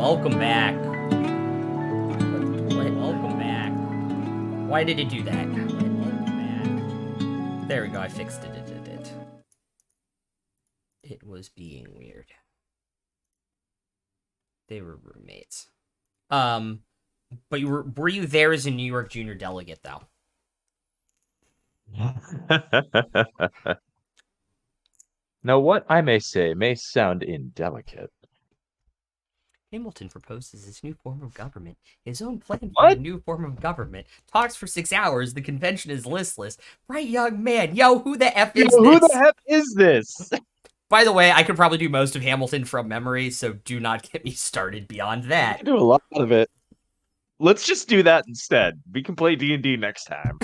Welcome back. Welcome back. Why did it do that? Welcome back. There we go. I fixed it. It was being weird. They were roommates. But were you there as a New York Junior delegate though? Now, what I may say may sound indelicate. Hamilton proposes his new form of government. His own plan for a What? new form of government. Talks for 6 hours. The convention is listless. Bright young man. Yo, who the F Yo, is who the this? heck is this? By the way, I could probably do most of Hamilton from memory, so do not get me started beyond We that. can do a lot of it. Let's just do that instead. We can play D&D next time.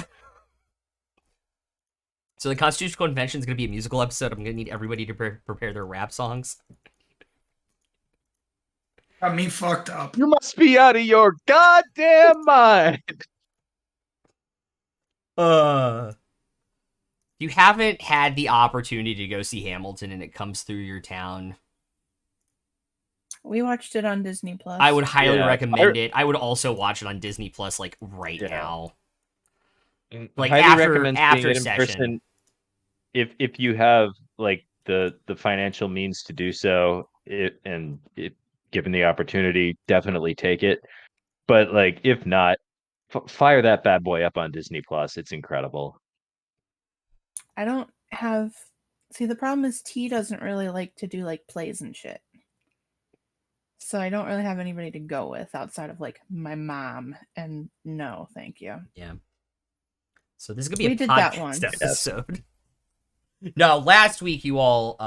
So the Constitutional Convention is going to be a musical episode. I'm going to need everybody to prepare their rap songs. Got me fucked up. You must be out of your goddamn mind. You haven't had the opportunity to go see Hamilton and it comes through your town, We watched it on Disney Plus. I would highly recommend it. I would also watch it on Disney Plus like right now. Like highly after recommend after seeing it in session. person if you have like the financial means to do so. Given the opportunity, definitely take it. But like if not, fire that bad boy up on Disney Plus. It's incredible. I don't have. See, the problem is T doesn't really like to do like plays and shit. So I don't really have anybody to go with outside of like my mom. And no, thank you. Yeah. So this is gonna be We a did that podcast once. episode. No, last week you all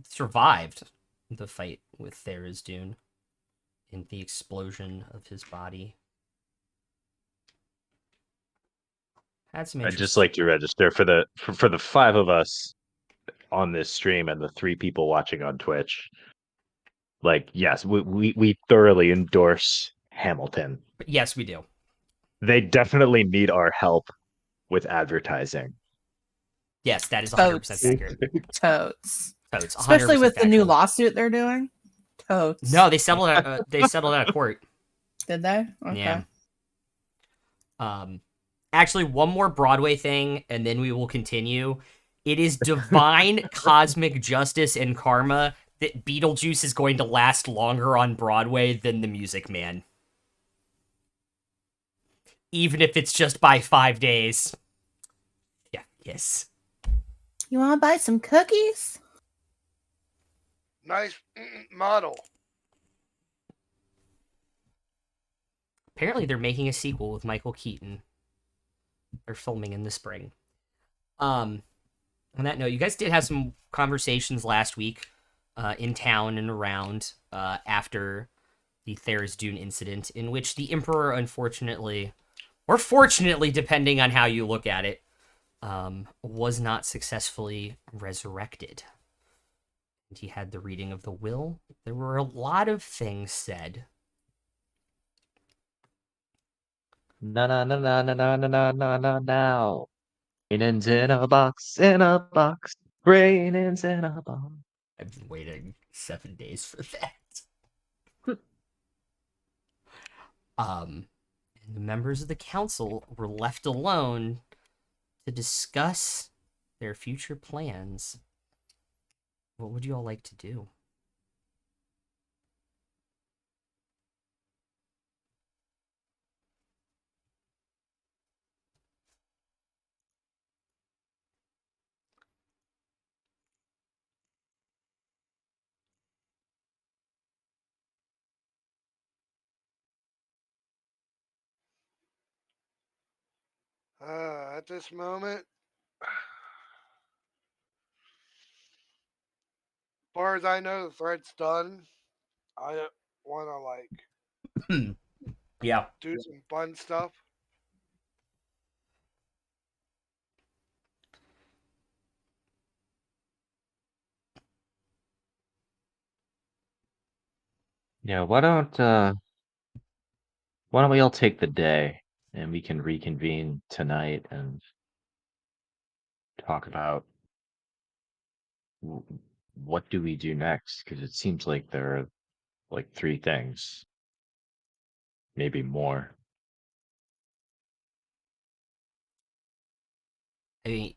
survived the fight with Tharizdun and the explosion of his body. Had some I'd just like to register for the five of us on this stream and the 3 people watching on Twitch. Like, yes, we thoroughly endorse Hamilton. Yes, we do. They definitely need our help with advertising. Yes, that is 100% accurate. Totes. Totes. Especially 100% with the new factual. lawsuit they're doing. Totes. No, they settled out. They settled out of court. Did they? Okay. Yeah. Actually, one more Broadway thing, and then we will continue. It is divine cosmic justice and karma that Beetlejuice is going to last longer on Broadway than The Music Man. Even if it's just by 5 days. Yeah, yes. You want to buy some cookies? Nice model. Apparently, they're making a sequel with Michael Keaton. They're filming in the spring. On that note, you guys did have some conversations last week in town and around after the Tharizdun incident, in which the Emperor, unfortunately, or fortunately, depending on how you look at it, was not successfully resurrected. And he had the reading of the will. There were a lot of things said. Na na na na na na na na na now. Raining's in a box, Raining's in a box. I've been waiting 7 days for that. And the members of the council were left alone to discuss their future plans. What would you all like to do? At this moment, as far as I know, the thread's done. I want to Yeah. do some fun stuff. Yeah, why don't we all take the day and we can reconvene tonight and talk about what do we do next? Because it seems like there are like 3 things, maybe more. I mean,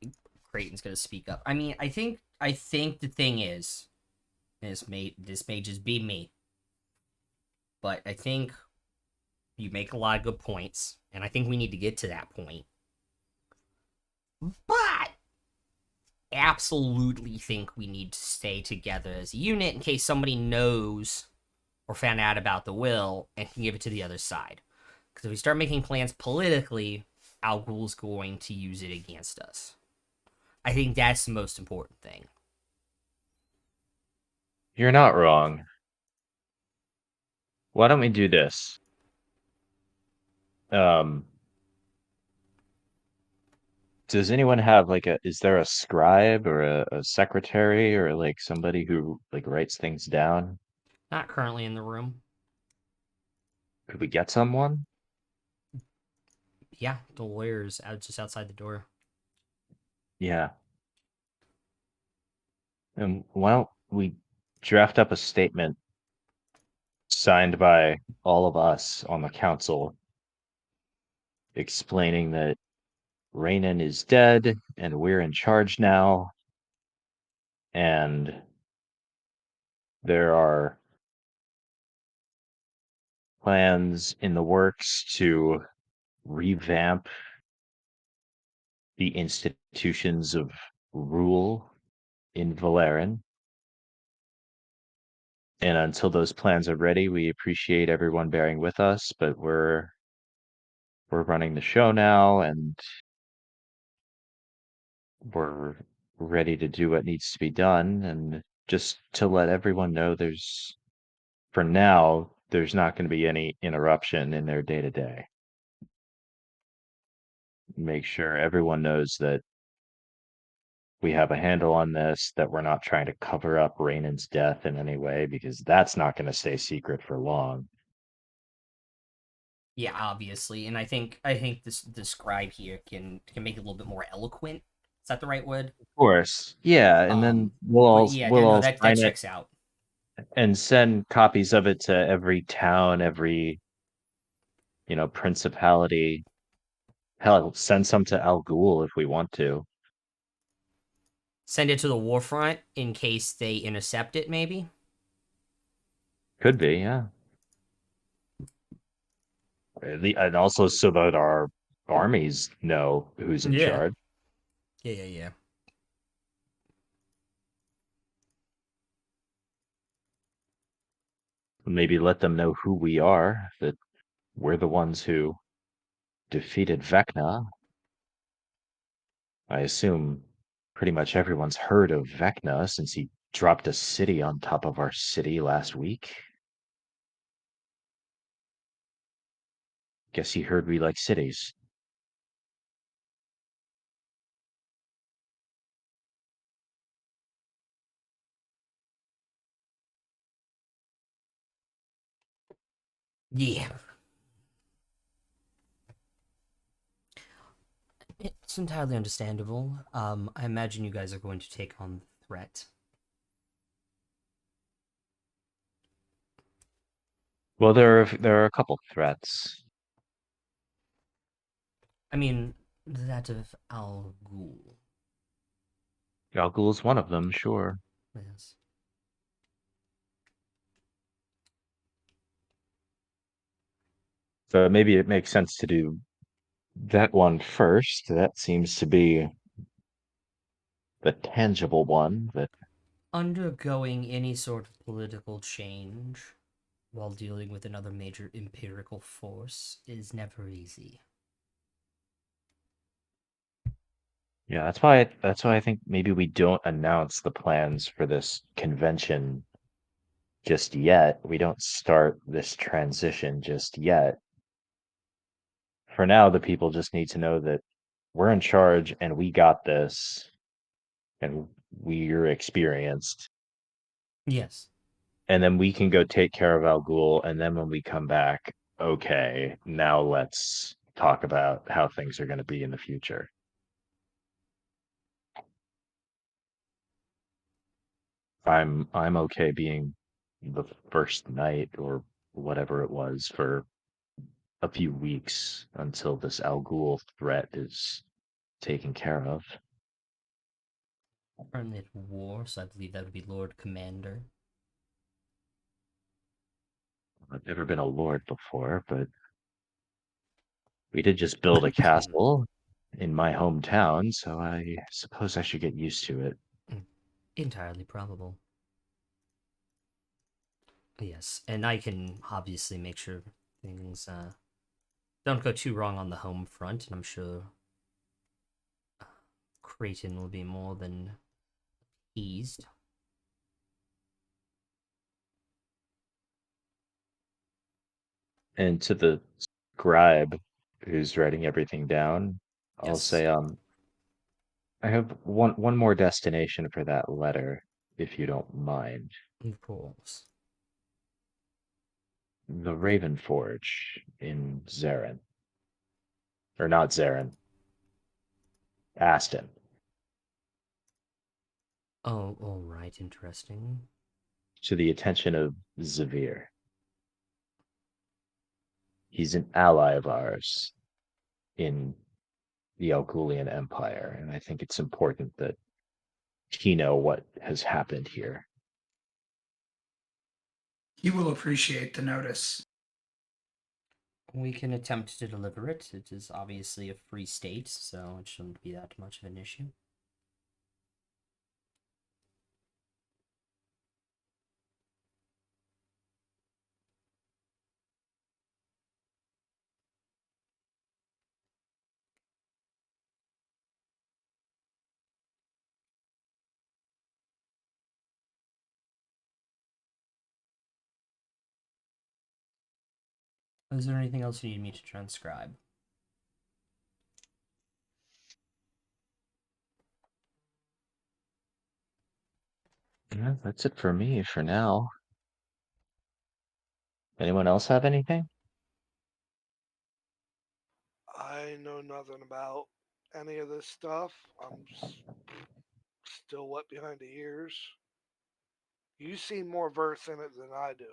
Creighton's gonna speak up. I mean, I think the thing is, this may just be me, but I think you make a lot of good points, and I think we need to get to that point. But absolutely think we need to stay together as a unit in case somebody knows or found out about the will and can give it to the other side. Because if we start making plans politically, Al Ghul's going to use it against us. I think that's the most important thing. You're not wrong. Why don't we do this? Um, does anyone have like is there a scribe or a secretary or like somebody who like writes things down? Not currently in the room. Could we get someone? Yeah, the lawyer's out just outside the door. Yeah. And why don't we draft up a statement signed by all of us on the council explaining that Raynon is dead and we're in charge now, and there are plans in the works to revamp the institutions of rule in Valerin. And until those plans are ready, we appreciate everyone bearing with us, but we're running the show now, and we're ready to do what needs to be done. And just to let everyone know, for now, there's not going to be any interruption in their day to day. Make sure everyone knows that we have a handle on this, that we're not trying to cover up Raynon's death in any way, because that's not going to stay secret for long. Yeah, obviously, and I think the scribe here can make it a little bit more eloquent. Is that the right word? Of course. Yeah, and then But yeah, we'll no, all that sign it checks out. and send copies of it to every town, every principality. Hell, send some to Al Ghul if we want to. Send it to the war front in case they intercept it, maybe. Could be, yeah. And also so that our armies know who's in Yeah. charge. Yeah. Maybe let them know who we are, that we're the ones who defeated Vecna. I assume pretty much everyone's heard of Vecna since he dropped a city on top of our city last week. Guess he heard we like cities. Yeah. It's entirely understandable. I imagine you guys are going to take on the threat. Well, there are a couple threats. I mean, that of Al Ghul. Al Ghul's one of them, sure. Yes. So maybe it makes sense to do that one first. That seems to be the tangible one that Undergoing any sort of political change while dealing with another major empirical force is never easy. yeah, that's why I think maybe we don't announce the plans for this convention just yet. We don't start this transition just yet. For now, the people just need to know that we're in charge and we got this and we're experienced. Yes. And then we can go take care of Al Ghul. And then when we come back, okay, now let's talk about how things are going to be in the future. I'm okay being the first knight or whatever it was for a few weeks until this Al Ghul threat is taken care of. Currently at war, so I believe that would be Lord Commander. I've never been a lord before, but we did just build a castle in my hometown, so I suppose I should get used to it. Entirely probable. Yes, and I can obviously make sure things don't go too wrong on the home front, and I'm sure Creighton will be more than eased. And to the scribe who's writing everything down, I'll Yes, say, I have one more destination for that letter, if you don't mind. of course. The Raven Forge in Zarin. Or not Zarin, Aston. Oh, all right, interesting. To the attention of Zavir. He's an ally of ours in the Algulian Empire, and I think it's important that he know what has happened here. He will appreciate the notice. We can attempt to deliver it. It is obviously a free state, so it shouldn't be that much of an issue. Is there anything else you need me to transcribe? Yeah, that's it for me for now. Anyone else have anything? I know nothing about any of this stuff. Still wet behind the ears. You seem more versed in it than I do.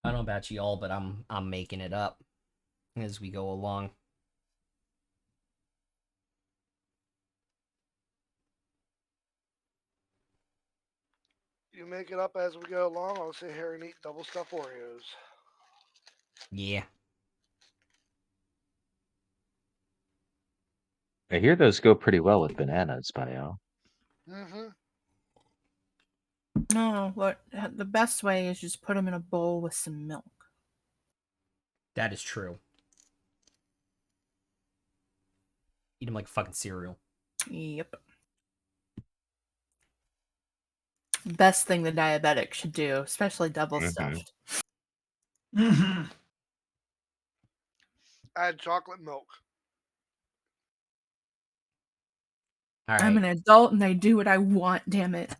I don't know about you all, but I'm making it up as we go along. You make it up as we go along. I'll sit here and eat double stuffed Oreos. Yeah. I hear those go pretty well with bananas, Bio. Mm-hmm. No, what the best way is just put them in a bowl with some milk. That is true. Eat them like fucking cereal. Yep. Best thing the diabetic should do, especially double stuffed. Mm-hmm. Add chocolate milk. All I'm right. an adult and I do what I want, damn it.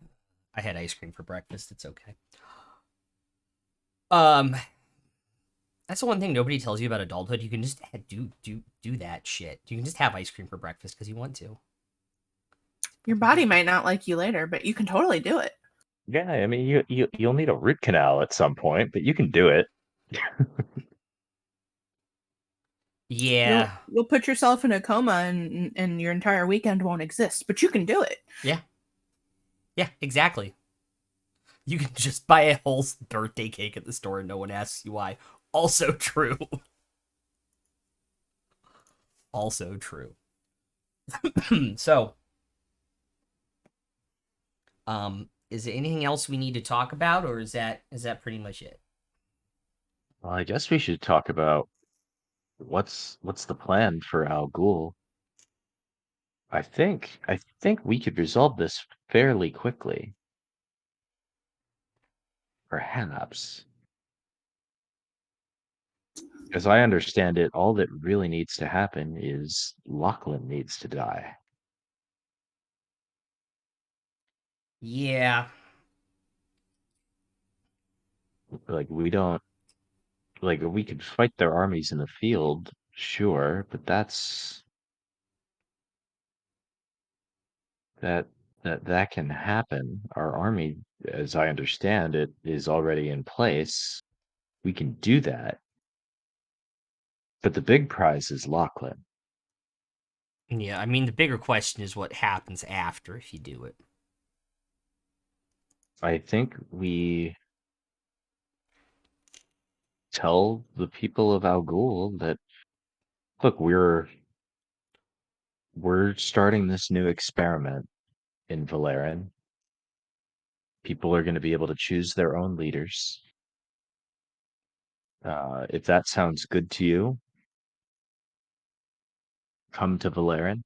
I had ice cream for breakfast. It's okay. Um, that's the one thing nobody tells you about adulthood. You can just do that shit. You can just have ice cream for breakfast because you want to. Your body might not like you later, but you can totally do it. Yeah, I mean, you'll need a root canal at some point, but you can do it. Yeah. You'll put yourself in a coma and your entire weekend won't exist, but you can do it. Yeah. Yeah, exactly. You can just buy a whole birthday cake at the store and no one asks you why. Also true. Also true. So, is there anything else we need to talk about, or is that pretty much it? Well, I guess we should talk about what's the plan for Al Ghul. I think we could resolve this fairly quickly. Perhaps. As I understand it, all that really needs to happen is Lachlan needs to die. Yeah. Like we don't like we could fight their armies in the field, sure, but that that can happen. Our army, as I understand it, is already in place. We can do that. But the big prize is Lachlan. Yeah, I mean, the bigger question is what happens after if you do it. I think we tell the people of Al Ghul that look, we're starting this new experiment in Valeran. People are going to be able to choose their own leaders. If that sounds good to you, come to Valeran.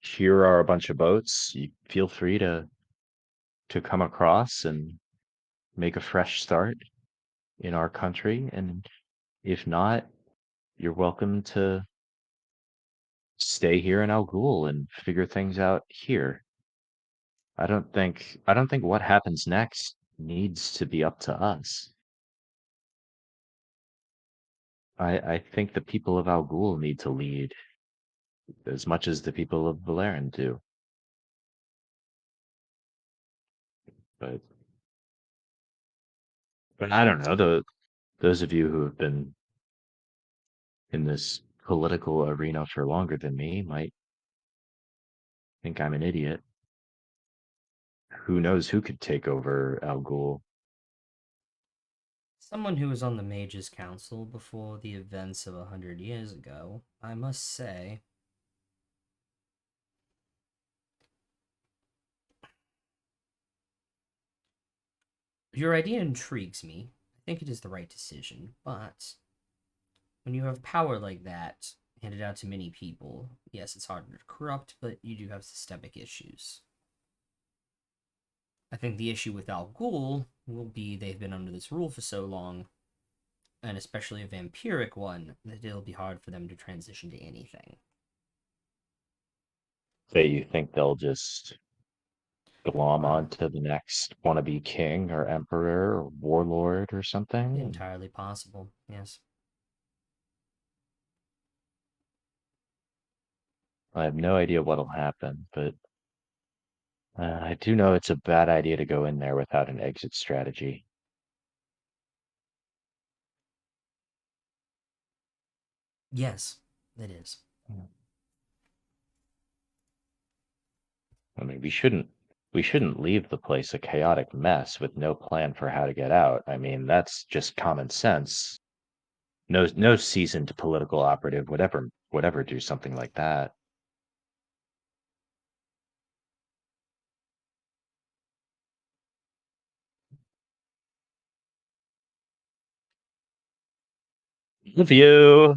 Here are a bunch of boats. You feel free to come across and make a fresh start in our country. And if not, you're welcome to stay here in Al Ghul and figure things out here. I don't think what happens next needs to be up to us. I think the people of Al Ghul need to lead as much as the people of Valeran do. But I don't know. Those of you who have been in this political arena for longer than me might think I'm an idiot. Who knows who could take over Al Ghul? Someone who was on the Mages Council before the events of 100 years ago, I must say. Your idea intrigues me. I think it is the right decision, but when you have power like that handed out to many people, yes, it's harder to corrupt, but you do have systemic issues. I think the issue with Al Ghul will be they've been under this rule for so long, and especially a vampiric one, that it'll be hard for them to transition to anything. Say you think they'll just glom Uh, onto the next wannabe king or emperor or warlord or something? entirely possible, yes. I have no idea what'll happen, but I do know it's a bad idea to go in there without an exit strategy. Yes, it is. I mean, we shouldn't leave the place a chaotic mess with no plan for how to get out. I mean, that's just common sense. No seasoned political operative would ever do something like that. Love you.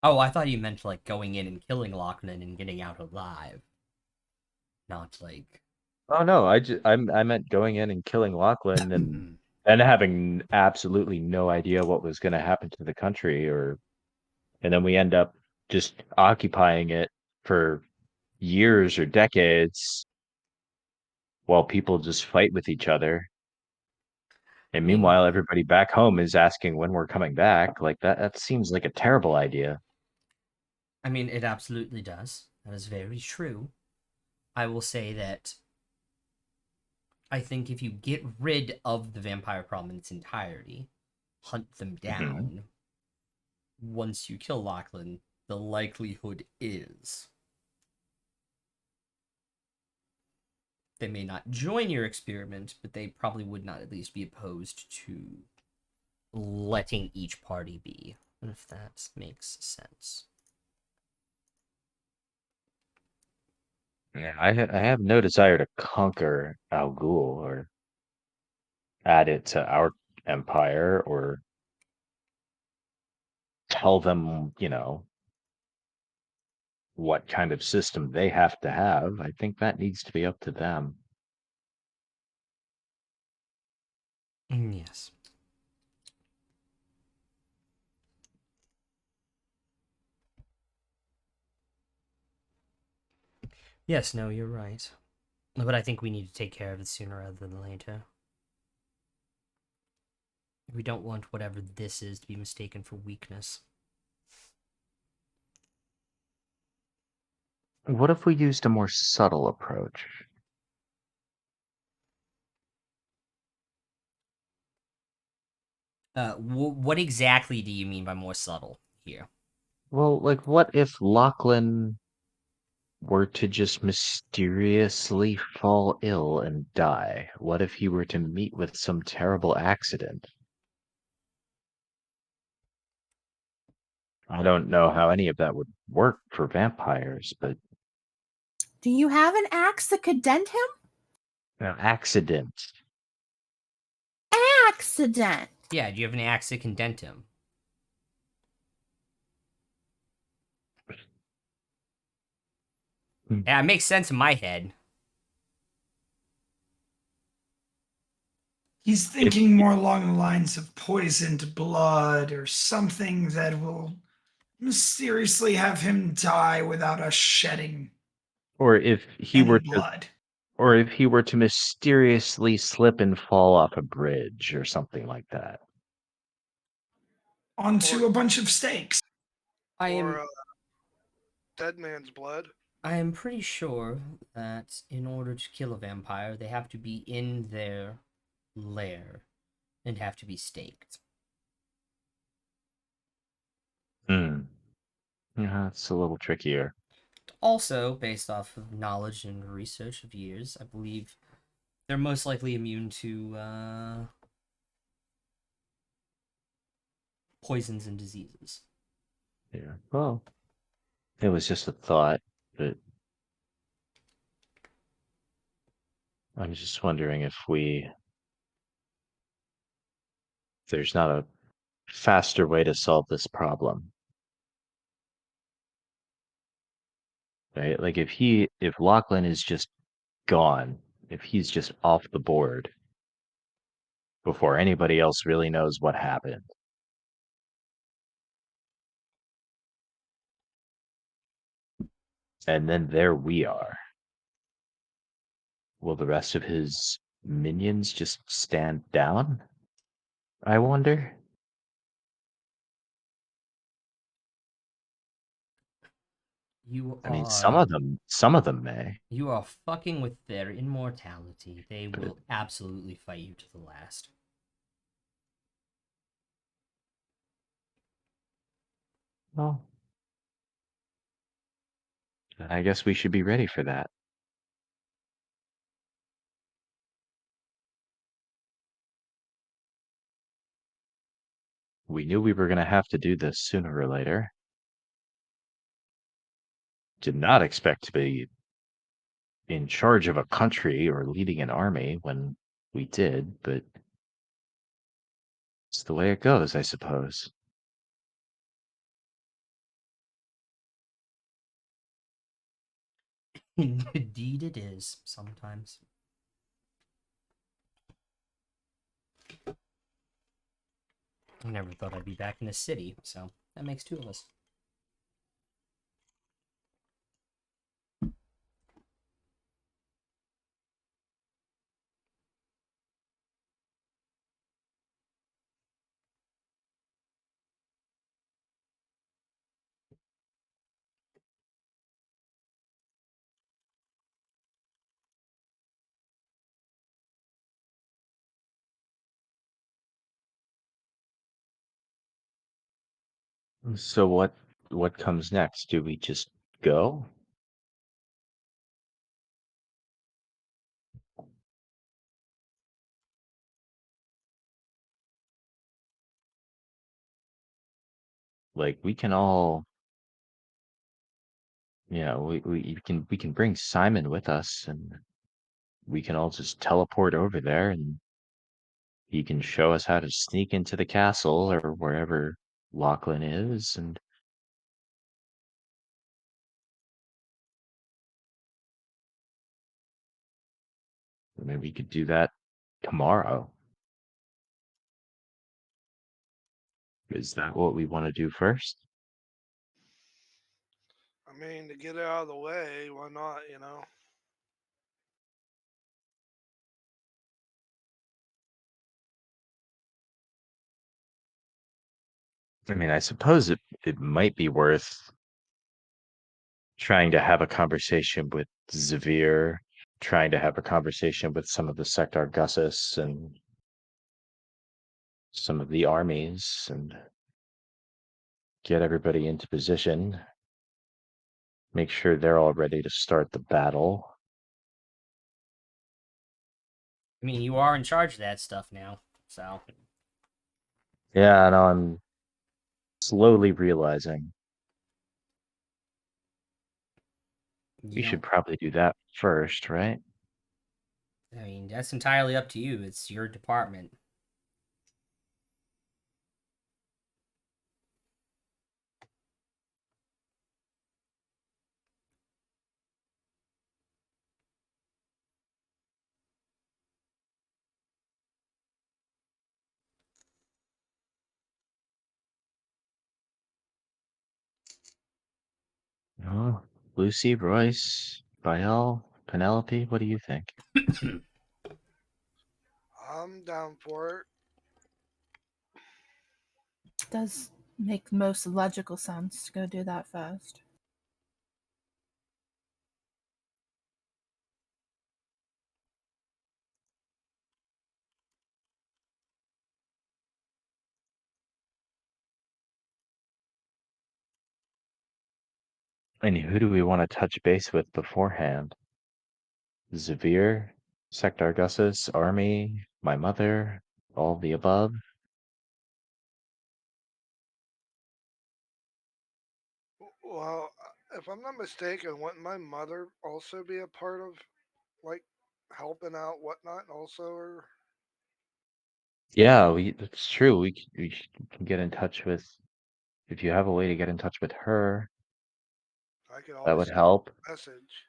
Oh, I thought you meant like going in and killing Lachlan and getting out alive. Not like Oh no, I meant going in and killing Lachlan and having absolutely no idea what was going to happen to the country, or and then we end up just occupying it for years or decades while people just fight with each other. And I mean, meanwhile, everybody back home is asking when we're coming back. Like that seems like a terrible idea. it absolutely does. That is very true. I will say that I think if you get rid of the vampire problem in its entirety, hunt them Hmm. down, once you kill Lachlan, the likelihood is they may not join your experiment, but they probably would not at least be opposed to letting each party be, if that makes sense. Yeah, I have no desire to conquer Al Ghul or add it to our empire or tell them, what kind of system they have to have. I think that needs to be up to them. Yes. Yes, no, you're right. But I think we need to take care of it sooner rather than later. We don't want whatever this is to be mistaken for weakness. What if we used a more subtle approach? What exactly do you mean by more subtle here? Well, like, what if Lachlan were to just mysteriously fall ill and die? What if he were to meet with some terrible accident? I don't know how any of that would work for vampires, but Do you have an axe that could dent him? accident. Accident. Yeah, do you have an axe that can dent him? Yeah, it makes sense in my head. He's thinking more along the lines of poisoned blood or something that will mysteriously have him die without us shedding Or if he any were to blood. or if he were to mysteriously slip and fall off a bridge or something like that. Onto a bunch of stakes. I Or am dead man's blood. I am pretty sure that in order to kill a vampire, they have to be in their lair and have to be staked. Hmm. Yeah, it's a little trickier. Also, based off of knowledge and research of years, I believe they're most likely immune to poisons and diseases. Yeah. Well, it was just a thought, but I'm just wondering if there's not a faster way to solve this problem, right? Like if Lachlan is just gone, if he's just off the board before anybody else really knows what happened, and then there we are. Will the rest of his minions just stand down? I wonder. You I mean, are some of them may, you are fucking with their immortality. They but will absolutely fight you to the last. well, I guess we should be ready for that. We knew we were going to have to do this sooner or later. Did not expect to be in charge of a country or leading an army when we did, but it's the way it goes, I suppose. Indeed, it is sometimes. I never thought I'd be back in the city, so that makes two of us. So what comes next? Do we just go? Like we can all, we can bring Simon with us and we can all just teleport over there and he can show us how to sneak into the castle or wherever Lachlan is and maybe we could do that tomorrow. Is that what we want to do first? I mean, to get it out of the way, why not, I mean, I suppose it might be worth trying to have a conversation with Zavir, trying to have a conversation with some of the Sector Gussus and some of the armies and get everybody into position. Make sure they're all ready to start the battle. I mean, you are in charge of that stuff now, so Yeah, and I'm slowly realizing we you should don't. probably do that first, right? I mean, that's entirely up to you. It's your department. Oh, Lucy, Royce, Bael, Penelope, what do you think? I'm down for it. Does make most logical sense to go do that first. And who do we want to touch base with beforehand? Zavir, Sector Gussus, Army, my mother, all the above? Well, if I'm not mistaken, wouldn't my mother also be a part of, like, helping out, whatnot, also? Or Yeah, that's true. We can get in touch with, if you have a way to get in touch with her, I could that always would send help. a message.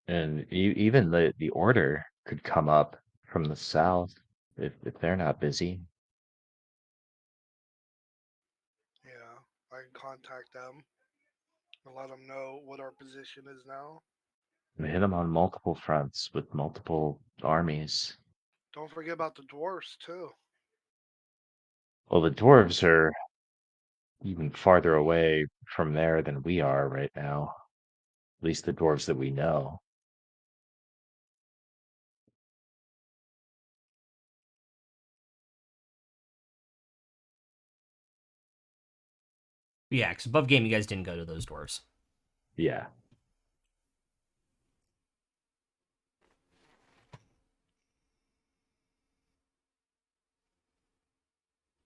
And even the order could come up from the south if they're not busy. Yeah, I can contact them and let them know what our position is now. And hit them on multiple fronts with multiple armies. Don't forget about the dwarfs, too. Well, the dwarves are even farther away from there than we are right now. At least the dwarves that we know. Yeah, because above game, you guys didn't go to those doors. Yeah.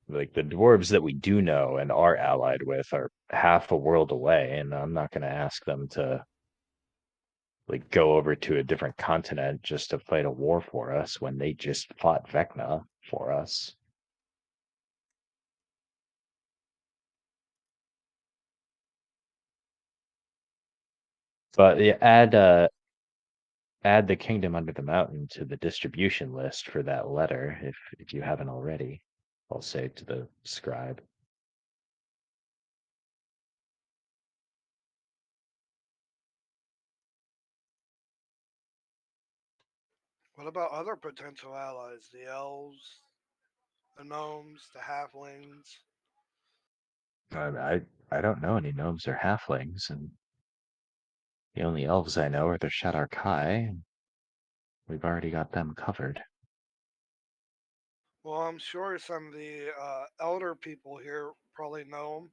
Like the dwarves that we do know and are allied with are half a world away, and I'm not going to ask them to like go over to a different continent just to fight a war for us when they just fought Vecna for us. But yeah, add the kingdom under the mountain to the distribution list for that letter if you haven't already. I'll say to the scribe. What about other potential allies? The elves, the gnomes, the halflings? I don't know any gnomes or halflings, and the only elves I know are the Shadar Kai. We've already got them covered. Well, I'm sure some of the elder people here probably know them.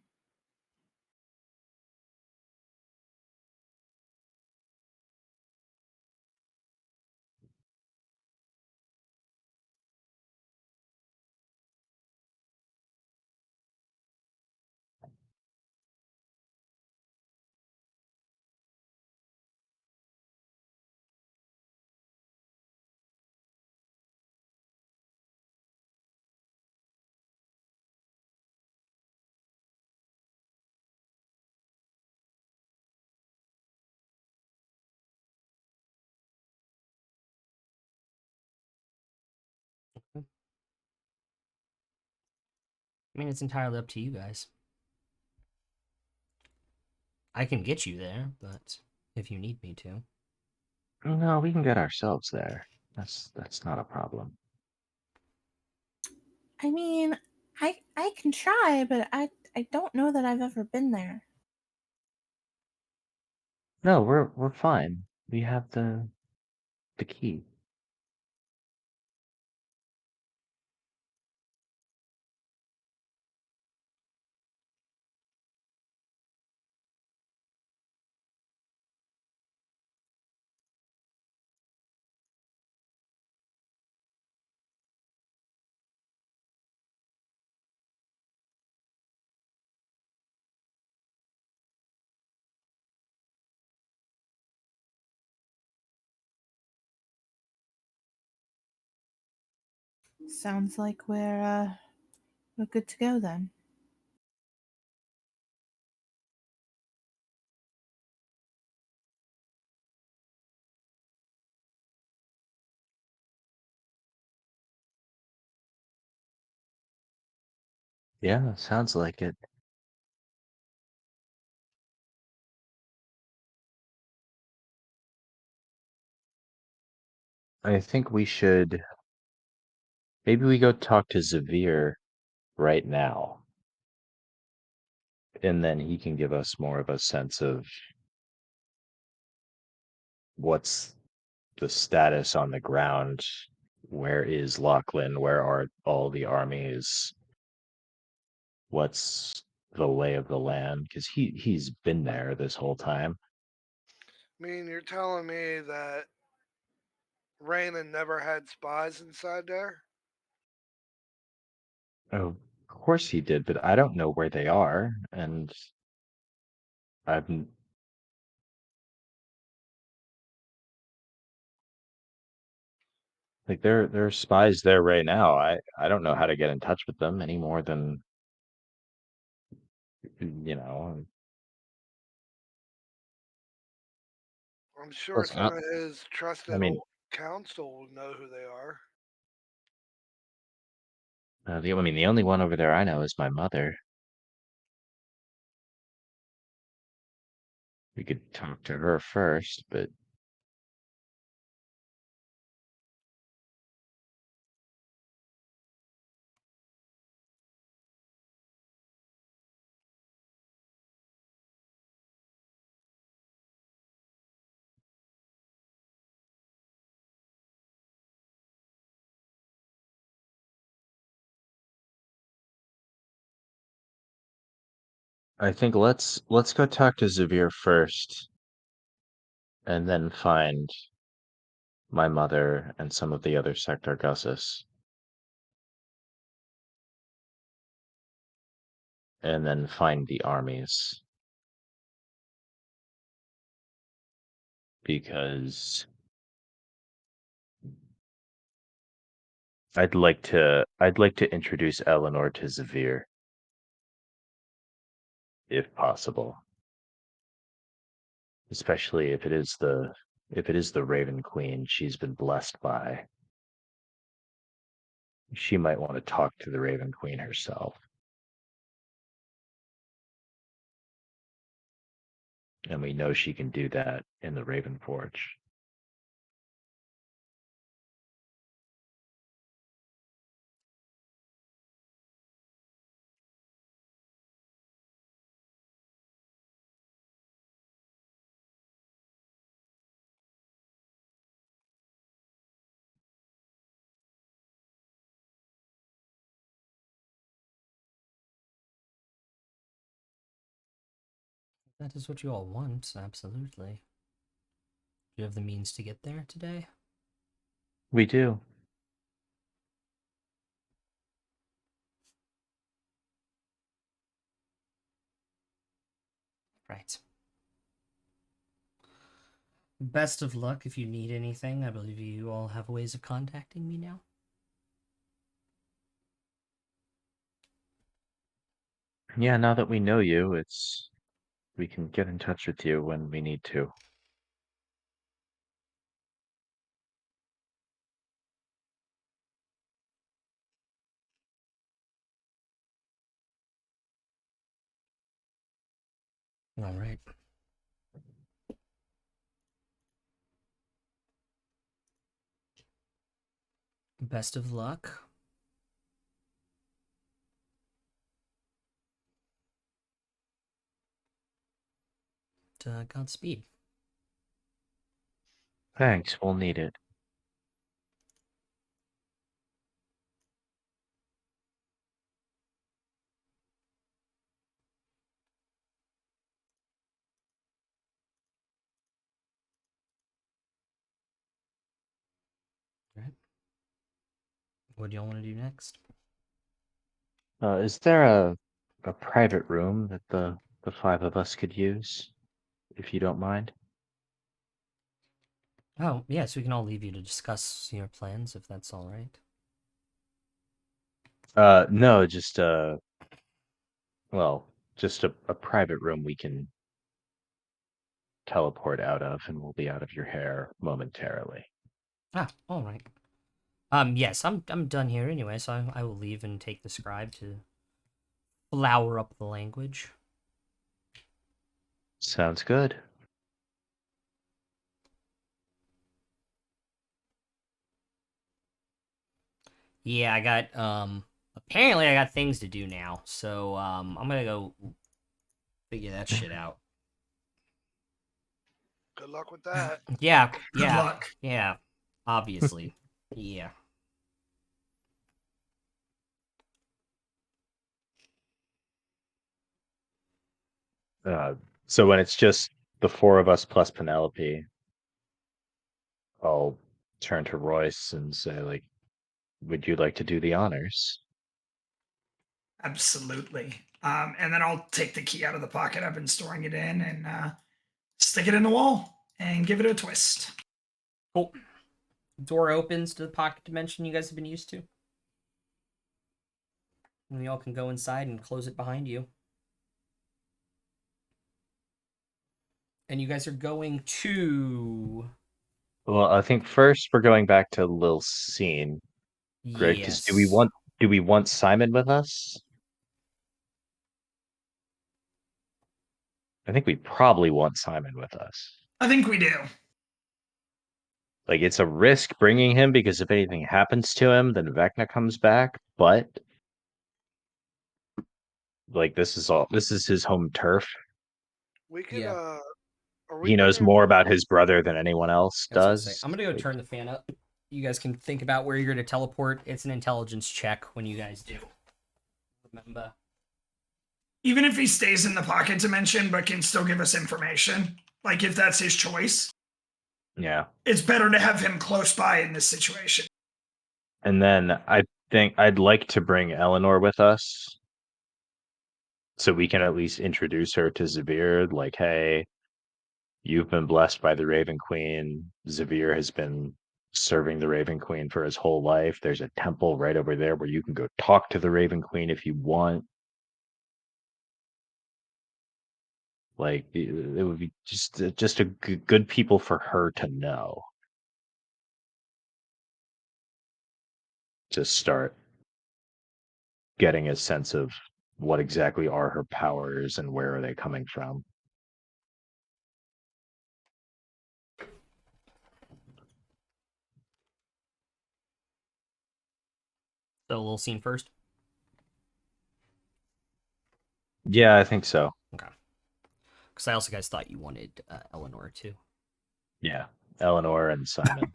I mean, it's entirely up to you guys. I can get you there, but if you need me to. No, we can get ourselves there. That's not a problem. I mean, I can try, but I don't know that I've ever been there. No, we're fine. We have the key. Sounds like we're good to go then. Yeah, sounds like it. I think we should maybe we go talk to Zavir right now, and then he can give us more of a sense of what's the status on the ground. Where is Lachlan? Where are all the armies? What's the lay of the land? Because he's been there this whole time. I mean, you're telling me that Raymond never had spies inside there? Oh, of course he did, but I don't know where they are, and I've like there are spies there right now. I don't know how to get in touch with them any more than you know. I'm sure Listen, some of his I trusted mean, old counsel will know who they are. I mean, the only one over there I know is my mother. We could talk to her first, but I think let's go talk to Zavir first, and then find my mother and some of the other Sector Gussus, and then find the armies because I'd like to introduce Eleanor to Zavir if possible, especially if it is the Raven Queen she's been blessed by. She might want to talk to the Raven Queen herself, and we know she can do that in the Raven Forge. That is what you all want, absolutely. Do you have the means to get there today? We do. Right. Best of luck if you need anything. I believe you all have ways of contacting me now. Yeah, now that we know you, we can get in touch with you when we need to. All right. Best of luck. Godspeed. Thanks, we'll need it. All right. What do y'all want to do next? Is there a private room that the five of us could use, if you don't mind? Oh, yes, we can all leave you to discuss your plans if that's all right. No, just well, just a private room we can teleport out of, and we'll be out of your hair momentarily. Ah, all right. Yes, I'm done here anyway, so I will leave and take the scribe to flower up the language. Sounds good. Yeah, I got apparently I got things to do now, so I'm gonna go figure that shit out. Good luck with that. Yeah, Good yeah, luck. yeah. Obviously. Yeah. Uh, so when it's just the four of us plus Penelope, I'll turn to Royce and say, like, would you like to do the honors? Absolutely. And then I'll take the key out of the pocket I've been storing it in and stick it in the wall and give it a twist. Cool. Door opens to the pocket dimension you guys have been used to. And y'all can go inside and close it behind you. And you guys are going to. Well, I think first we're going back to Lil Scene, right? Because Yes. do we want Simon with us? I think we probably want Simon with us. I think we do. Like, it's a risk bringing him because if anything happens to him, then Vecna comes back. But like, this is his home turf. We could Yeah. are we He knows bringing more about his brother than anyone else I was gonna say. does. I'm gonna go Like, turn the fan up. You guys can think about where you're gonna teleport. It's an intelligence check when you guys do. Remember. Even if he stays in the pocket dimension but can still give us information, like if that's his choice, yeah. it's better to have him close by in this situation. And then I think I'd like to bring Eleanor with us so we can at least introduce her to Zavir. Like, hey, you've been blessed by the Raven Queen. Zavir has been serving the Raven Queen for his whole life. There's a temple right over there where you can go talk to the Raven Queen if you want. Like, it would be just a good people for her to know. To start getting a sense of what exactly are her powers and where are they coming from. So a little scene first. Yeah, I think so. Okay. Because I also guys thought you wanted Eleanor too. Yeah, Eleanor and Simon.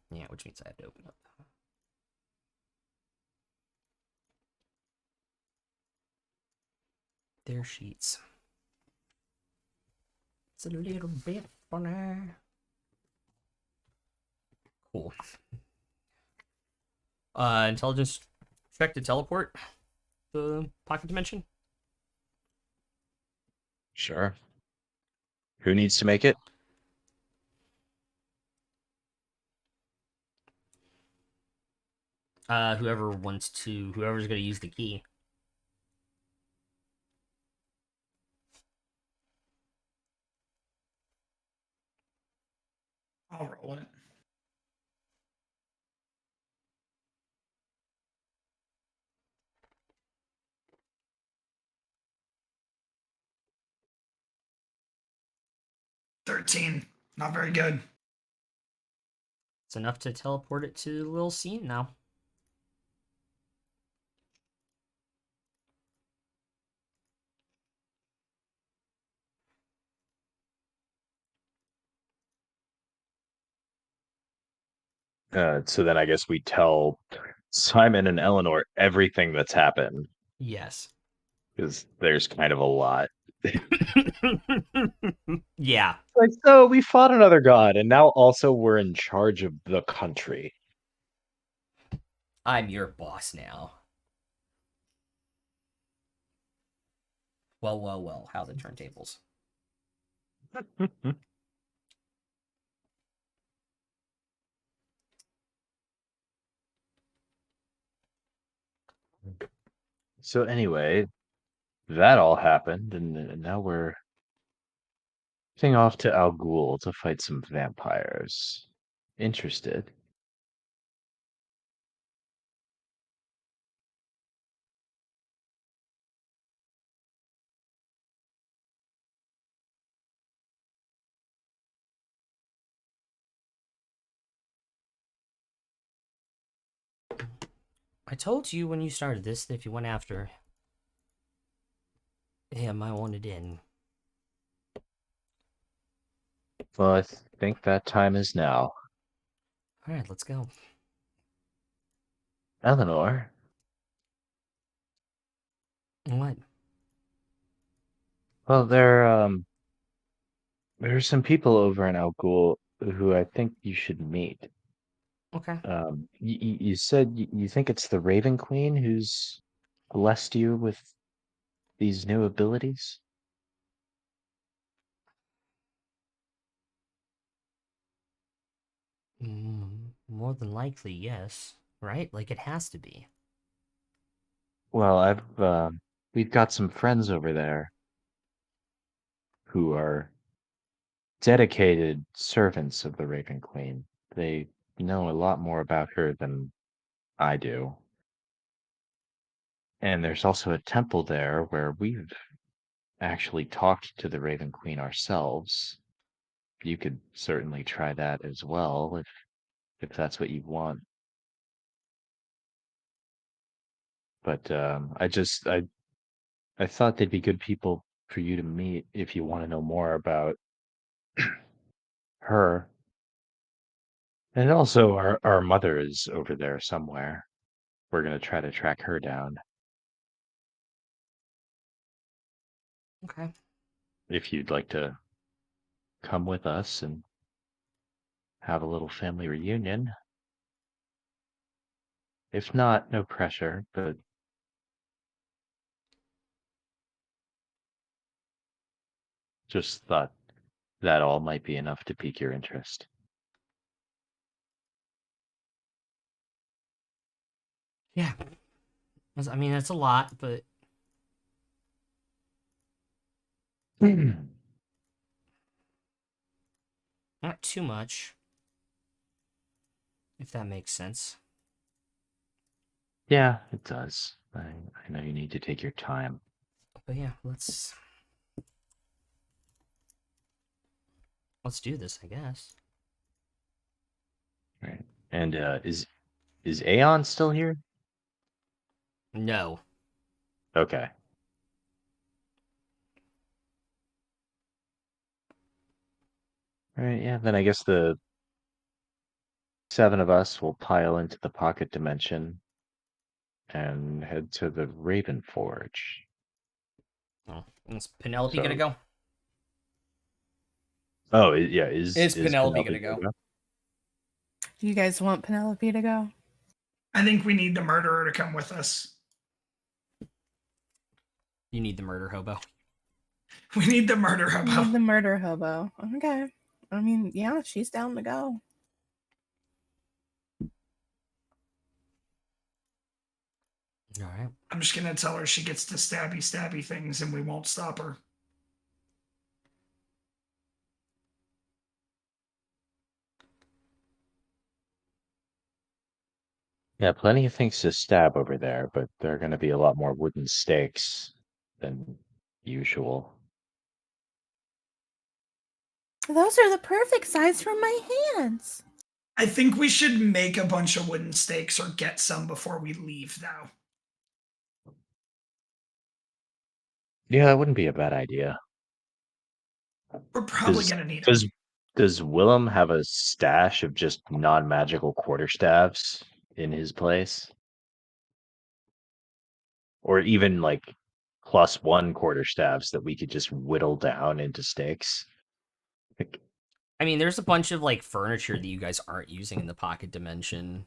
Yeah, which means I have to open up their sheets. It's a little bit funny. Cool. Intelligence check to teleport the pocket dimension. Sure. Who needs to make it? Whoever's gonna use the key. I'll roll it. 13. Not very good. It's enough to teleport it to the little scene now. So then I guess we tell Simon and Eleanor everything that's happened Yes. because there's kind of a lot. Yeah. Like, so we fought another god, and now also we're in charge of the country. I'm your boss now. Well, well, well. How the turntables. So anyway, that all happened, and now we're heading off to Al Ghul to fight some vampires. Interested? I told you when you started this that if you went after him, I wanted in. Well, I think that time is now. All right, let's go. Eleanor, What? well, there are some people over in Al Ghul who I think you should meet. Okay. You said you think it's the Raven Queen who's blessed you with these new abilities? More than likely, yes. Right? Like it has to be. Well, we've got some friends over there who are dedicated servants of the Raven Queen. They know a lot more about her than I do. And there's also a temple there where we've actually talked to the Raven Queen ourselves. You could certainly try that as well if that's what you want. But I thought they'd be good people for you to meet if you want to know more about her. And also our mother is over there somewhere. We're gonna try to track her down. Okay. If you'd like to come with us and have a little family reunion. If not, no pressure, but just thought that all might be enough to pique your interest. Yeah. I mean, that's a lot, but not too much. If that makes sense. Yeah, it does. I know you need to take your time. But yeah, let's do this, I guess. Right. And is Aeon still here? No. Okay. All right, yeah, then I guess the seven of us will pile into the pocket dimension and head to the Raven Forge. Oh, is Penelope gonna So, go? oh, yeah, Is is Penelope Penelope gonna go? gonna go? Do you guys want Penelope to go? I think we need the murderer to come with us. You need the murder hobo. We need the murder We hobo. need the murder hobo. Okay. I mean, yeah, she's down to go. All right. I'm just gonna tell her she gets to stabby things and we won't stop her. Yeah, plenty of things to stab over there, but there are going to be a lot more wooden stakes than usual. Those are the perfect size for my hands. I think we should make a bunch of wooden stakes or get some before we leave, though. Yeah, that wouldn't be a bad idea. We're probably Does going to need them. does Willem have a stash of just non-magical quarterstaffs in his place? Or even like +1 quarterstaffs that we could just whittle down into stakes? Like, I mean, there's a bunch of like furniture that you guys aren't using in the pocket dimension,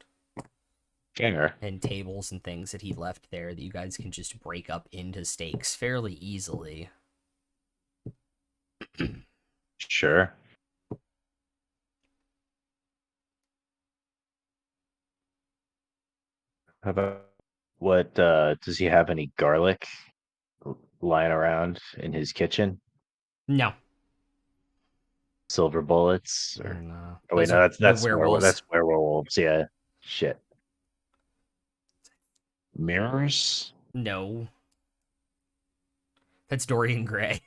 sure. and tables and things that he left there that you guys can just break up into stakes fairly easily. Sure. How about what does he have any garlic lying around in his kitchen? No, Silver bullets or no, oh wait, those no, are that's werewolves. that's werewolves, yeah. Shit. Mirrors? No, that's Dorian Gray.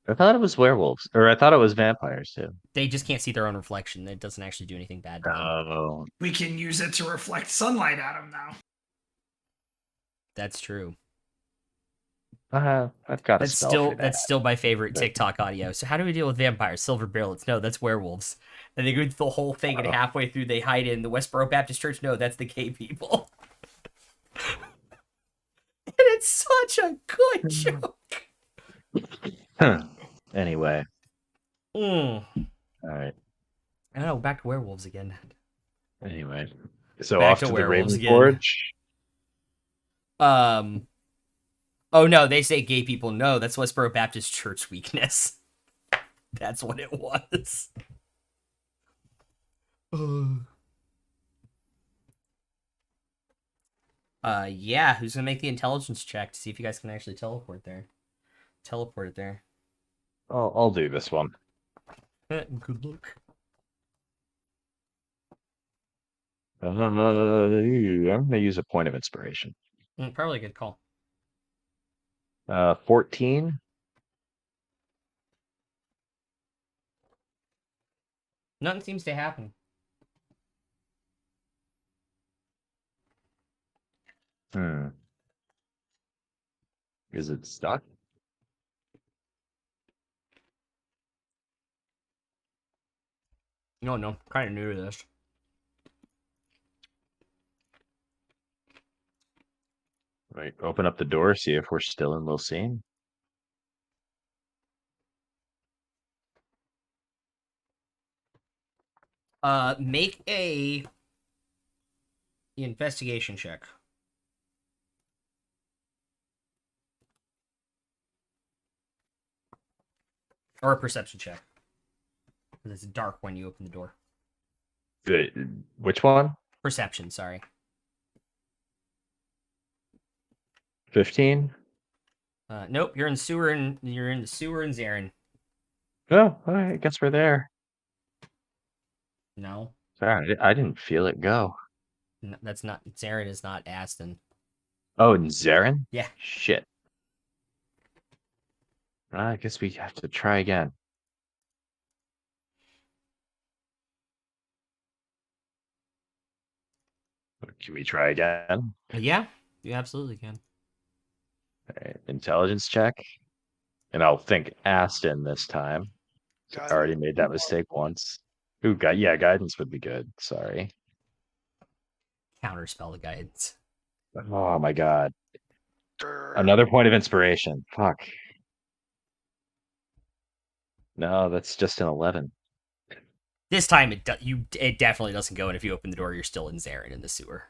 I thought it was werewolves. Or I thought it was vampires too. They just can't see their own reflection. It doesn't actually do anything bad to them. Oh. We can use it to reflect sunlight at them now. That's true. I've got a That's spell for that. that's still my favorite But- TikTok audio. So how do we deal with vampires? Silver barrels? No, that's werewolves. And they go through the whole thing, and halfway through they hide in the Westboro Baptist Church. No, that's the gay people. And it's such a good joke. Anyway, Mm. all right. I don't know. Back to werewolves again. Anyway, so Back off to to the werewolves Raven again. Forge. Oh no, they say gay people. No, that's Westboro Baptist Church weakness. That's what it was. Yeah, who's gonna make the intelligence check to see if you guys can actually teleport there? Teleport it there. I'll do this one. Good luck. I'm gonna use a point of inspiration. Probably a good call. 14. Nothing seems to happen. Is it stuck? No, kind of new to this. Right. Open up the door, see if we're still in Lucine. Make a investigation check. Or a perception check. Because it's dark when you open the door. Which one? Perception, sorry. 15. Nope, you're in the sewer and Zarin. Oh, all right. I guess we're there. No, Sorry, I didn't feel it go. that's not Zarin. Is not Aston. Oh, and Zarin? Yeah. Shit. I guess we have to try again. Can we try again? Yeah, you absolutely can. All right, intelligence check. And I'll think Aston this time. I already made that mistake once. Ooh, guidance would be good. Sorry. Counterspell the guidance. Oh my god. Grr. Another point of inspiration. Fuck. No, that's just an 11. This time it definitely doesn't go, and if you open the door, you're still in Zarin in the sewer.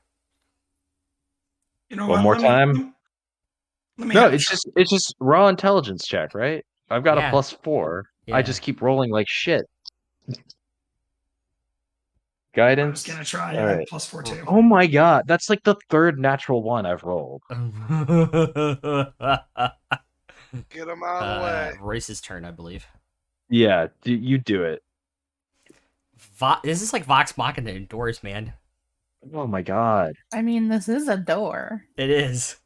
You know One what? more time? Let me No, have a it's try. just raw intelligence check, right? I've got Yeah. a +4. I Yeah. just keep rolling like shit. I Guidance. was gonna try All right. +4 too. Oh my god, that's like the third natural one I've rolled. Get him out of the way. Royce's turn, I believe. Yeah, you do it. This is like Vox Machina indoors, man. Oh my god. I mean, this is a door. It is.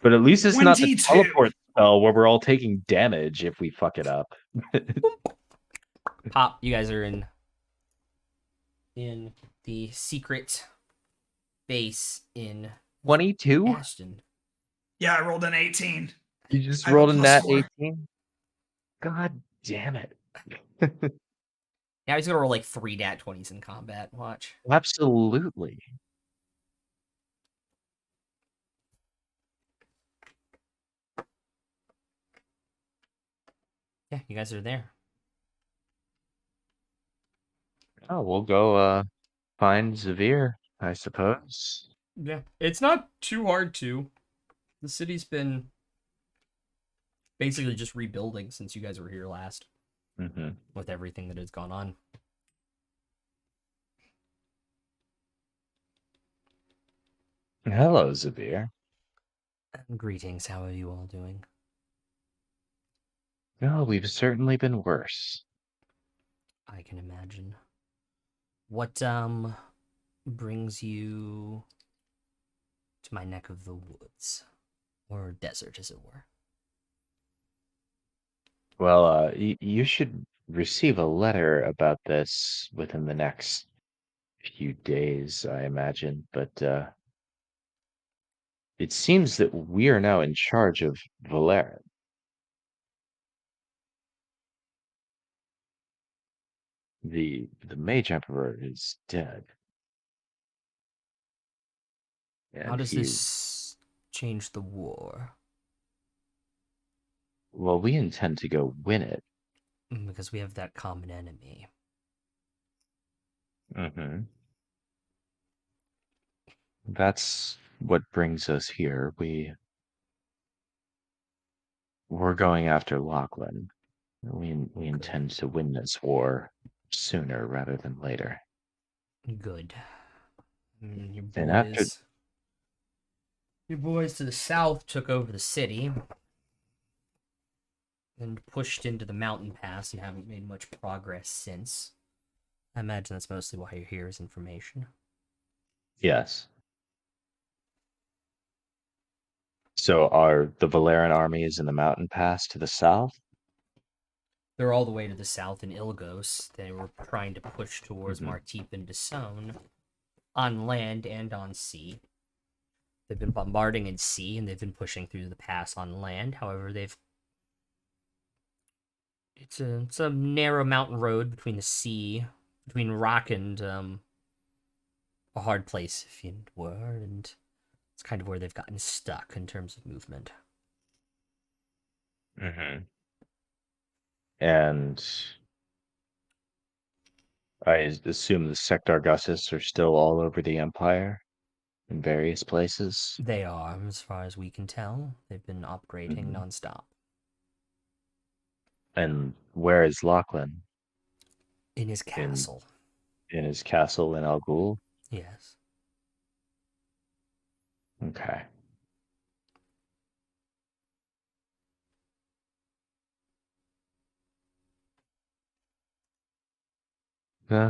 But at least it's not the 22. teleport spell where we're all taking damage if we fuck it up. Pop, you guys are in the secret base in 22? Ashton. Yeah, I rolled an 18. You just I have a rolled a nat +4. 18? God damn it. Now he's gonna roll like 3 nat 20s in combat. Watch. Absolutely. Yeah, you guys are there. Oh, we'll go find Zavir, I suppose. Yeah, it's not too hard to. The city's been basically just rebuilding since you guys were here last, Mm-hmm. with everything that has gone on. Hello, Zavir. Greetings, how are you all doing? No, we've certainly been worse. I can imagine. What brings you to my neck of the woods, or desert, as it were? Well, you should receive a letter about this within the next few days, I imagine. But it seems that we are now in charge of Valeran. The Mage Emperor is dead, How and does he. this change the war? Well, we intend to go win it. Because we have that common enemy. Mm-hmm. That's what brings us here. We're going after Lachlan. We intend to win this war sooner rather than later. Good. Your And after, boys to the south took over the city and pushed into the mountain pass and haven't made much progress since. I imagine that's mostly why you're here, is information. yes. So the Valeran army is in the mountain pass to the south? They're all the way to the south in Ilgos. They were trying to push towards Mhm. Marteep and Dasone on land and on sea. They've been bombarding in sea, and they've been pushing through the pass on land. However, it's a narrow mountain road between the sea, between rock and a hard place, if you were, and it's kind of where they've gotten stuck in terms of movement. Mm-hmm. And I assume the Sectargussus are still all over the Empire in various places. They are, as far as we can tell. They've been operating Mhm. nonstop. And where is Lachlan? In his In castle. in his castle in Al Ghul? Yes. Okay.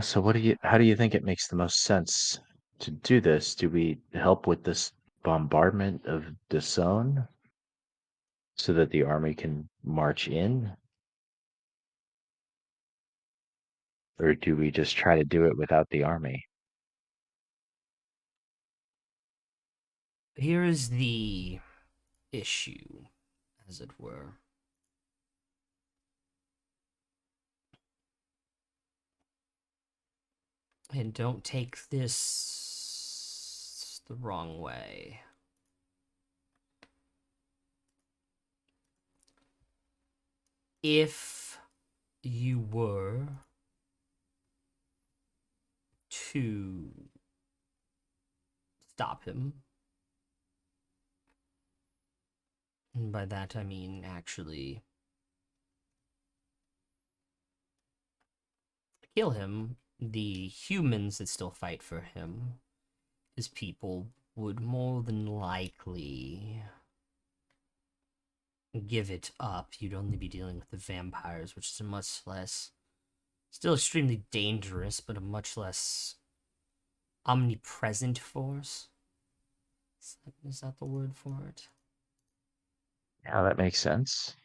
So how do you think it makes the most sense to do this? Do we help with this bombardment of Dasone so that the army can march in? Or do we just try to do it without the army? Here is the issue, as it were. And don't take this the wrong way. If you were to stop him, and by that I mean actually kill him, the humans that still fight for him, his people, would more than likely give it up. You'd only be dealing with the vampires, which is a much less, still extremely dangerous, but a much less omnipresent force. Is that the word for it? Yeah, that makes sense.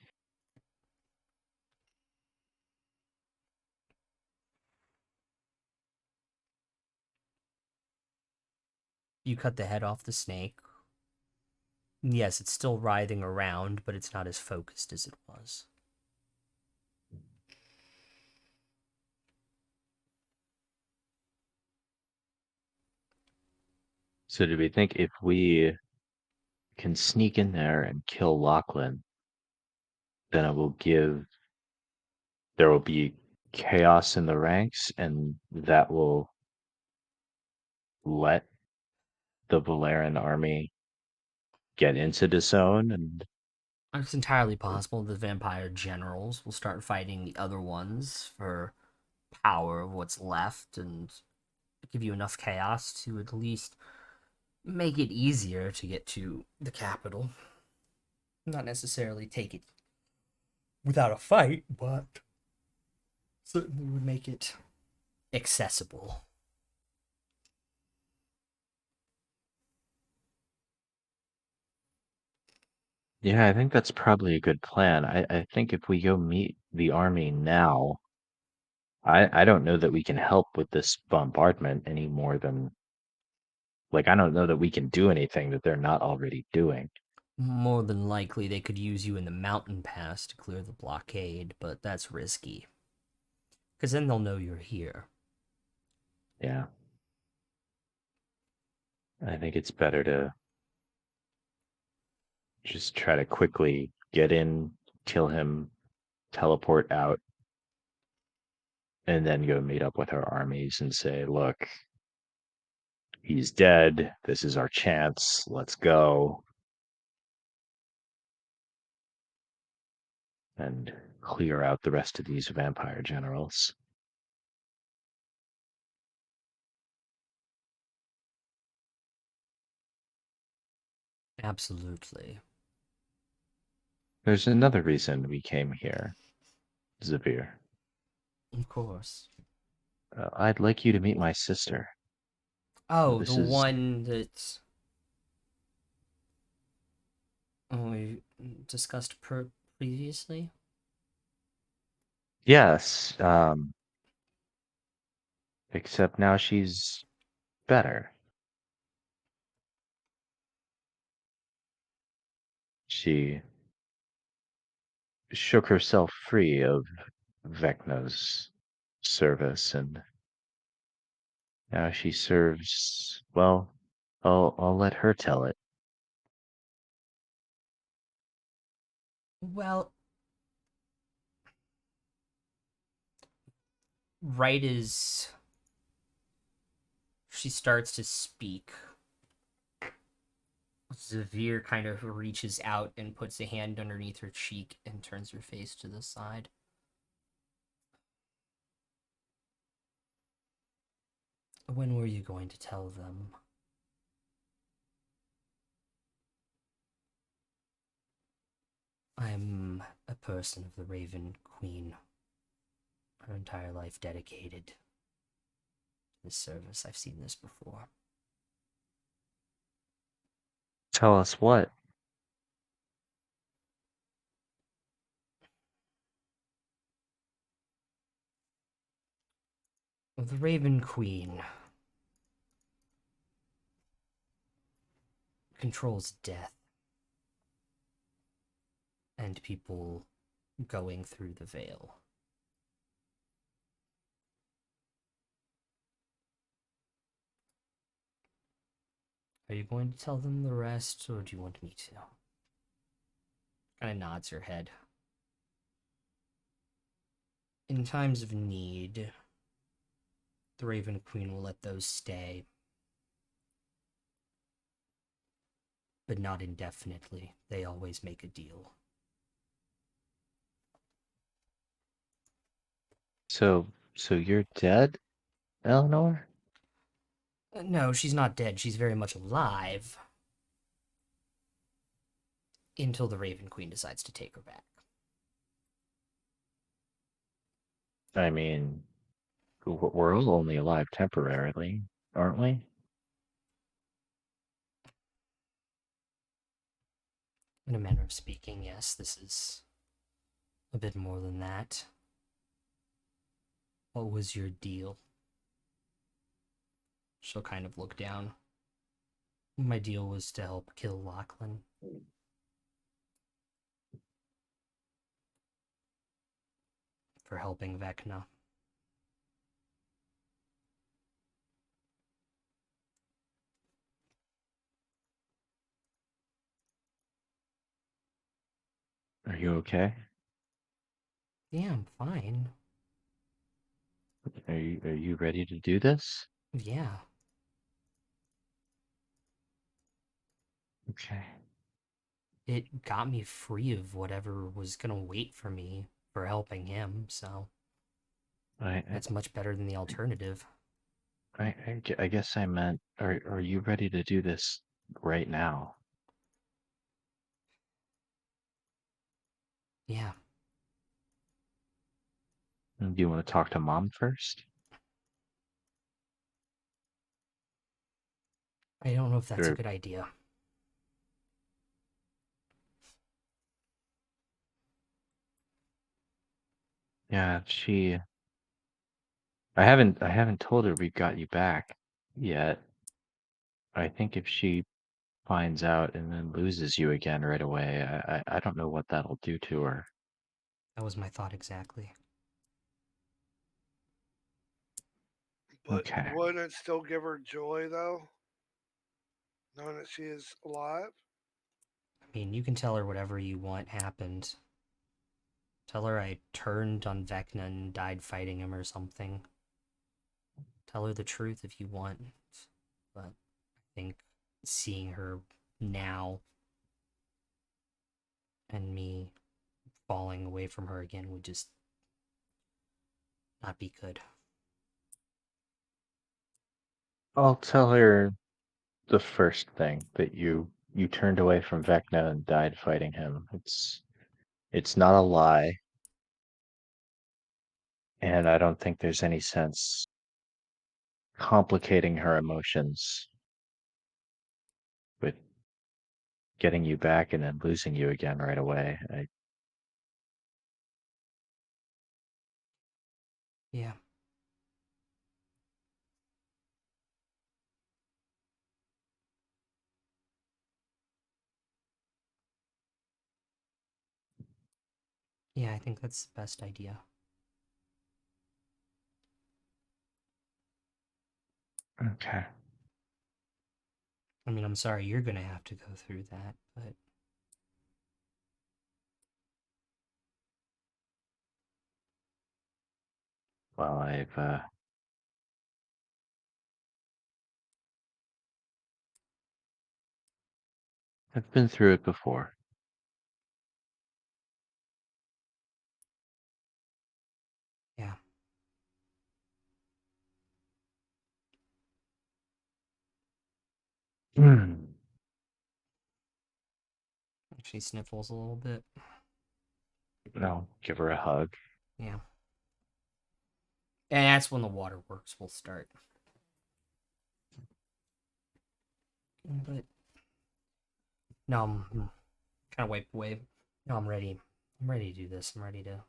You cut the head off the snake. Yes, it's still writhing around, but it's not as focused as it was. So do we think if we can sneak in there and kill Lachlan, then there will be chaos in the ranks, and that will let the Valeran army get into the zone? And It's entirely possible the vampire generals will start fighting the other ones for power of what's left and give you enough chaos to at least make it easier to get to the capital. Not necessarily take it without a fight, but certainly would make it accessible. yeah, I think that's probably a good plan. I think if we go meet the army now, I don't know that we can help with this bombardment any more than, like, I don't know that we can do anything that they're not already doing. More than likely, they could use you in the mountain pass to clear the blockade, but that's risky. Because then they'll know you're here. Yeah. I think it's better to just try to quickly get in, kill him, teleport out, and then go meet up with our armies and say, look, he's dead. This is our chance. Let's go. And clear out the rest of these vampire generals. Absolutely. There's another reason we came here, Zavir. Of course. I'd like you to meet my sister. Oh, the This is, one that we discussed previously? yes, except now she's better. She shook herself free of Vecna's service, and now she serves, well, I'll let her tell it. Well, right as she starts to speak, Zavir kind of reaches out and puts a hand underneath her cheek and turns her face to the side. When were you going to tell them? I'm a person of the Raven Queen. Her entire life dedicated to this service. I've seen this before. Tell us what? The Raven Queen controls death and people going through the veil. Are you going to tell them the rest, or do you want me to? Kind of nods her head. In times of need, the Raven Queen will let those stay. But not indefinitely. They always make a deal. So you're dead, Eleanor? No, she's not dead. She's very much alive. Until the Raven Queen decides to take her back. I mean, we're all only alive temporarily, aren't we? In a manner of speaking, yes, this is a bit more than that. What was your deal? She'll kind of look down. My deal was to help kill Lachlan. For helping Vecna. Are you okay? Yeah, I'm fine. Are you ready to do this? Yeah. Okay. It got me free of whatever was gonna wait for me for helping him, so I that's much better than the alternative. I guess I meant, are you ready to do this right now? Yeah. Do you want to talk to Mom first? I don't know if that's a Or good idea. yeah, I haven't told her we got you back yet. I think if she finds out and then loses you again right away, I don't know what that'll do to her. That was my thought exactly. But Okay. wouldn't it still give her joy though, knowing that she is alive? I mean, you can tell her whatever you want happened. Tell her I turned on Vecna and died fighting him or something. Tell her the truth if you want. But I think seeing her now and me falling away from her again would just not be good. I'll tell her the first thing that you turned away from Vecna and died fighting him. It's not a lie, and I don't think there's any sense complicating her emotions with getting you back and then losing you again right away. Yeah. Yeah, I think that's the best idea. Okay. I mean, I'm sorry you're gonna have to go through that, but Well, I've been through it before. yeah. She sniffles a little bit. No, give her a hug. Yeah. And that's when the waterworks will start. But no, I'm kind of wipe away. No, I'm ready. I'm ready to do this. I'm ready to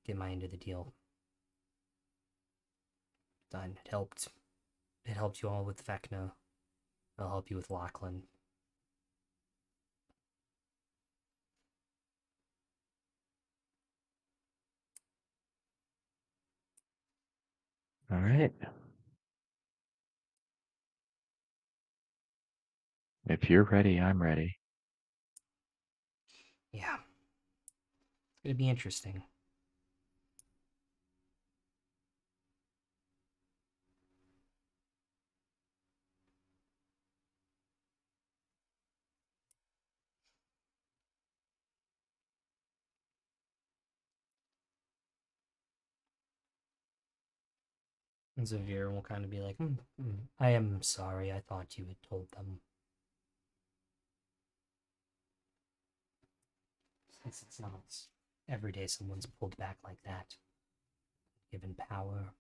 get my end of the deal done. It helped. It helped you all with Vecna. It'll help you with Lachlan. All right. If you're ready, I'm ready. Yeah. It's gonna be interesting. And Xavier will kind of be like, I am sorry. I thought you had told them. Since it's not every day someone's pulled back like that, given power.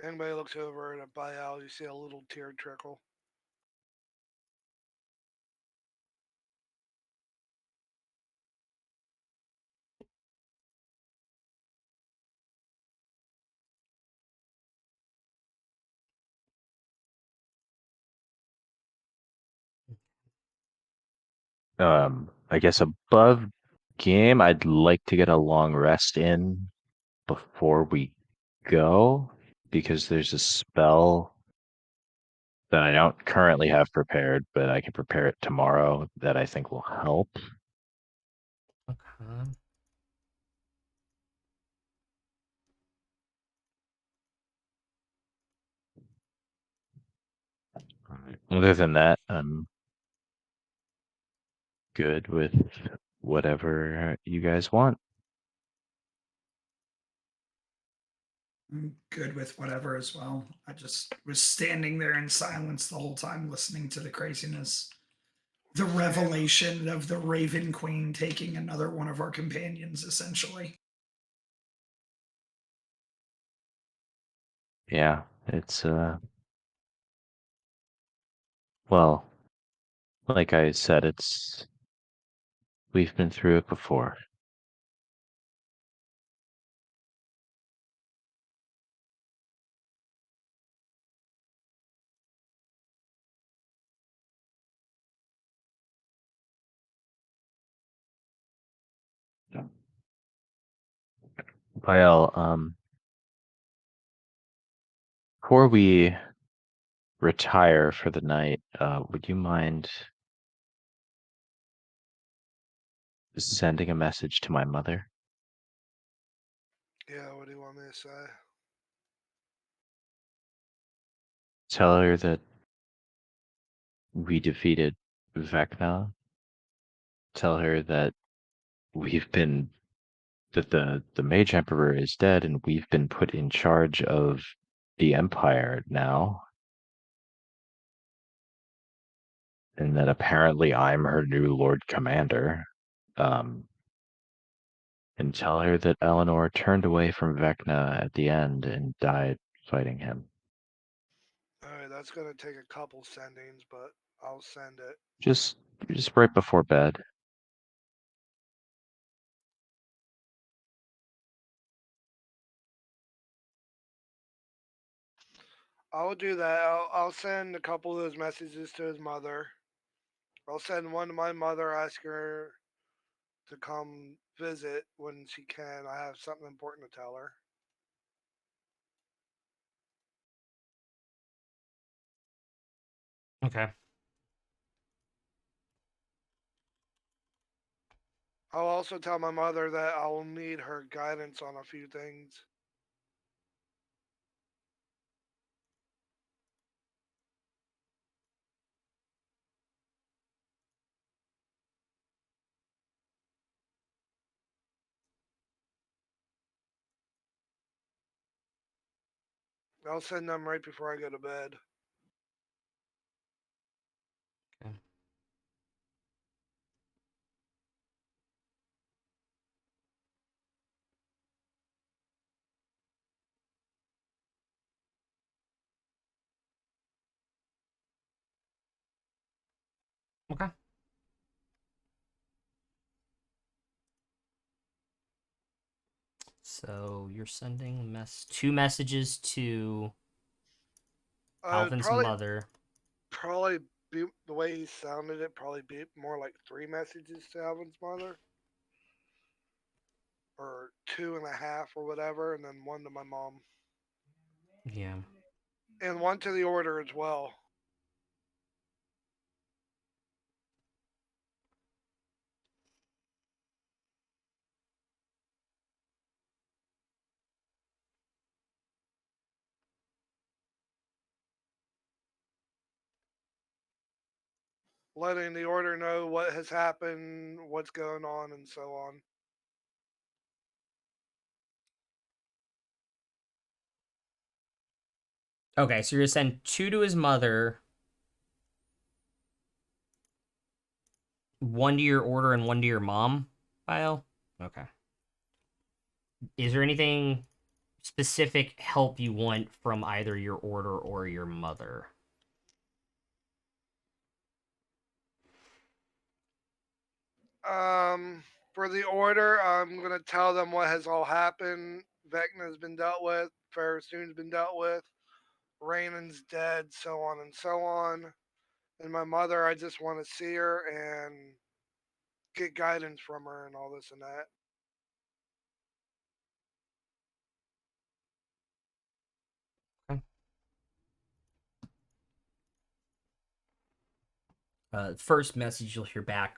Anybody looks over at a buyout, you see a little tear trickle. I guess above game, I'd like to get a long rest in before we go because there's a spell that I don't currently have prepared, but I can prepare it tomorrow that I think will help. Okay. Other than that, I'm good with whatever you guys want. I'm good with whatever as well. I just was standing there in silence the whole time listening to the craziness. The Same. revelation of the Raven Queen taking another one of our companions, essentially. Yeah, it's well, like I said, it's we've been through it before. Well, before we retire for the night, would you mind sending a message to my mother? Yeah, what do you want me to say? Tell her that we defeated Vecna. Tell her that we've been that the Mage Emperor is dead and we've been put in charge of the Empire now. And that apparently I'm her new Lord Commander. Um, and tell her that Eleanor turned away from Vecna at the end and died fighting him. Alright, that's gonna take a couple sendings, but I'll send it. Just right before bed. I'll do that. I'll send a couple of those messages to his mother. I'll send one to my mother, ask her to come visit when she can. I have something important to tell her. Okay. I'll also tell my mother that I'll need her guidance on a few things. I'll send them right before I go to bed. Okay. Okay. So you're sending two messages to Alvin's Probably mother. probably be the way he sounded it. Probably be more like 3 messages to Alvin's mother, or 2.5 or whatever, and then one to my mom, Yeah. and one to the order as well. Letting the order know what has happened, what's going on, and so on. Okay, so you're gonna send two to his mother, one to your order and one to your mom, Bio? Okay. Is there anything specific help you want from either your order or your mother. For the order, I'm gonna tell them what has all happened. Vecna's been dealt with. Ferristoon's been dealt with. Rainan's dead. So on and so on. And my mother, I just want to see her and get guidance from her and all this and that. First message you'll hear back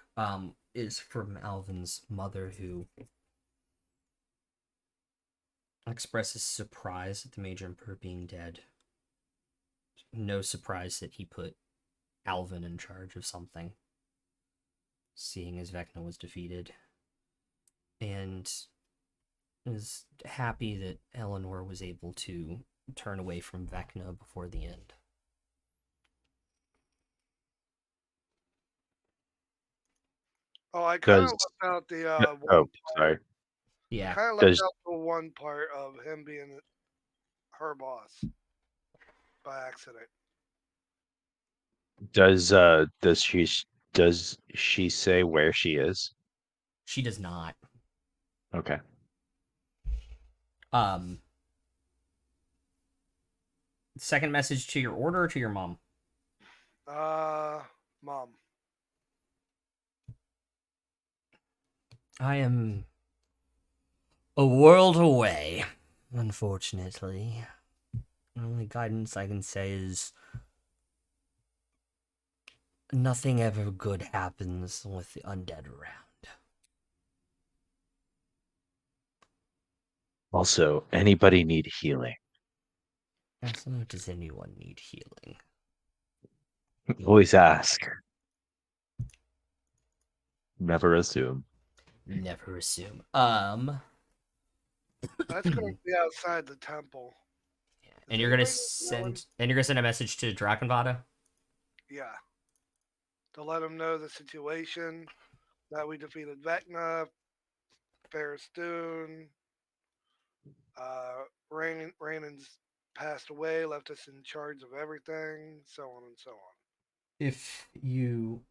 is from Alvin's mother, who expresses surprise at the Major Emperor being dead. No surprise that he put Alvin in charge of something, seeing as Vecna was defeated, and is happy that Eleanor was able to turn away from Vecna before the end. Oh, I kind of Does left out the oh, sorry. Yeah. kind of left Does out the one part of him being her boss by accident. does she say where she is? She does not. Okay. Second message to your order or to your mom? Mom. I am a world away, unfortunately. The only guidance I can say is nothing ever good happens with the undead around. Also, anybody need healing? So does anyone need healing? Always ask. Never assume. Never assume. That's going to be outside the temple. And you're gonna send a message to Drakenvada? Yeah. To let him know the situation, that we defeated Vecna, Ferristoon, Rainan's passed away, left us in charge of everything, so on and so on. If you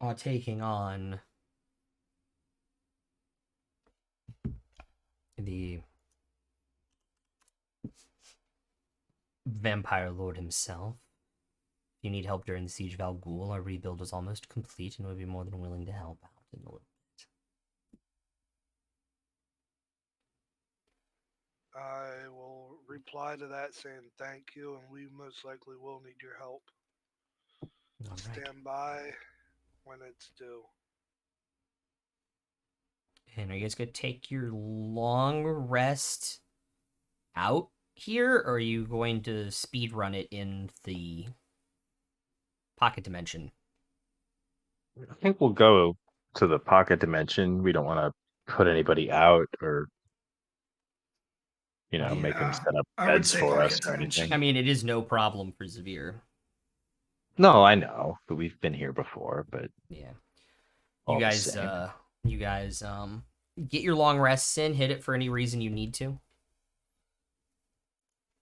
are taking on the Vampire Lord himself, if you need help during the Siege of Al Ghul, our rebuild is almost complete and would be more than willing to help out in a little bit. I will reply to that saying thank you, and we most likely will need your help. All right. Stand by when it's due. And are you guys going to take your long rest out here, or are you going to speed run it in the pocket dimension? I think we'll go to the pocket dimension. We don't want to put anybody out or make them Yeah, set up I would beds say for us pocket or dimension. anything. I mean, it is no problem for Zavir. No, I know, but we've been here before. But Yeah. all You the guys, same. get your long rests in, hit it for any reason you need to.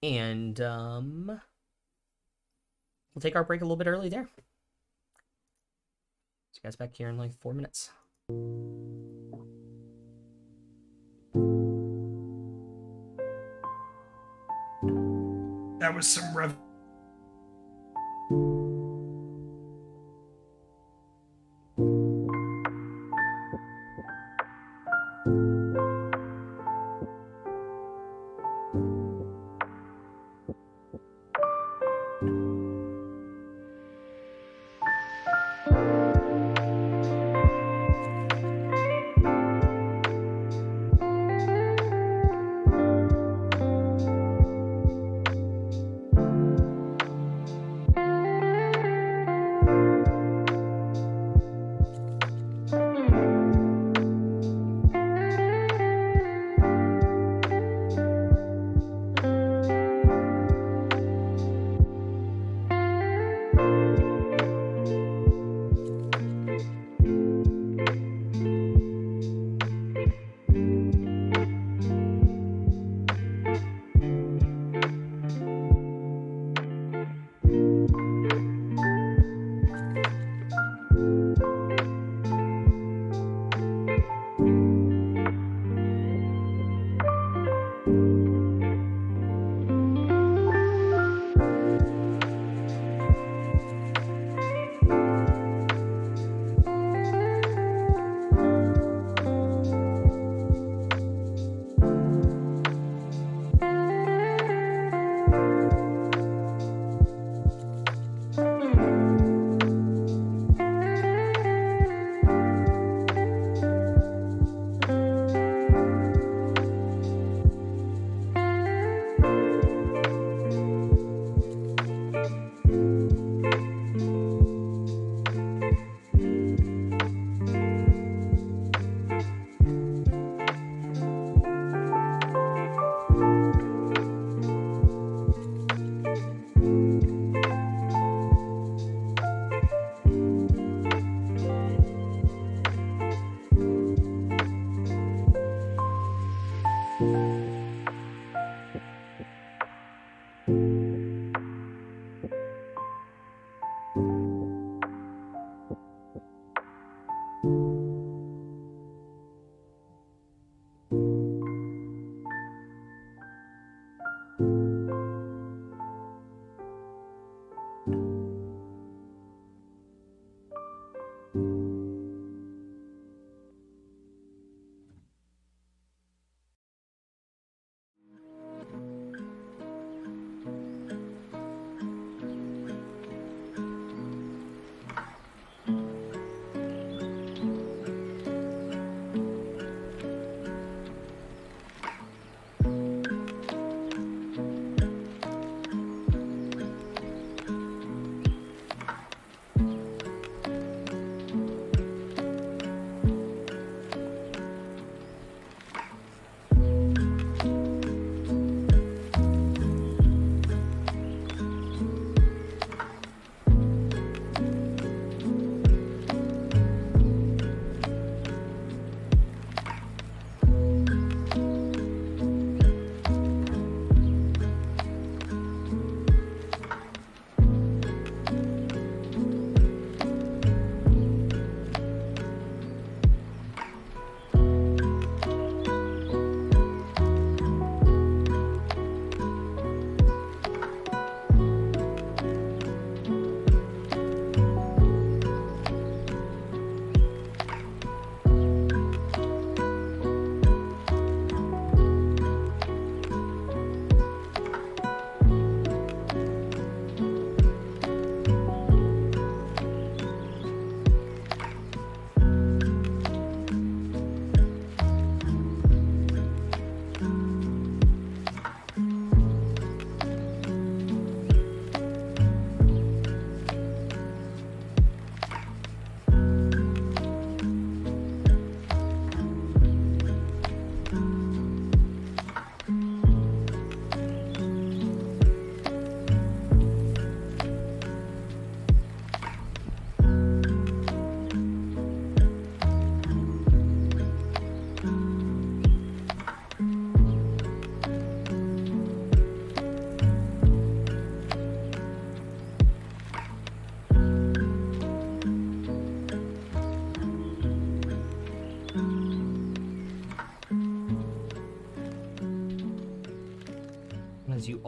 And, we'll take our break a little bit early there. See you guys back here in like 4 minutes. That was some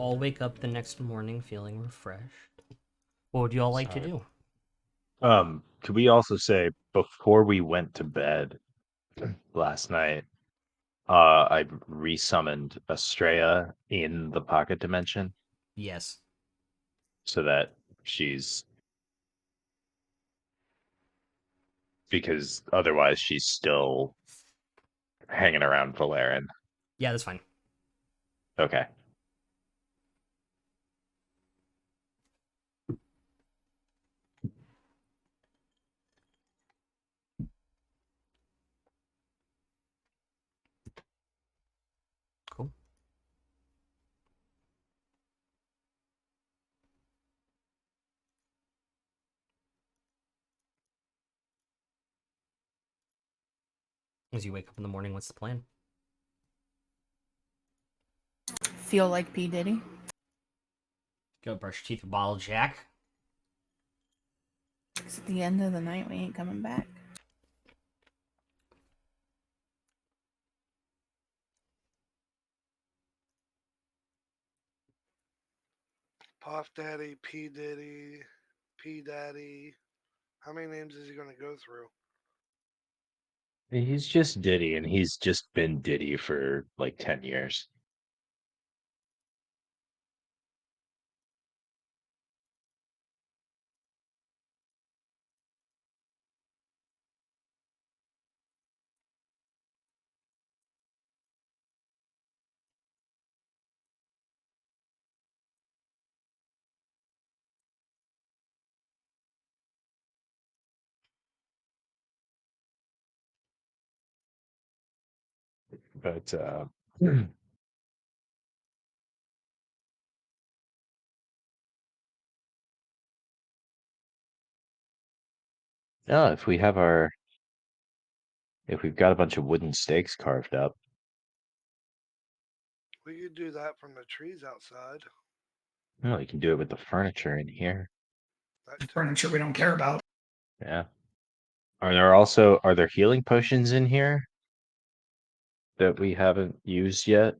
all wake up the next morning feeling refreshed. What would you all like to Sorry. do? Could we also say before we went to bed last night, I resummoned Estrella in the pocket dimension Yes. so that because otherwise she's still hanging around Valerian. Yeah, that's fine. Okay. Cool. As you wake up in the morning, what's the plan? Feel like P. Diddy. Go brush your teeth with bottle Jack. 'Cause at the end of the night, we ain't coming back. Puff Daddy, P Diddy, P Daddy. How many names is he gonna go through? He's just Diddy, and he's just been Diddy for like 10 years. But no, if we've got a bunch of wooden stakes carved up, We could do that from the trees outside. well, you can do it with the furniture in here. That too. Furniture we don't care about. Yeah. Are there healing potions in here that we haven't used yet?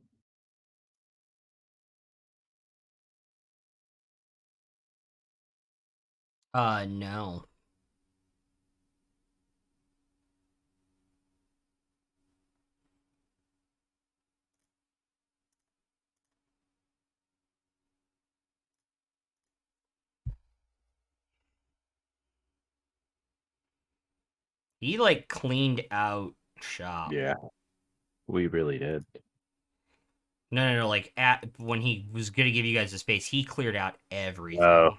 No. He like cleaned out shop. Yeah, we really did. No. Like when he was gonna give you guys the space, he cleared out everything. Oh,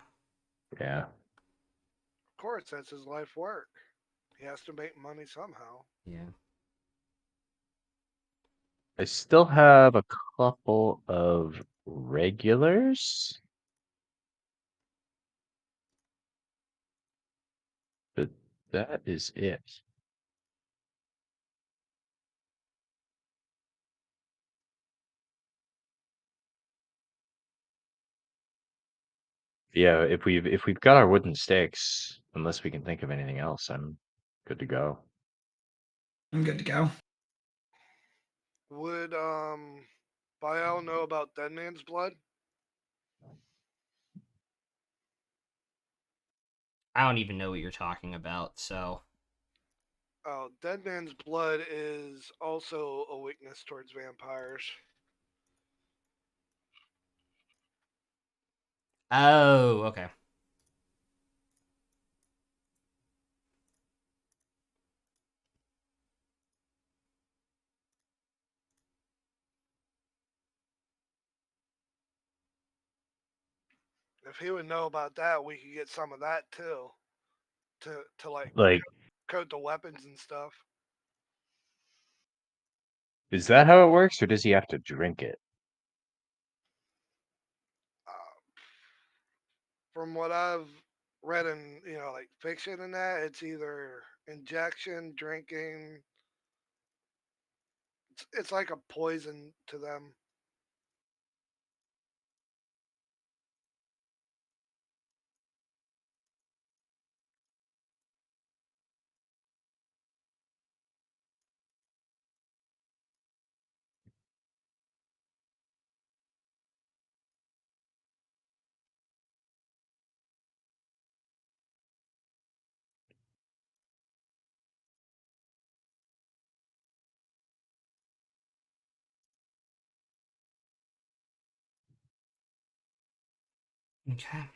yeah. Of course, that's his life work. He has to make money somehow. Yeah. I still have a couple of regulars, but that is it. Yeah, if we've got our wooden stakes, unless we can think of anything else, I'm good to go. I'm good to go. Would Baal know about Dead Man's Blood? I don't even know what you're talking about, so Oh, Dead Man's Blood is also a weakness towards vampires. oh, okay. If he would know about that, we could get some of that too. To like Like, coat the weapons and stuff. is that how it works, or does he have to drink it? Uh, from what I've read in like fiction and that, it's either injection, drinking. It's like a poison to them. Okay.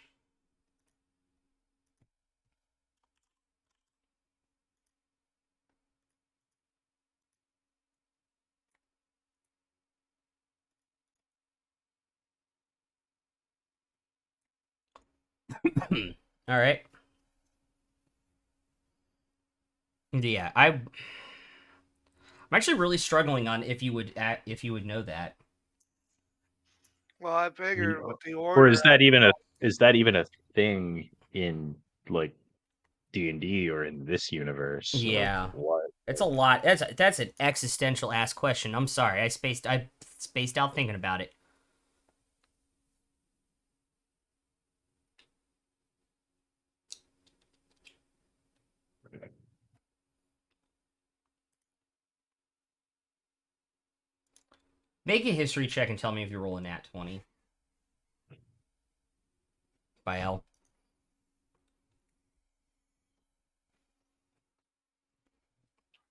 All right. Yeah, I'm actually really struggling on if you would know that. Well, I figured with the Or order. is that even a thing in like D&D or in this universe or Yeah. what? It's a lot. That's an existential ass question. I'm sorry. I spaced out thinking about it. Make a history check and tell me if you're rolling at 20. By L.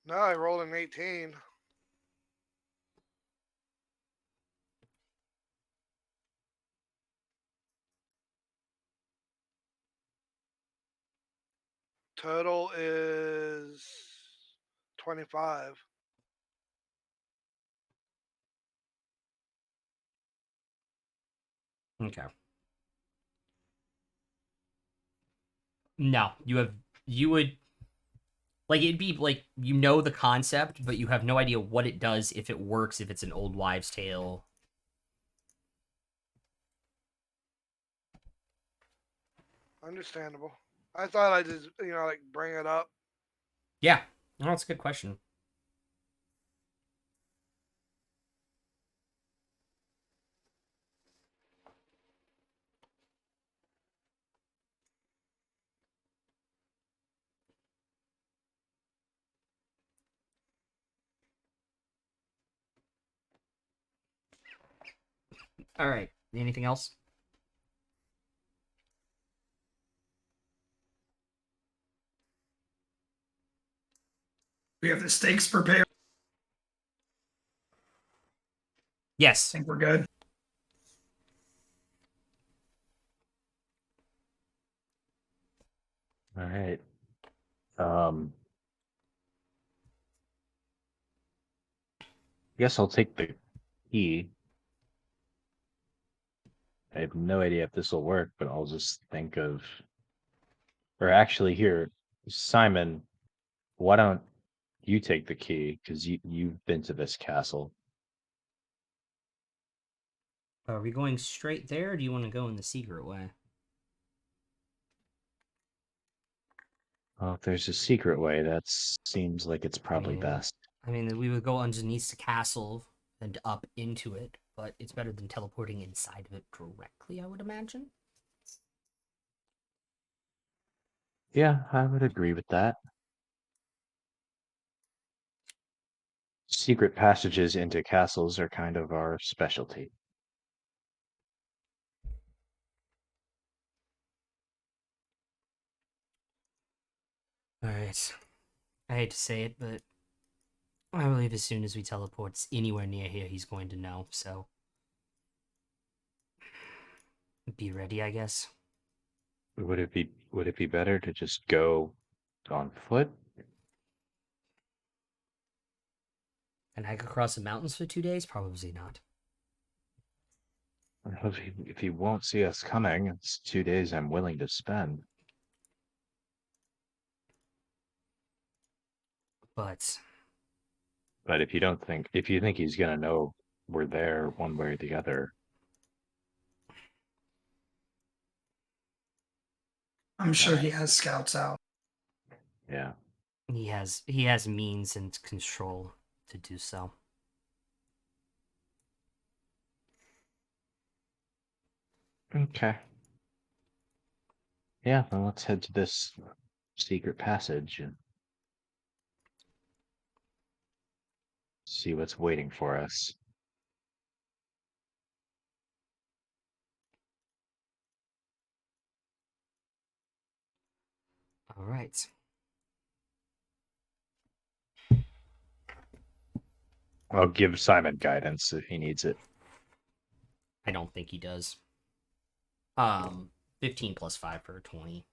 No, I rolled an 18. Total is 25. Okay. No, you would like it'd be like you know the concept, but you have no idea what it does, if it works, if it's an old wives' tale. Understandable. I thought I'd just, like bring it up. Yeah, no, that's a good question. All right. Anything else? We have the stakes prepared. Yes. I think we're good. All right. I guess I'll take the key. I have no idea if this will work, but I'll just think of, or actually here, Simon, why don't you take the key? Because you've been to this castle. Are we going straight there, or do you want to go in the secret way? Well, if there's a secret way, that seems like it's probably best. I mean, we would go underneath the castle and up into it, but it's better than teleporting inside of it directly, I would imagine. Yeah, I would agree with that. Secret passages into castles are kind of our specialty. All right. I hate to say it, but I believe as soon as we teleport anywhere near here, he's going to know. So be ready, I guess. Would it be better to just go on foot? And hike across the mountains for 2 days? Probably not. If he won't see us coming, it's 2 days I'm willing to spend. But But if you think he's gonna know we're there one way or the other, I'm sure he has scouts out. yeah. he has means and control to do so. Okay. Yeah, then let's head to this secret passage and see what's waiting for us. All right. I'll give Simon guidance if he needs it. I don't think he does. Um, 15 plus 5 for 20.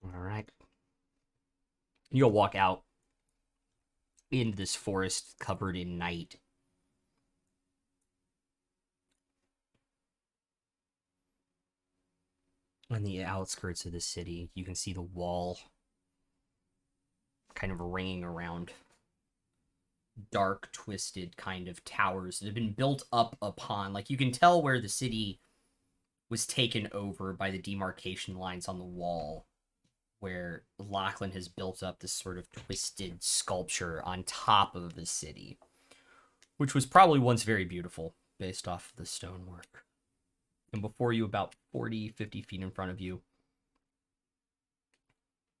All right. You'll walk out into this forest covered in night. On the outskirts of the city, you can see the wall kind of ringing around dark, twisted kind of towers that have been built up upon. Like, you can tell where the city was taken over by the demarcation lines on the wall, where Lachlan has built up this sort of twisted sculpture on top of the city, which was probably once very beautiful based off the stonework. And before you, about 40, 50 feet in front of you,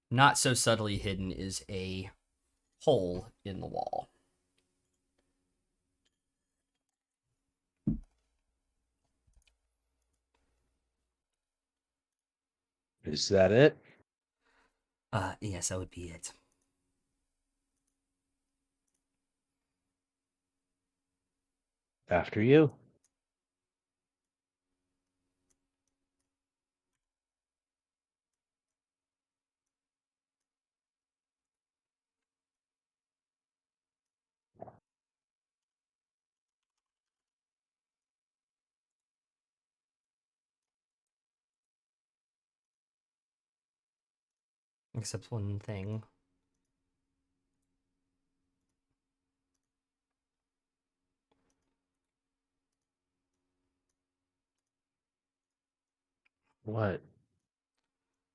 not so subtly hidden, is a hole in the wall. Is that it? Yes, that would be it. After you. Except one thing. What?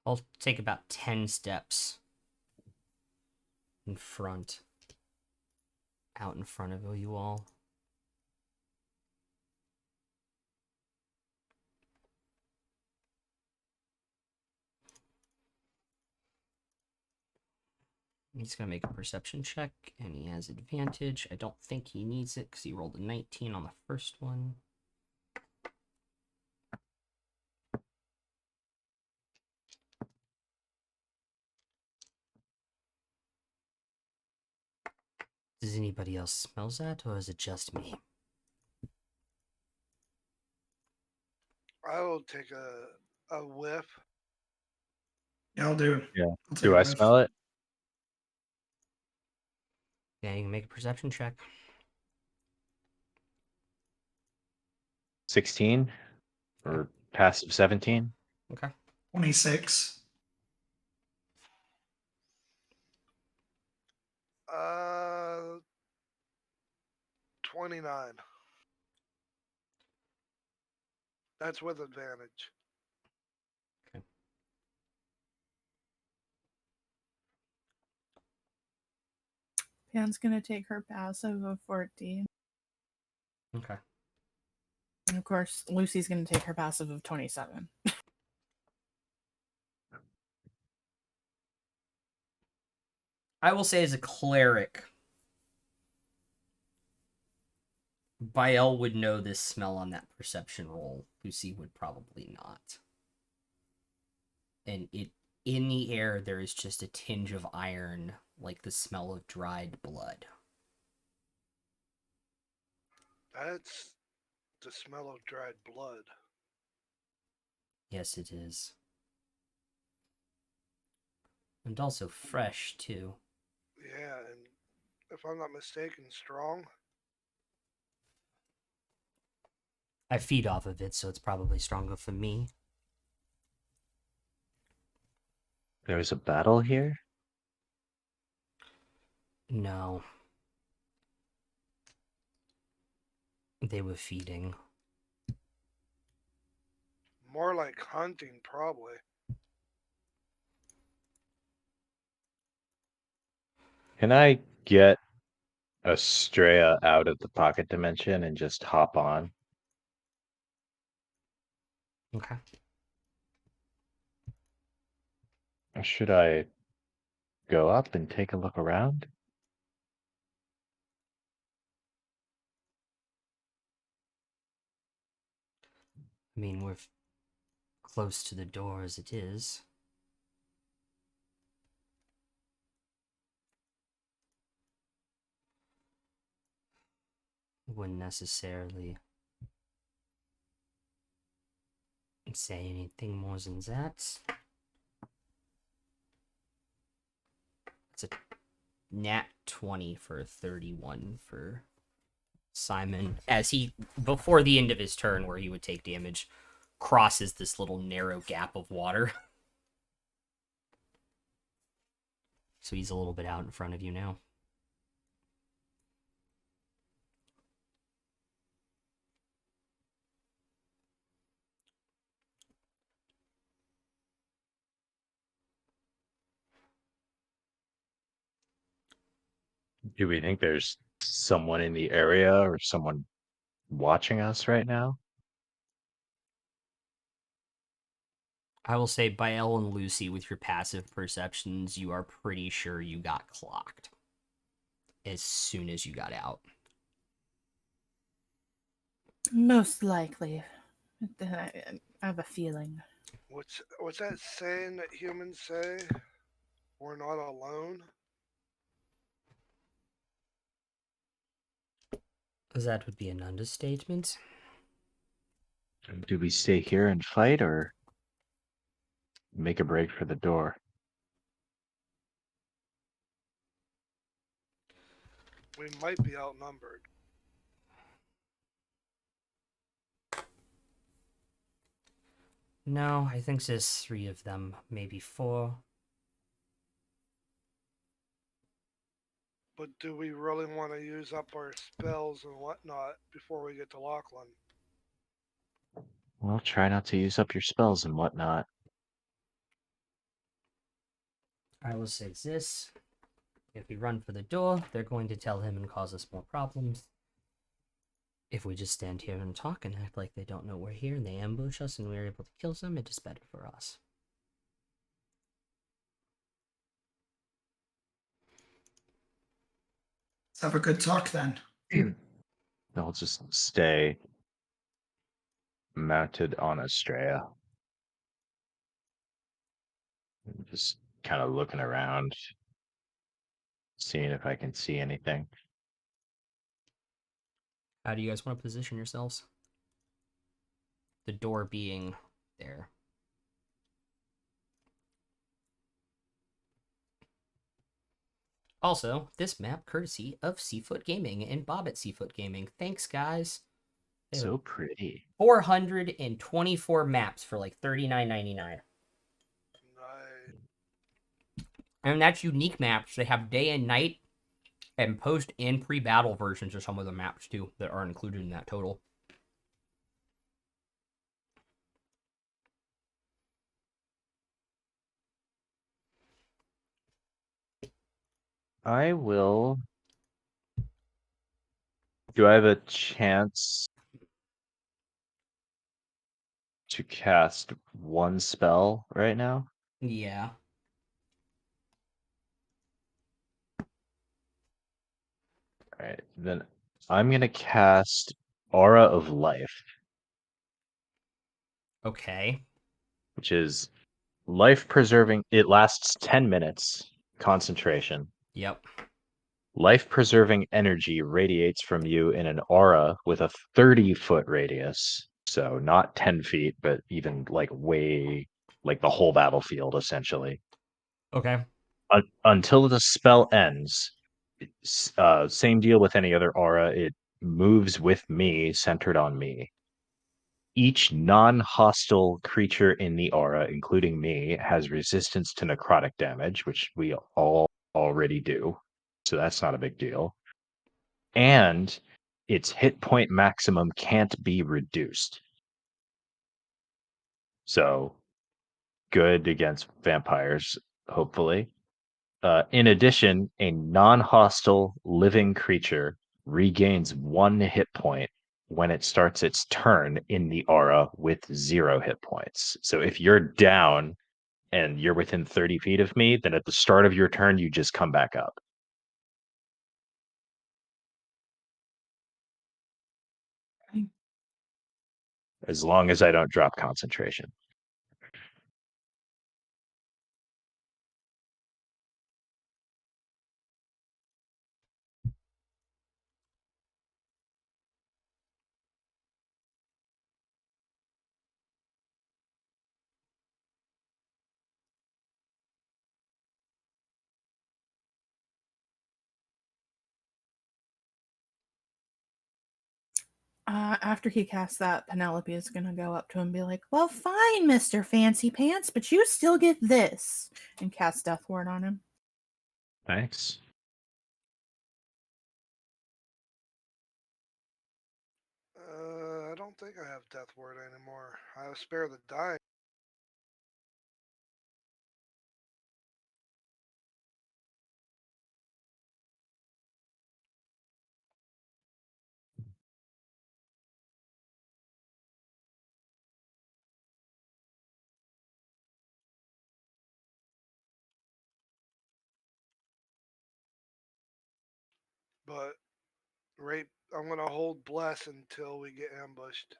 I'll take about 10 steps in front, out in front of you all. He's going to make a perception check, and he has advantage. I don't think he needs it because he rolled a 19 on the first one. Does anybody else smell that, or is it just me? I will take a whiff. Yeah, I'll do. Yeah. I'll take Do a I whiff. smell it? Yeah, you can make a perception check. 16 or passive 17? Okay. 26. Uh, 29. That's with advantage. Pan's gonna take her passive of 14. Okay. And of course, Lucy's gonna take her passive of 27. I will say, as a cleric, Bael would know this smell on that perception roll. Lucy would probably not. And in the air, there is just a tinge of iron, like the smell of dried blood. That's the smell of dried blood. Yes, it is. And also fresh, too. Yeah, and if I'm not mistaken, strong. I feed off of it, so it's probably stronger for me. There was a battle here? No. They were feeding. More like hunting, probably. Can I get Estrella out of the pocket dimension and just hop on? Okay. Or should I go up and take a look around? I mean, we're close to the door as it is. Wouldn't necessarily say anything more than that. It's a nat 20 for 31 for Simon. As he, before the end of his turn where he would take damage, crosses this little narrow gap of water. So he's a little bit out in front of you now. Do we think there's someone in the area or someone watching us right now? I will say, Bael and Lucy, with your passive perceptions, you are pretty sure you got clocked as soon as you got out. Most likely. I have a feeling. What's that saying that humans say? We're not alone. That would be an understatement. Do we stay here and fight or make a break for the door? We might be outnumbered. No, I think there's 3 of them, maybe 4. But do we really want to use up our spells and whatnot before we get to Lachlan? Well, try not to use up your spells and whatnot. I will say this. If we run for the door, they're going to tell him and cause us more problems. If we just stand here and talk and act like they don't know we're here and they ambush us and we're able to kill them, it is better for us. Let's have a good talk then. They'll just stay mounted on Estrella. Just kind of looking around, seeing if I can see anything. How do you guys want to position yourselves? The door being there. Also, this map courtesy of Seafoot Gaming and Bob at Seafoot Gaming. Thanks, guys. They have So pretty. 424 maps for like $39.99. Nice. And that's unique maps. They have day and night and post and pre-battle versions of some of the maps too that are included in that total. I will. Do I have a chance to cast one spell right now? Yeah. All right, then I'm gonna cast Aura of Life, Okay. which is life preserving. It lasts 10 minutes. Concentration. Yep. Life preserving energy radiates from you in an aura with a 30-foot radius. So not 10 feet, but even like way, like the whole battlefield essentially. Okay. Until the spell ends, same deal with any other aura. It moves with me, centered on me. Each non-hostile creature in the aura, including me, has resistance to necrotic damage, which we all already do. So that's not a big deal. And its hit point maximum can't be reduced. So good against vampires, hopefully. In addition, a non-hostile living creature regains 1 hit point when it starts its turn in the aura with 0 hit points. So if you're down, and you're within 30 feet of me, then at the start of your turn, you just come back up. As long as I don't drop concentration. After he casts that, Penelope is gonna go up to him and be like, "Well, fine, Mr. Fancy Pants, but you still get this," and cast Death Ward on him. Thanks. I don't think I have Death Ward anymore. I have Spare the Dying. But I'm gonna hold Bless until we get ambushed.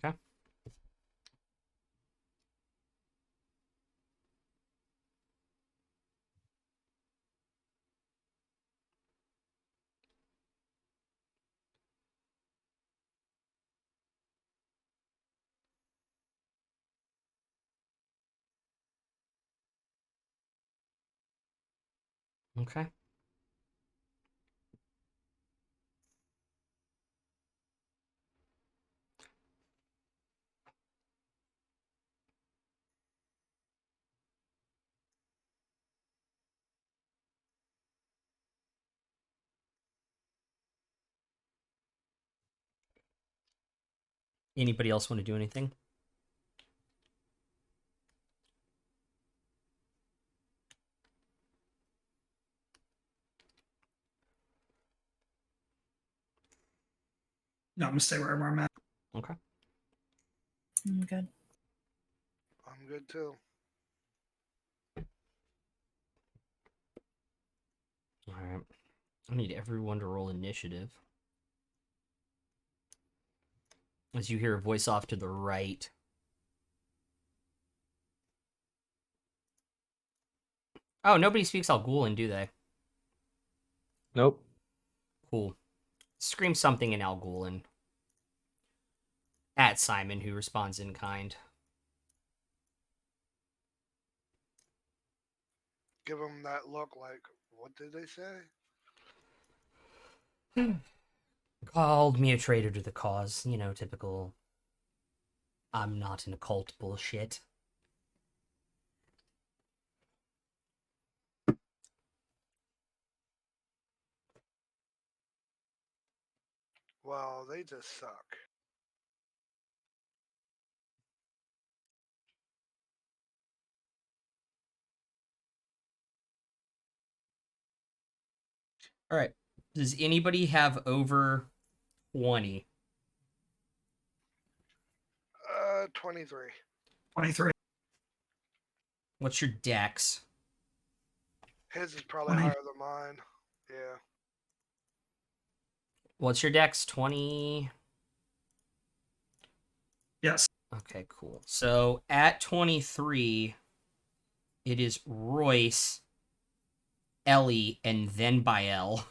Okay. Okay. Anybody else want to do anything? No, I'm gonna stay wherever I'm at. Okay. I'm good. I'm good too. All right. I need everyone to roll initiative. As you hear a voice off to the right. Oh, nobody speaks Algulan, do they? Nope. Cool. Scream something in Algulan. At Simon, who responds in kind. Give them that look like, what did they say? Called me a traitor to the cause. You know, typical I'm not in a cult bullshit. Well, they just suck. All right. Does anybody have over 20? 23. 23. What's your dex? His is probably 20. higher than mine. Yeah. What's your dex? 20? Yes. Okay, cool. So at 23, it is Royce, Ellie, and then Bael.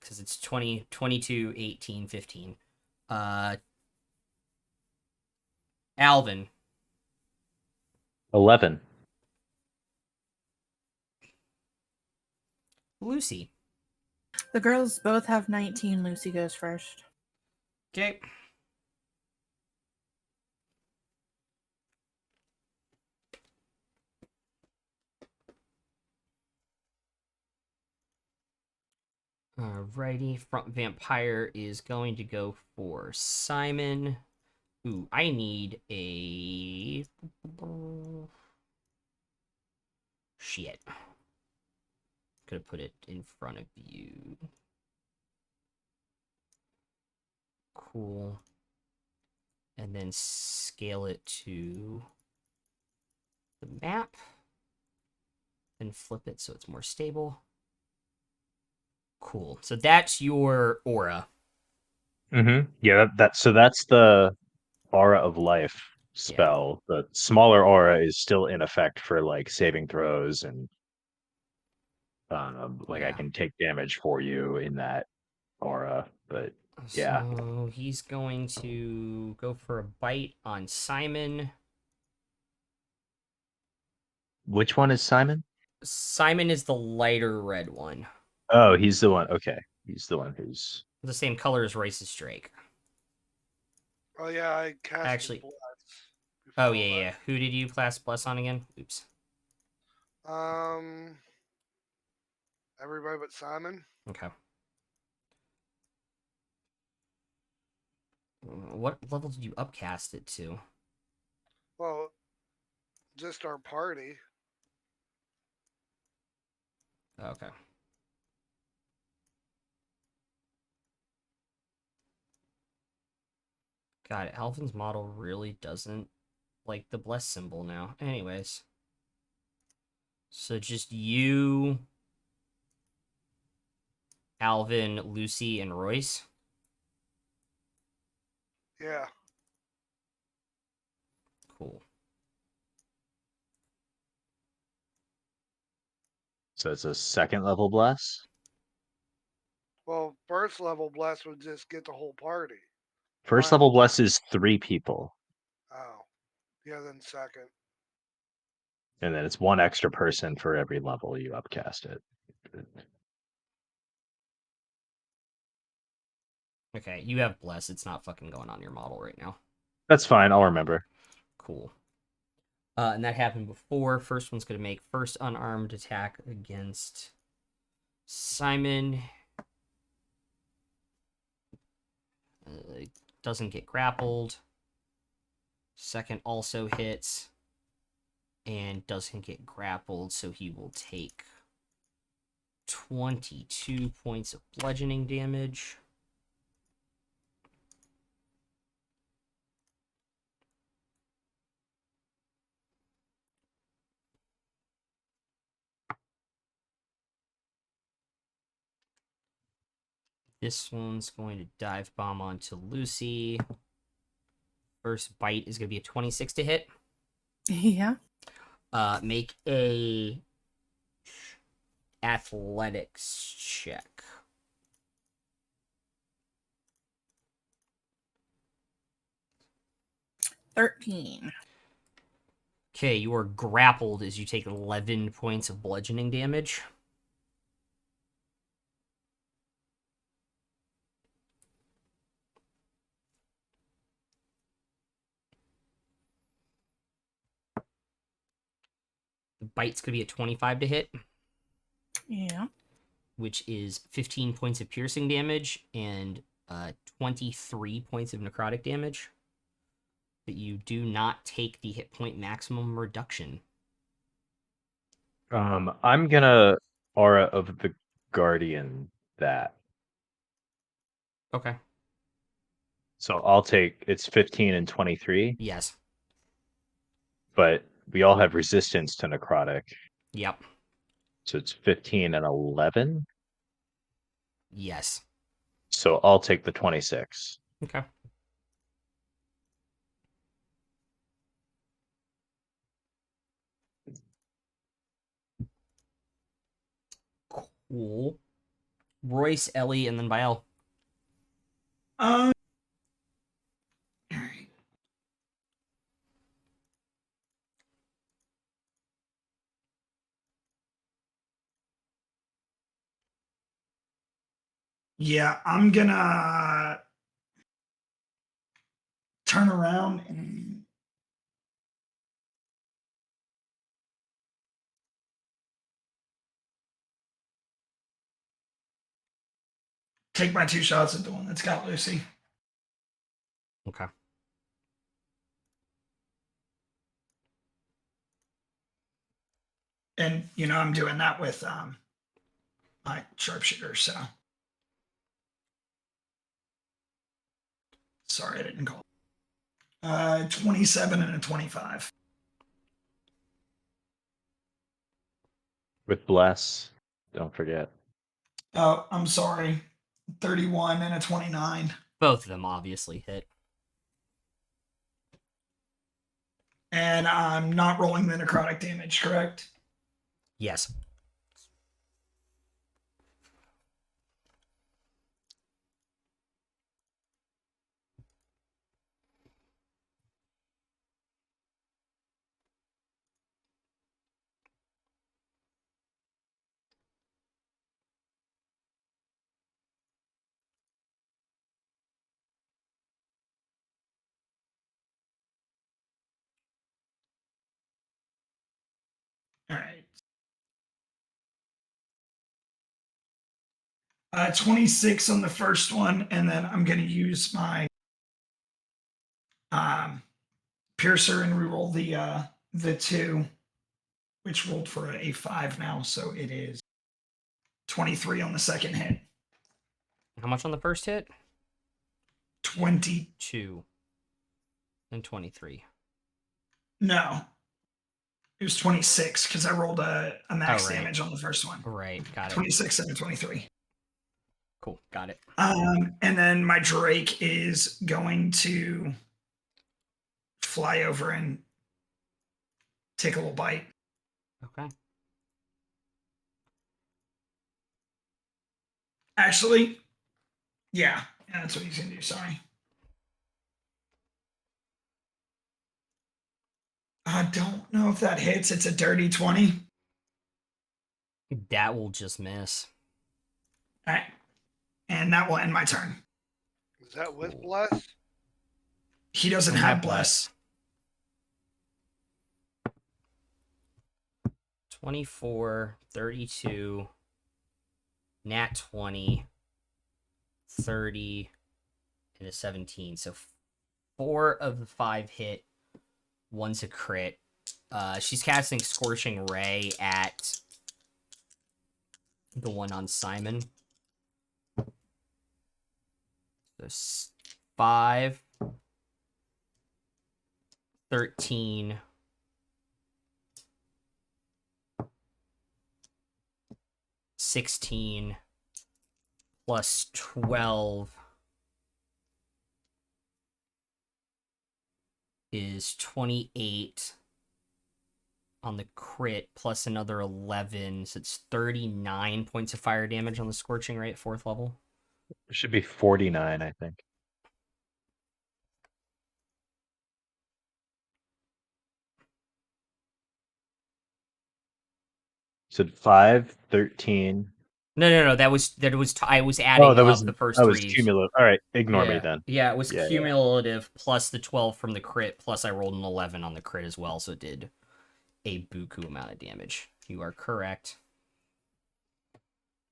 Because it's 20, 22, 18, 15. Alvin. 11. Lucy. The girls both have 19. Lucy goes first. Okay. Alrighty, front vampire is going to go for Simon. Ooh, I need a... Shit. Could have put it in front of you. Cool. And then scale it to the map. Then flip it so it's more stable. Cool. So that's your aura. Yeah, so that's the aura of life Yeah. spell. The smaller aura is still in effect for like saving throws and like I Yeah. can take damage for you in that aura, but yeah. So he's going to go for a bite on Simon. Which one is Simon? Simon is the lighter red one. Oh, he's the one. Okay. He's the one who's The same color as Royce's Drake. Oh yeah, I cast Actually- Bless Oh, before yeah, that. yeah. Who did you cast Bless on again? Oops. Everybody but Simon. Okay. What level did you upcast it to? Well, just our party. Okay. God, Alvin's model really doesn't like the bless symbol now. Anyways. So just you, Alvin, Lucy, and Royce. Yeah. Cool. so it's a second level bless. Well, first level Bless would just get the whole party. First Mine- level bless is 3 people, Oh. Yeah, then second. and then it's 1 extra person for every level you upcast it. Okay, you have bless. It's not fucking going on your model right now. That's fine. I'll remember. Cool. And that happened before. First one's going to make first unarmed attack against Simon. Doesn't get grappled. Second also hits. And doesn't get grappled, so he will take 22 points of bludgeoning damage. This one's going to dive bomb onto Lucy. First bite is going to be a 26 to hit. Yeah. Make a athletics check. $13. Okay, you are grappled as you take 11 points of bludgeoning damage. The bite's going to be a 25 to hit, Yeah. which is 15 points of piercing damage and 23 points of necrotic damage. But you do not take the hit point maximum reduction. I'm gonna aura of the guardian that. Okay. So I'll take it's 15 and 23, Yes. but we all have resistance to necrotic. Yep. So it's 15 and 11. Yes. So I'll take the 26. Okay. Cool. Royce, Ellie, and then Bael. All right. Yeah, I'm gonna turn around and take my 2 shots at the one that's got Lucy. Okay. And I'm doing that with my sharpshooter, so sorry I didn't call. 27 and a 25. With bless, don't forget. Oh, I'm sorry. 31 and a 29. Both of them obviously hit. And I'm not rolling the necrotic damage, correct? Yes. All right. 26 on the first one, and then I'm going to use my piercer and reroll the 2, which rolled for a 5 now, so it is 23 on the second hit. How much on the first hit? 20. 2 and 23. No, it was 26 because I rolled a max right. damage on the first one. Right, got it. 26 and a 23. Cool, got it. And then my Drake is going to fly over and take a little bite. Okay. Actually, yeah, that's what he's going to do. Sorry. I don't know if that hits. It's a dirty 20. That will just miss. All right. And that will end my turn. Is that with bless? He doesn't Doesn't have have bless. 24, 32, nat 20, 30, and a 17. So 4 of the 5 hit. One's a crit. She's casting Scorching Ray at the one on Simon. So 5, 13, 16 plus 12 is 28 on the crit, plus another 11, so it's 39 points of fire damage on the Scorching Ray at 4th level. It should be 49, I think. So 5, 13. No. That was I was adding Oh, that up was the first that was 3s. cumulative. All right, ignore me Yeah. then. Yeah, it was Yeah, yeah. cumulative plus the 12 from the crit, plus I rolled an 11 on the crit as well, so it did a buku amount of damage. You are correct.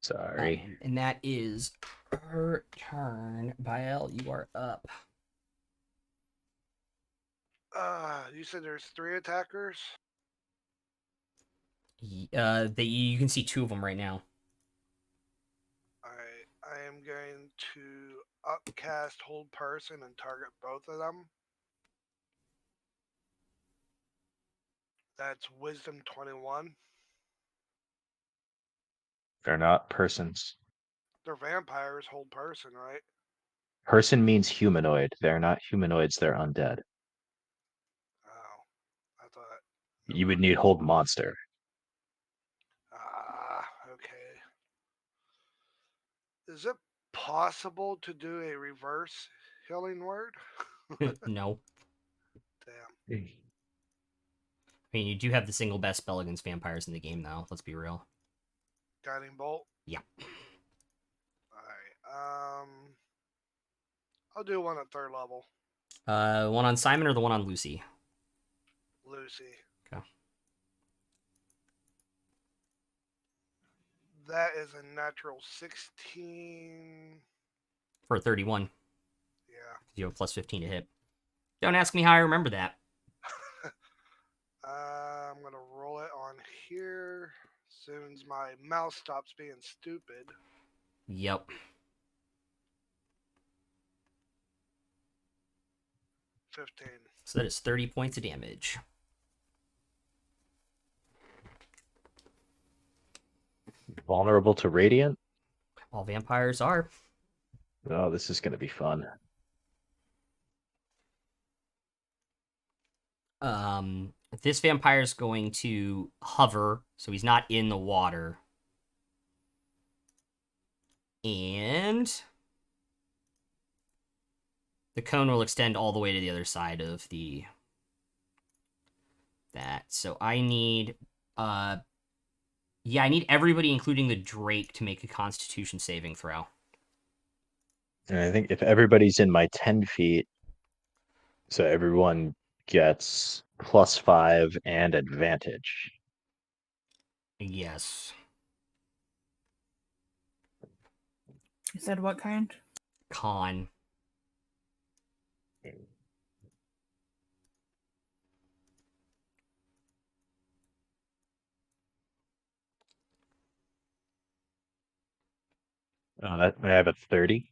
Sorry. And that is her turn. Bael, you are up. You said there's 3 attackers? You can see 2 of them right now. Alright, I am going to upcast hold person and target both of them. That's wisdom 21. They're not persons. They're vampires, hold person, right? Person means humanoid. They're not humanoids, they're undead. Oh, I thought. You would need hold monster. Okay. Is it possible to do a reverse healing word? No. Damn. I mean, you do have the single best spell against vampires in the game, though. Let's be real. Guiding bolt? Yeah. Alright, I'll do one at 3rd level. One on Simon or the one on Lucy? Lucy. Okay. That is a natural 16. For 31. Yeah. You have a plus 15 to hit. Don't ask me how I remember that. I'm gonna roll it on here. Soon as my mouse stops being stupid. Yep. $15. So that is 30 points of damage. Vulnerable to radiant. All vampires are. Oh, this is going to be fun. This vampire is going to hover, so he's not in the water. And the cone will extend all the way to the other side of that. So I need I need everybody, including the Drake, to make a Constitution saving throw. And I think if everybody's in my 10 feet, so everyone gets +5 and advantage. Yes. You said what kind? Con. I have a 30.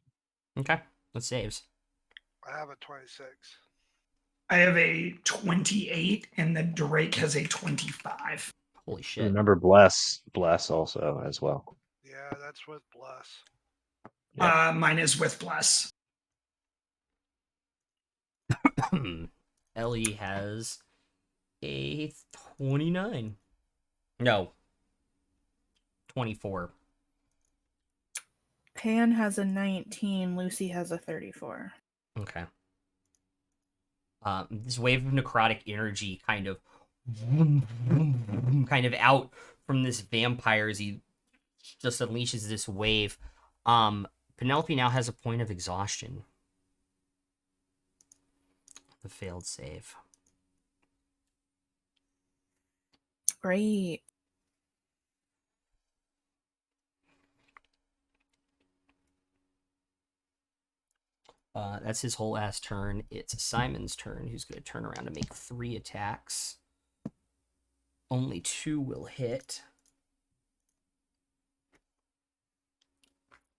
Okay. That saves. I have a 26. I have a 28, and the Drake has a 25. Holy shit. Remember bless also as well. Yeah, that's with Bless. Yeah. Mine is with Bless. Ellie has a 29. No. 24. Pan has a 19. Lucy has a 34. Okay. This wave of necrotic energy kind of out from this vampire as he just unleashes this wave. Penelope now has a point of exhaustion. The failed save. Great. That's his whole ass turn. It's Simon's turn, who's going to turn around and make 3 attacks. Only 2 will hit.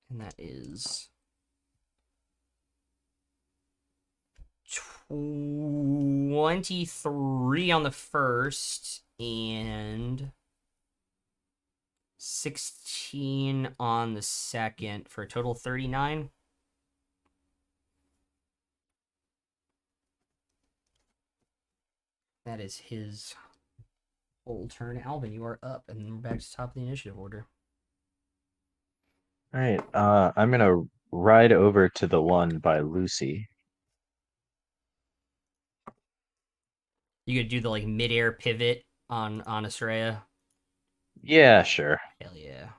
And that is 23 on the first and 16 on the second for a total 39. That is his whole turn. Alvin, you are up, and we're back to the top of the initiative order. All right. I'm going to ride over to the one by Lucy. You could do the mid-air pivot on Estrella. Yeah, sure. Hell yeah.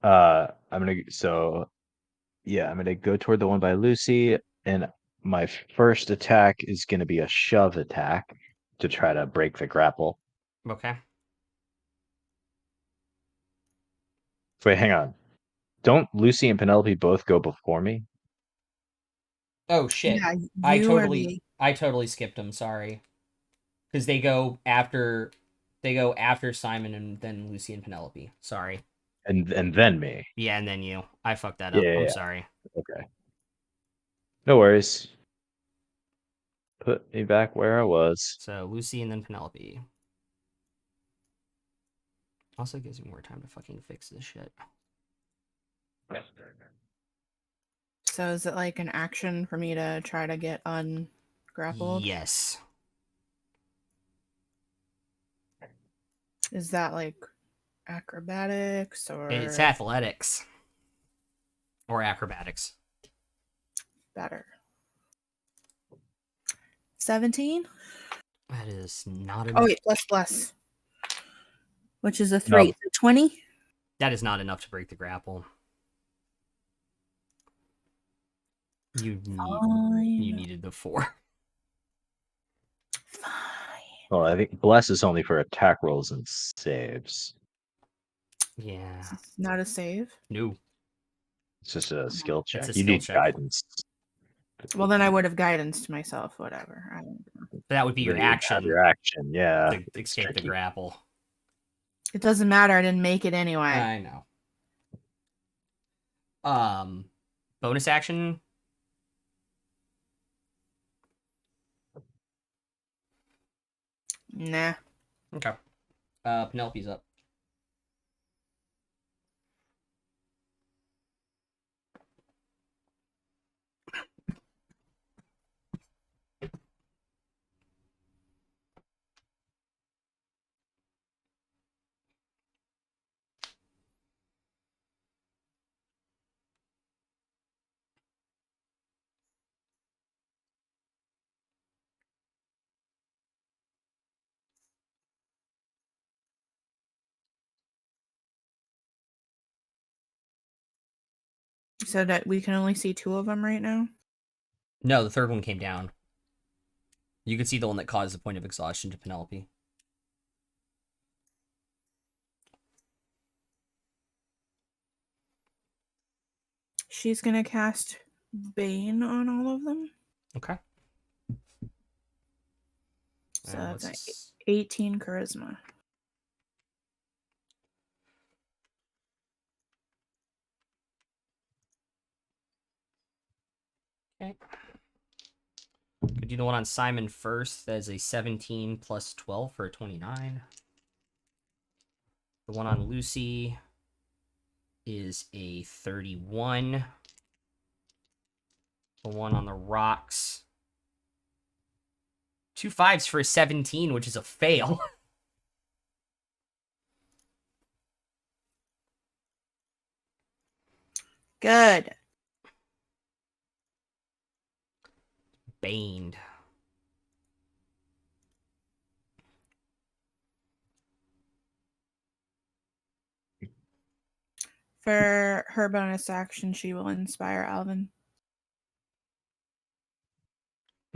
I'm gonna go toward the one by Lucy, and my first attack is gonna be a shove attack to try to break the grapple. Okay. Wait, hang on. Don't Lucy and Penelope both go before me? Oh shit. Yeah, I you are the totally skipped them, sorry. Because they go after Simon and then Lucy and Penelope. Sorry. And then me. Yeah, and then you. I fucked that up. Yeah, I'm yeah. sorry. Okay. No worries. Put me back where I was. So Lucy and then Penelope. Also gives me more time to fucking fix this shit. So is it like an action for me to try to get ungrappled? Yes. Is that like acrobatics or It's athletics. Or acrobatics. better? 17? That is not Oh enough. wait, plus. Which is a 3. No. So 20? That is not enough to break the grapple. You needed the 4. Fine. Well, I think bless is only for attack rolls and saves. Yeah. It's not a save. No. It's just a skill It's check. a You skill need check. guidance. Well, then I would have guidance myself. Whatever. I don't know. That would be your Then you'd have action your action, yeah. to escape the tricky. grapple. It doesn't matter. I didn't make it anyway. I know. Bonus action. Nah. Okay. Penelope's up. You said that we can only see 2 of them right now. No, the third one came down. You could see the one that caused the point of exhaustion to Penelope. She's gonna cast Bane on all of them. Okay. So And that's an what's 18 charisma. okay. Could do the one on Simon first. That is a 17 plus 12 for a 29. The one on Lucy is a 31. The one on the rocks. 2 5s for a 17, which is a fail. Good. Baned. For her bonus action, she will inspire Alvin.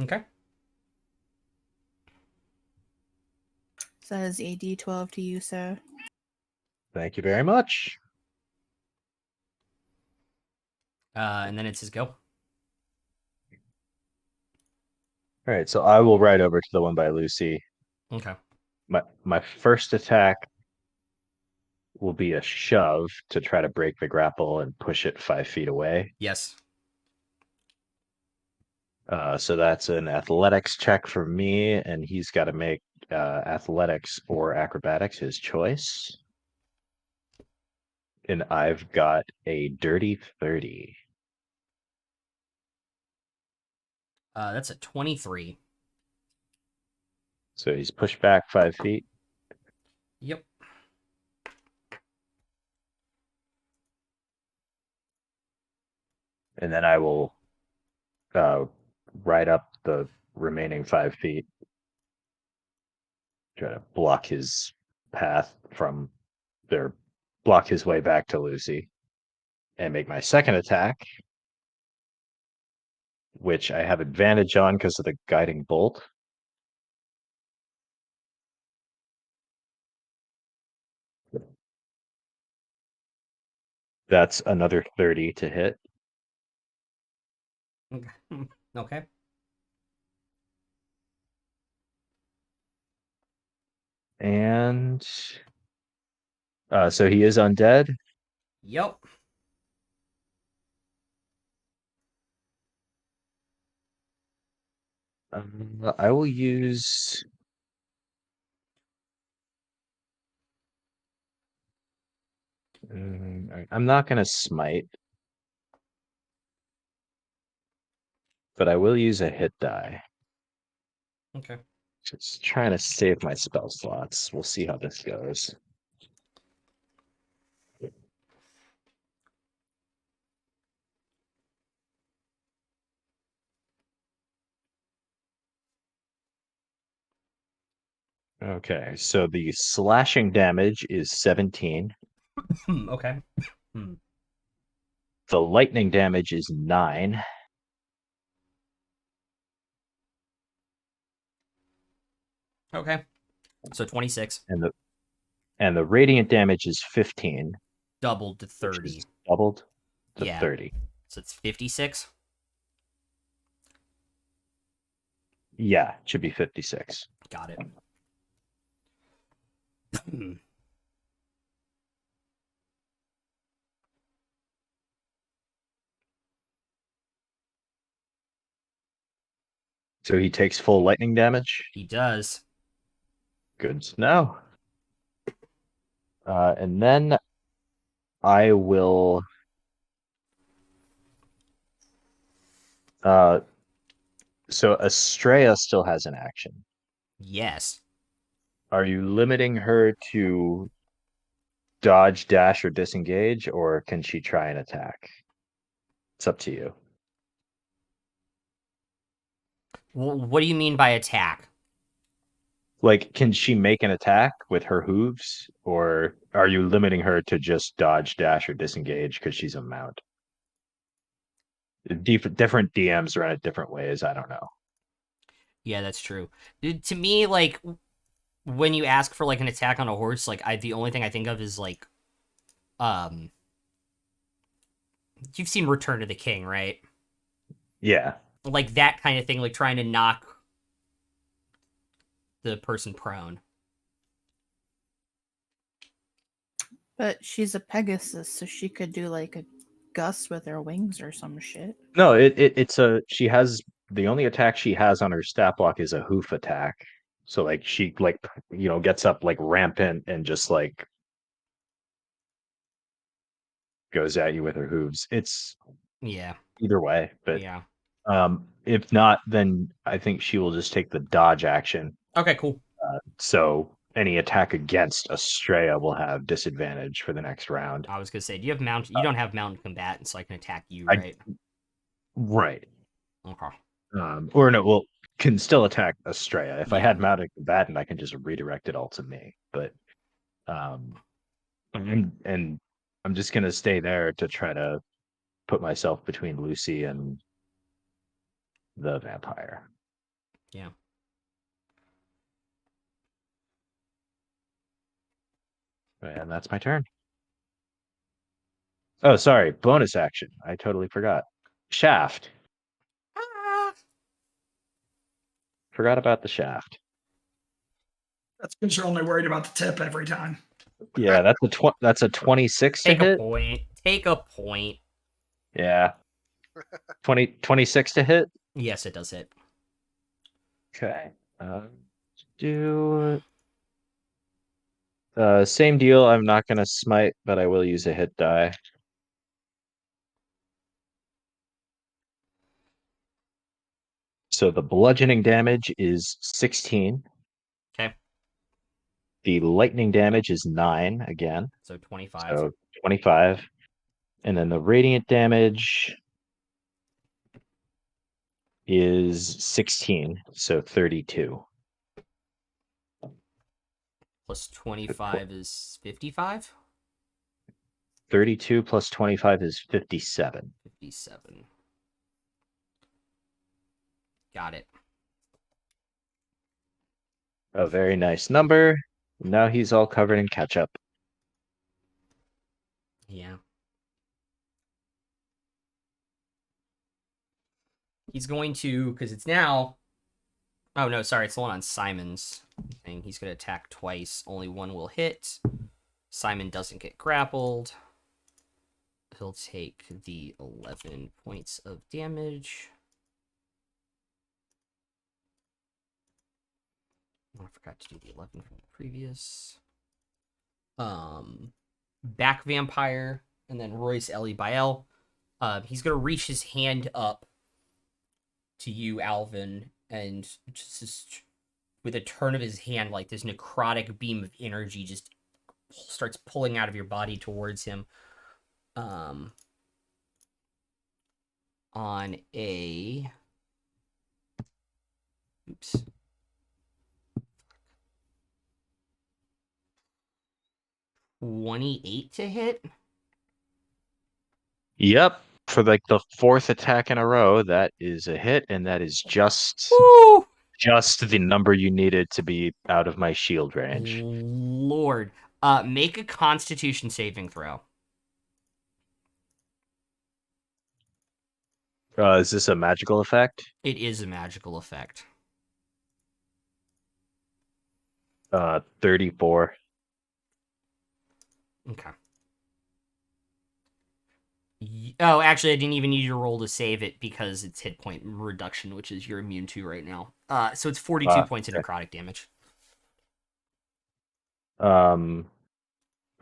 Okay. So that is a D12 to you, so. Thank you very much. And then it's his go. All right, so I will ride over to the one by Lucy. Okay. My first attack will be a shove to try to break the grapple and push it 5 feet away. Yes. So that's an athletics check for me, and he's got to make athletics or acrobatics his choice. And I've got a dirty 30. That's a 23. So he's pushed back 5 feet. Yep. And then I will ride up the remaining 5 feet. Try to block his path from there, block his way back to Lucy. And make my second attack, which I have advantage on because of the guiding bolt. That's another 30 to hit. Okay. And so he is undead. Yep. I will use. I'm not going to smite, but I will use a hit die. Okay. Just trying to save my spell slots. We'll see how this goes. Okay, so the slashing damage is 17. Okay. The lightning damage is 9. Okay. So 26. And the radiant damage is 15, Doubled to which 30. is doubled to Yeah. 30. So it's 56. Yeah, it should be 56. Got it. So he takes full lightning damage. He does. Good to know. And then I will. So Estrella still has an action. Yes. Are you limiting her to dodge, dash, or disengage, or can she try and attack? It's up to you. What do you mean by attack? Like, can she make an attack with her hooves, or are you limiting her to just dodge, dash, or disengage because she's a mount? Different DMs run it different ways. I don't know. Yeah, that's true. To me, like, when you ask for like an attack on a horse, like the only thing I think of is like, you've seen Return of the King, right? Yeah. Like that kind of thing, like trying to knock the person prone. But she's a Pegasus, so she could do like a gust with her wings or some shit. No, she has the only attack she has on her stat block is a hoof attack. So like she gets up like rampant and just like goes at you with her hooves. It's Yeah. either way, but Yeah. if not, then I think she will just take the dodge action. Okay, cool. So any attack against Estrella will have disadvantage for the next round. I was gonna say, do you have mount? You don't have mounted combatant, so I can attack you, I- right? Right. Okay. Or no, well, can still attack Estrella. If I Yeah. had mounted combatant, I can just redirect it all to me. But and I'm just gonna stay there to try to put myself between Lucy and the vampire. Yeah. And that's my turn. Oh, sorry, bonus action. I totally forgot. Shaft. Forgot about the shaft. That's because you're only worried about the tip every time. Yeah, that's a 26 to Take a hit. point. Take a point. Yeah. 26 to hit. Yes, it does hit. Okay. Do same deal. I'm not gonna smite, but I will use a hit die. So the bludgeoning damage is 16. Okay. The lightning damage is 9 again. So 25. So 25. And then the radiant damage is 16. So 32. Plus 25 is 55? 32 plus 25 is 57. 57. Got it. A very nice number. Now he's all covered in ketchup. Yeah. He's going to, because it's now. Oh, no, sorry. It's the one on Simon's thing. He's going to attack twice. Only one will hit. Simon doesn't get grappled. He'll take the 11 points of damage. Oh, I forgot to do the 11 from the previous. Back vampire, and then Royce Ellie Bael. He's gonna reach his hand up to you, Alvin, and just with a turn of his hand, like this necrotic beam of energy just starts pulling out of your body towards him. On a 28 to hit. Yep. For like the fourth attack in a row, that is a hit, and that is just Woo! the number you needed to be out of my shield range. Lord. Make a Constitution saving throw. Is this a magical effect? It is a magical effect. 34. Okay. Oh, actually, I didn't even need you to roll to save it because it's hit point reduction, which is you're immune to right now. So it's 42 points of Okay. necrotic damage.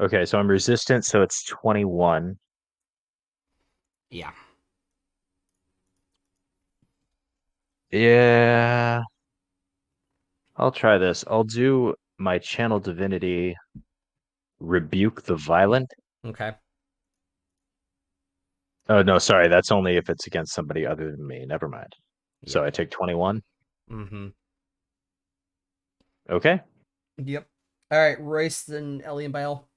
Okay, so I'm resistant, so it's 21. Yeah. Yeah. I'll try this. I'll do my channel divinity rebuke the violent. Okay. Oh no, sorry, that's only if it's against somebody other than me. Never mind. So Yep. I take 21. Mm-hmm. Okay. Yep. All right, Royce, then Ellie and Bael.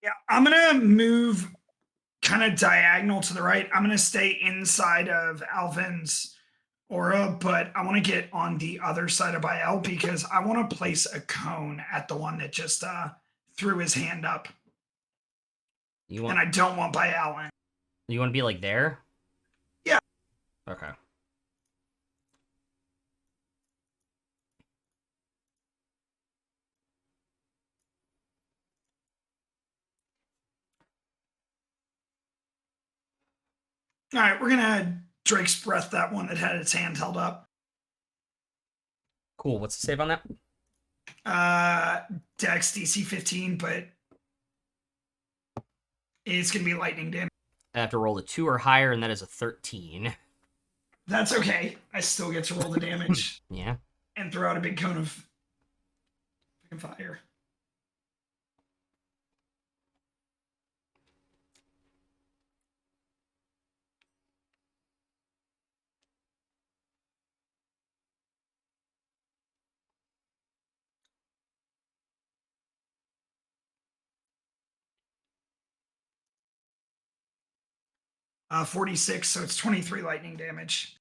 Yeah, I'm gonna move kind of diagonal to the right. I'm gonna stay inside of Alvin's aura, but I want to get on the other side of Bael because I want to place a cone at the one that just threw his hand up. You And want I don't want Bael in. you want to be like there? Yeah. Okay. All right, we're gonna Drake's Breath that one that had its hand held up. Cool. What's the save on that? Dex DC 15, but it's gonna be lightning damage. I have to roll a 2 or higher, and that is a 13. That's okay. I still get to roll the damage Yeah. and throw out a big cone of fire. Uh, 46, so it's 23 lightning damage.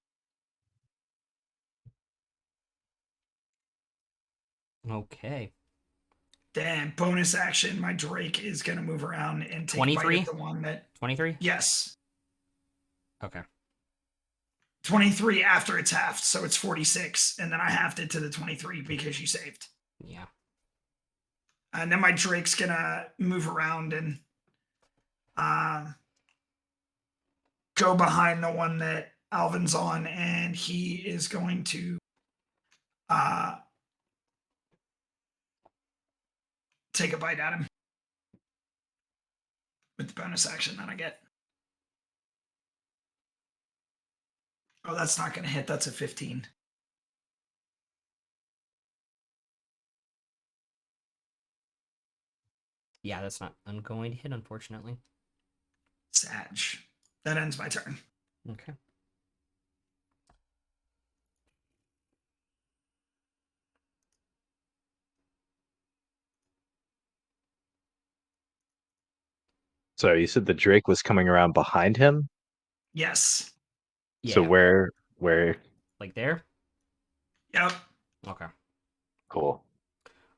Okay. Then bonus action, my Drake is gonna move around and take a bite 23? at the one that 23? yes. Okay. 23 after it's halved, so it's 46, and then I halved it to the 23 because you saved. Yeah. And then my Drake's gonna move around and go behind the one that Alvin's on, and he is going to take a bite at him with the bonus action that I get. Oh, that's not going to hit. That's a 15. Yeah, that's not going to hit, unfortunately. Sag. That ends my turn. Okay. So you said the Drake was coming around behind him? Yes. Yeah. So where Like there? Yep. Okay. cool.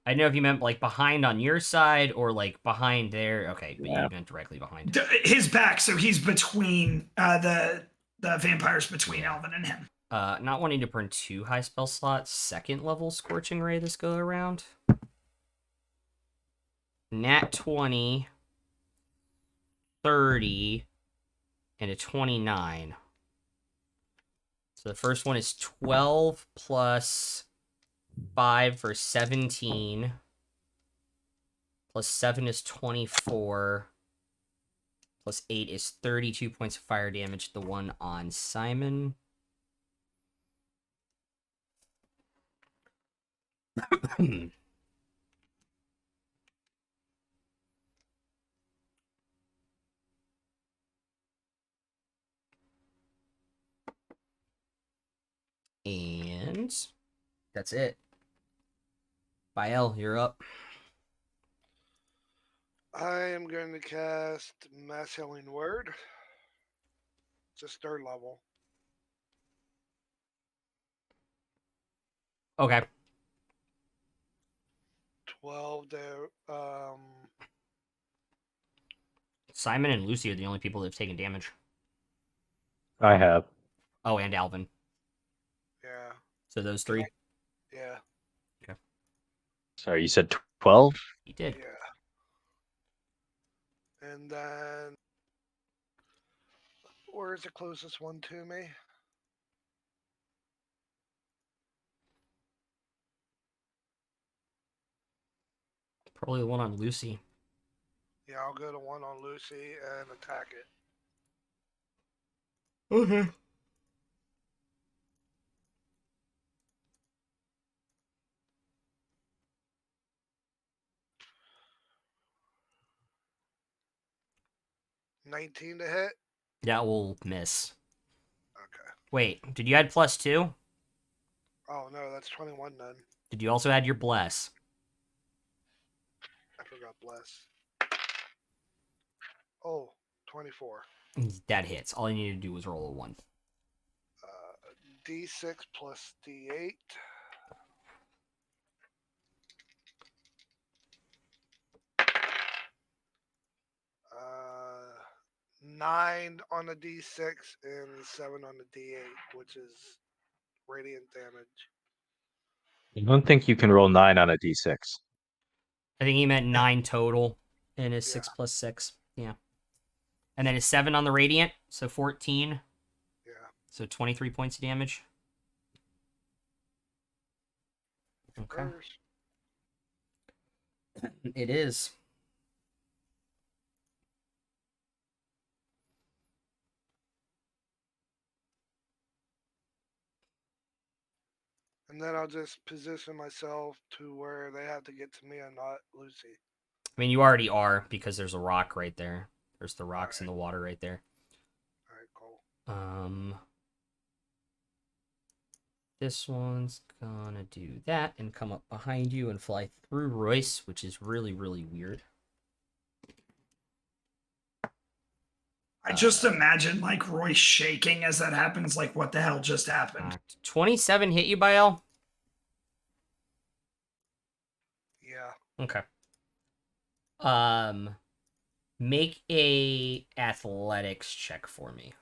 I didn't know if you meant like behind on your side or like behind there. Okay, but Yeah. you meant directly behind. His back, so he's between the vampires between Yeah. Alvin and him. Not wanting to burn 2 high spell slots, 2nd level Scorching Ray this go around. Nat 20, 30, and a 29. So the first one is 12 plus 5 for 17. Plus 7 is 24. Plus 8 is 32 points of fire damage. The one on Simon. And that's it. Bael, you're up. I am going to cast Mass Healing Word. Just third level. Okay. 12 to Simon and Lucy are the only people that have taken damage. I have. Oh, and Alvin. yeah. So those three. Yeah. Sorry, you said 12? He did. Yeah. And then where's the closest one to me? Probably the one on Lucy. Yeah, I'll go to one on Lucy and attack it. Okay. $19 to hit. That will miss. Okay. Wait, did you add +2? Oh no, that's 21 then. Did you also add your bless? I forgot bless. Oh, 24. That hits. All you need to do was roll a 1. D6 plus D8. Uh, 9 on the D6 and 7 on the D8, which is radiant damage. I don't think you can roll 9 on a d6. I think he meant 9 total, and his Yeah. 6 plus 6. Yeah. And then his 7 on the radiant, so 14. Yeah. So 23 points of damage. Okay. First. It is. And then I'll just position myself to where they have to get to me and not Lucy. I mean, you already are because there's a rock right there. There's the rocks in the water right there. Alright, cool. This one's gonna do that and come up behind you and fly through Royce, which is really, really weird. I just imagine like Roy shaking as that happens. Like, what the hell just happened? 27 hit you, Bael? Yeah. Okay. Make a athletics check for me.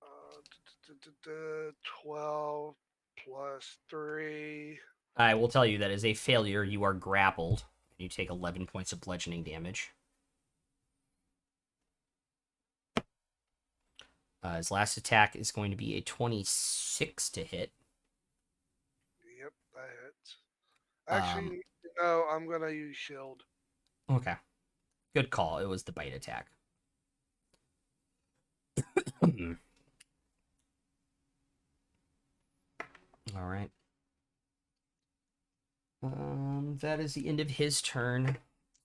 Uh, 12 plus 3. I will tell you that as a failure, you are grappled. You take 11 points of bludgeoning damage. His last attack is going to be a 26 to hit. Yep, that hits. Actually, no, I'm gonna use shield. Okay. Good call. It was the bite attack. All right. That is the end of his turn.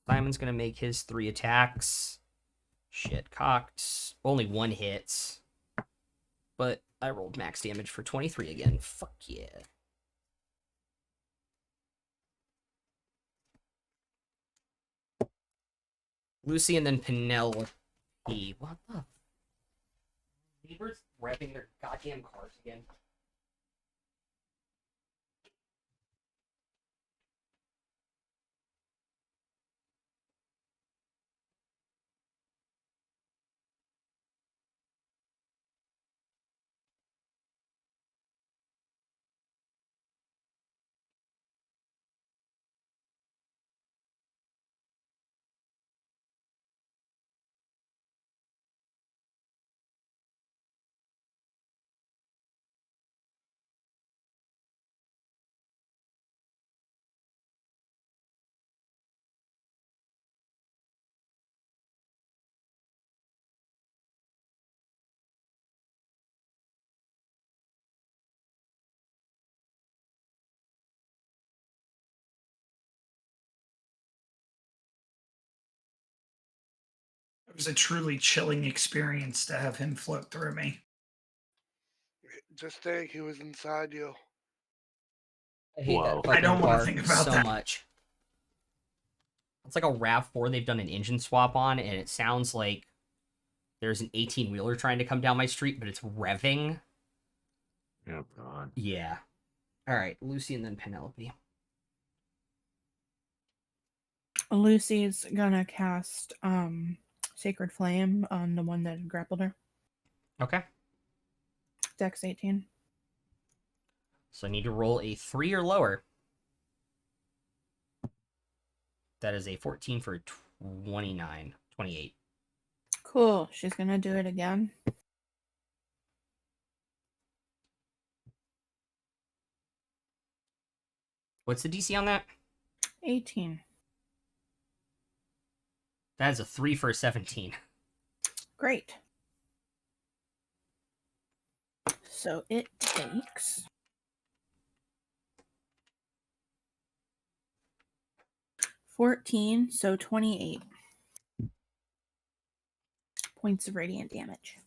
Simon's gonna make his 3 attacks. Shit, cocked. Only 1 hits. But I rolled max damage for 23 again. Fuck yeah. Lucy and then Penelope. What the? Neighbors wrapping their goddamn cars again. It was a truly chilling experience to have him float through me. Just think he was inside you. I hate Whoa. that fucking I don't wanna car think about so that. much. It's like a RAV4 they've done an engine swap on, and it sounds like there's an 18-wheeler trying to come down my street, but it's revving. Oh god. Yeah. All right, Lucy and then Penelope. Lucy's gonna cast Sacred Flame on the one that grappled her. Okay. Dex 18. So I need to roll a 3 or lower. That is a 14 for 28. Cool. She's gonna do it again. What's the DC on that? 18. That is a 3 for 17. Great. So it takes 14, so 28 points of radiant damage.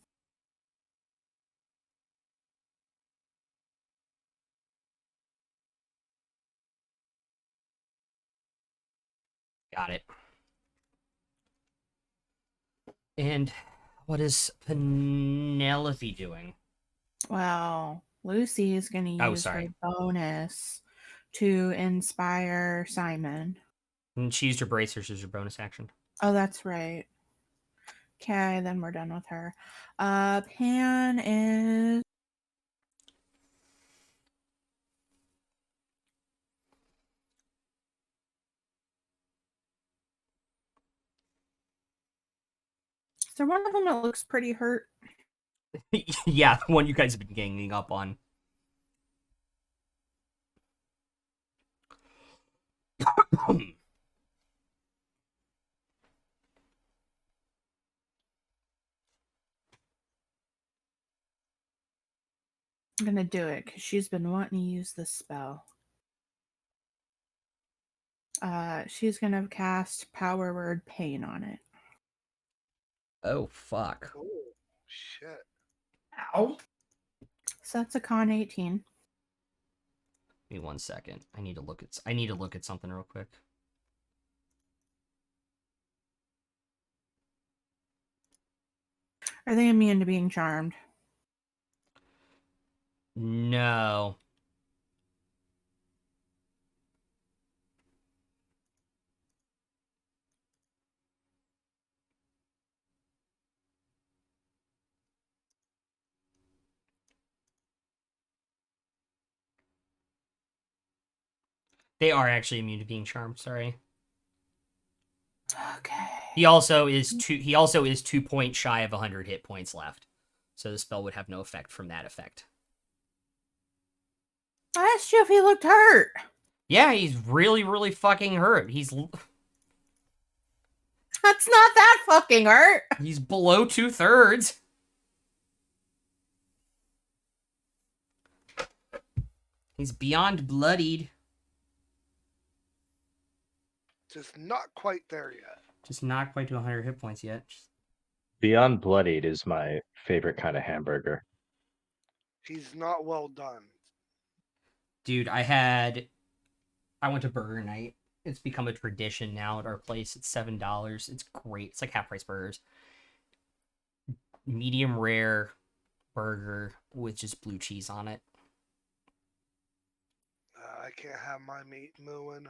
Got it. And what is Penelope doing? Well, Lucy is going to Oh, use her sorry. bonus to inspire Simon. And she used her bracers as her bonus action. Oh, that's right. Okay, then we're done with her. Pan is there one of them that looks pretty hurt? Yeah, the one you guys have been ganging up on. I'm gonna do it because she's been wanting to use this spell. She's gonna cast Power Word Pain on it. Oh, fuck. Oh, shit. Ow. So that's a con 18. Give me 1 second. I need to look at something real quick. Are they immune to being charmed? No. They are actually immune to being charmed, sorry. Okay. He also is 2 points shy of 100 hit points left. So the spell would have no effect from that effect. I asked you if he looked hurt. Yeah, he's really, really fucking hurt. That's not that fucking hurt. He's below 2/3. He's beyond bloodied. Just not quite there yet. Just not quite to 100 hit points yet. Beyond Bloodied is my favorite kind of hamburger. He's not well done. Dude, I went to Burger Night. It's become a tradition now at our place. It's $7. It's great. It's like half price burgers. Medium rare burger with just blue cheese on it. I can't have my meat mooing.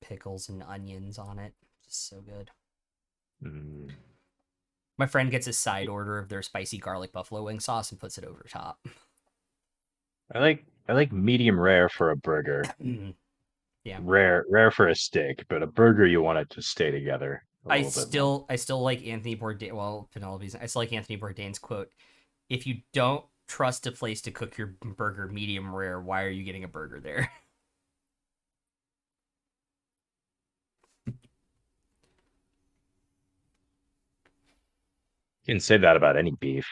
Pickles and onions on it. Just so good. Mm. My friend gets a side order of their spicy garlic buffalo wing sauce and puts it over top. I like medium rare for a burger. Yeah. Rare for a steak, but a burger you want it to stay together. I still like Anthony Bourdain. Well, Penelope's. I still like Anthony Bourdain's quote: "If you don't trust a place to cook your burger medium rare, why are you getting a burger there?" You can say that about any beef.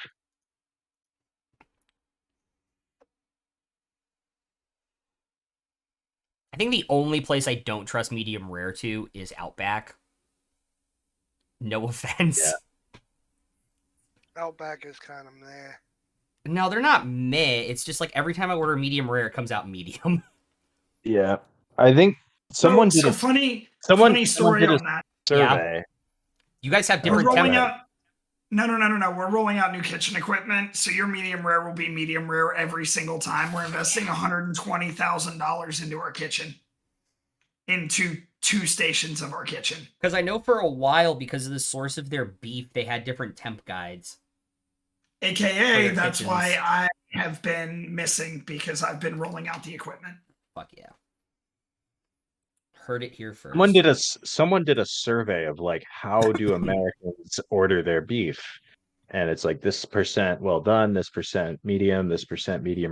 I think the only place I don't trust medium rare to is Outback. No offense. Yeah. Outback is kind of meh. No, they're not meh. It's just like every time I order medium rare, it comes out medium. Yeah, I think someone did So a funny someone story did a on that. Yeah. survey. You guys have We're We're different rolling temp. out. No. We're rolling out new kitchen equipment, so your medium rare will be medium rare every single time. We're investing $120,000 into our kitchen, into 2 stations of our kitchen. Because I know for a while, because of the source of their beef, they had different temp guides. AKA, their that's kitchens. why I have been missing, because I've been rolling out the equipment. Fuck yeah. Heard it here first. Someone did a survey of like how do Americans order their beef, and it's like this percent well done, this percent medium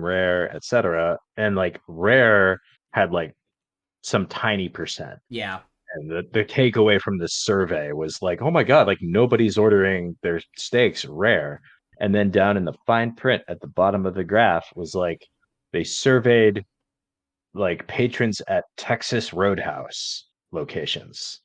rare, etc. And like rare had like some tiny percent. Yeah. And the takeaway from this survey was like, oh my god, like nobody's ordering their steaks rare. And then down in the fine print at the bottom of the graph was like they surveyed like patrons at Texas Roadhouse locations.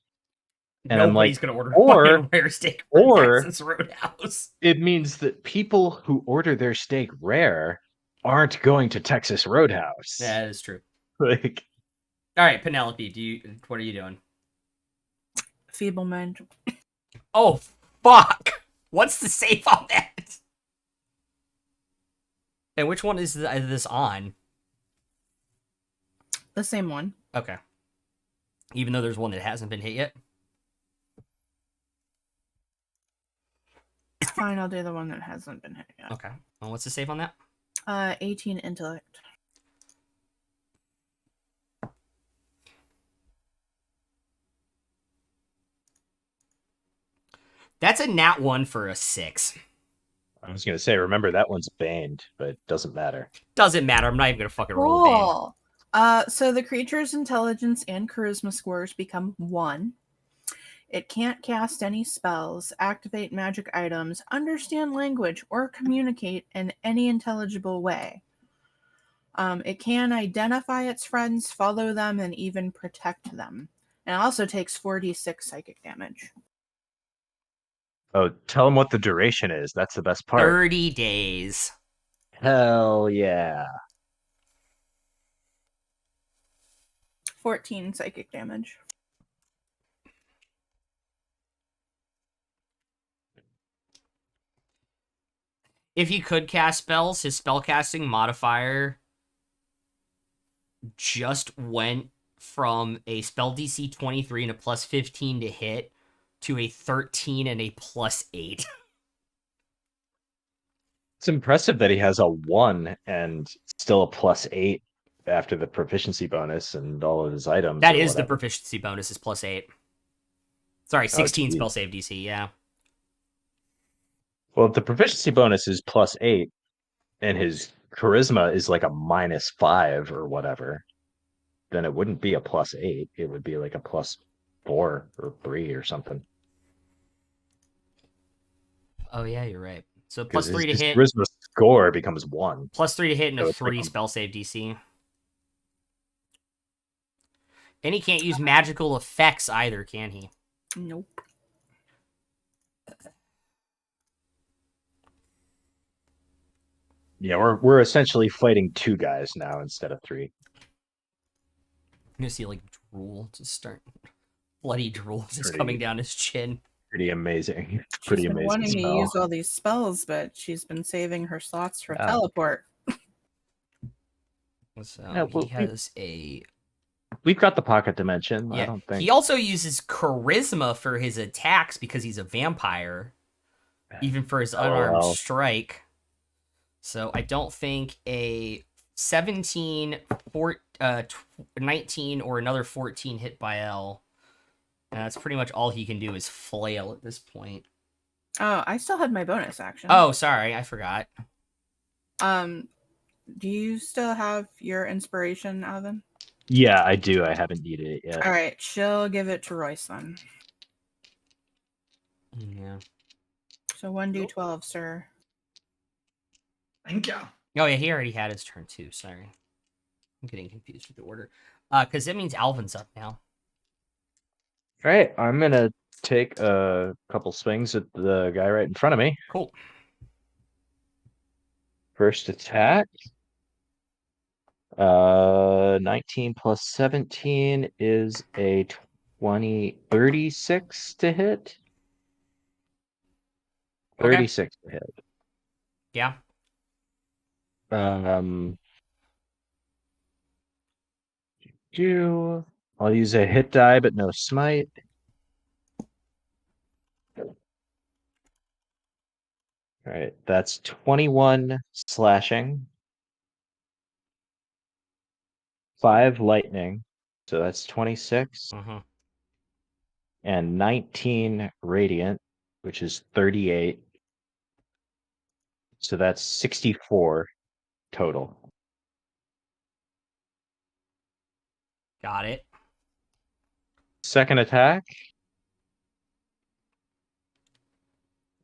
And I'm Nobody's like, gonna order or fucking rare steak from or Texas Roadhouse. it means that people who order their steak rare aren't going to Texas Roadhouse. That is true. Like, all right, Penelope, what are you doing? Feeble mind. Oh fuck! What's the save on that? And which one is this on? The same one. Okay. Even though there's one that hasn't been hit yet. Fine, I'll do the one that hasn't been hit yet. Okay. Well, what's the save on that? 18 intellect. That's a nat 1 for a 6. I was gonna say, remember that one's banned, but it doesn't matter. Doesn't matter. I'm not even gonna fucking roll a bane. Cool. So the creature's intelligence and charisma scores become 1. It can't cast any spells, activate magic items, understand language, or communicate in any intelligible way. It can identify its friends, follow them, and even protect them. And it also takes 4d6 psychic damage. Oh, tell them what the duration is. That's the best part. 30 days. Hell yeah. 14 psychic damage. If he could cast spells, his spellcasting modifier just went from a spell DC 23 and a plus 15 to hit to a 13 and a plus 8. It's impressive that he has a 1 and still a plus 8 after the proficiency bonus and all of his items. That is the proficiency bonus is plus 8. Sorry, 16 geez. spell save DC, yeah. Well, if the proficiency bonus is plus 8 and his charisma is like a -5 or whatever, then it wouldn't be a plus 8. It would be like a plus 4 or 3 or something. Oh, yeah, you're right. So plus 3 to his hit. Charisma score becomes 1. Plus 3 to hit and So a it's 3 like spell save DC. And he can't use magical effects either, can he? Nope. Yeah, we're essentially fighting 2 guys now instead of 3. I'm gonna see like drool to start. Bloody drool just Pretty- coming down his chin. Pretty amazing. She's Pretty been amazing wanting to spell. use all these spells, but she's been saving her slots for Yeah. teleport. So Yeah, well, he has We've got the pocket dimension. yeah. I don't think He also uses charisma for his attacks because he's a vampire, even for his unarmed LOL. strike. So I don't think a 17, 19, or another 14 hit by L. And that's pretty much all he can do is flail at this point. Oh, I still had my bonus action. Oh, sorry, I forgot. Do you still have your inspiration, Alvin? Yeah, I do. I haven't needed it yet. All right, she'll give it to Royce then. Yeah. So 1d12, sir. Thank you. Oh yeah, he already had his turn too. Sorry, I'm getting confused with the order. Because that means Alvin's up now. All right, I'm gonna take a couple swings at the guy right in front of me. Cool. First attack. 19 plus 17 is a 36 to hit. Okay. 36 to hit. Yeah. I'll use a hit die, but no smite. All right, that's 21 slashing, 5 lightning, so that's 26, Mm-hmm. and 19 radiant, which is 38. So that's 64 total. Got it. Second attack.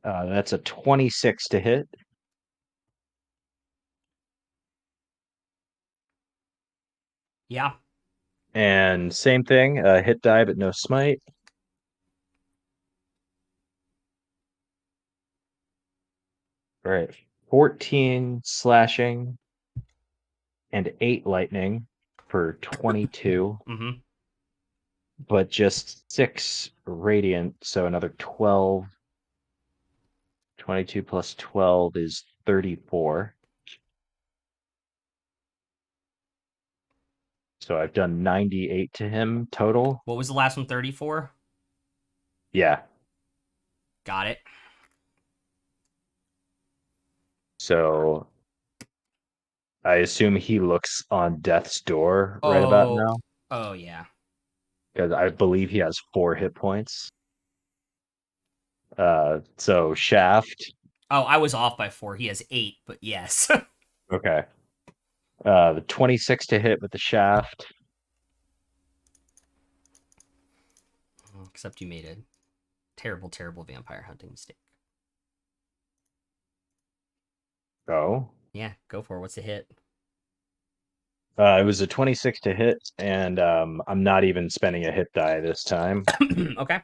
That's a 26 to hit. Yeah. And same thing, hit die, but no smite. All right, 14 slashing and 8 lightning for 22, Mm-hmm. but just 6 radiant, so another 12. 22 plus 12 is 34. So I've done 98 to him total. What was the last one? 34? Yeah. Got it. So I assume he looks on death's door right about now, Oh, yeah. because I believe he has 4 hit points. So shaft. Oh, I was off by 4. He has 8, but yes. Okay. The 26 to hit with the shaft. Except you made a terrible, terrible vampire hunting mistake. Oh. Yeah, go for it. What's the hit? It was a 26 to hit, and I'm not even spending a hit die this time. Okay.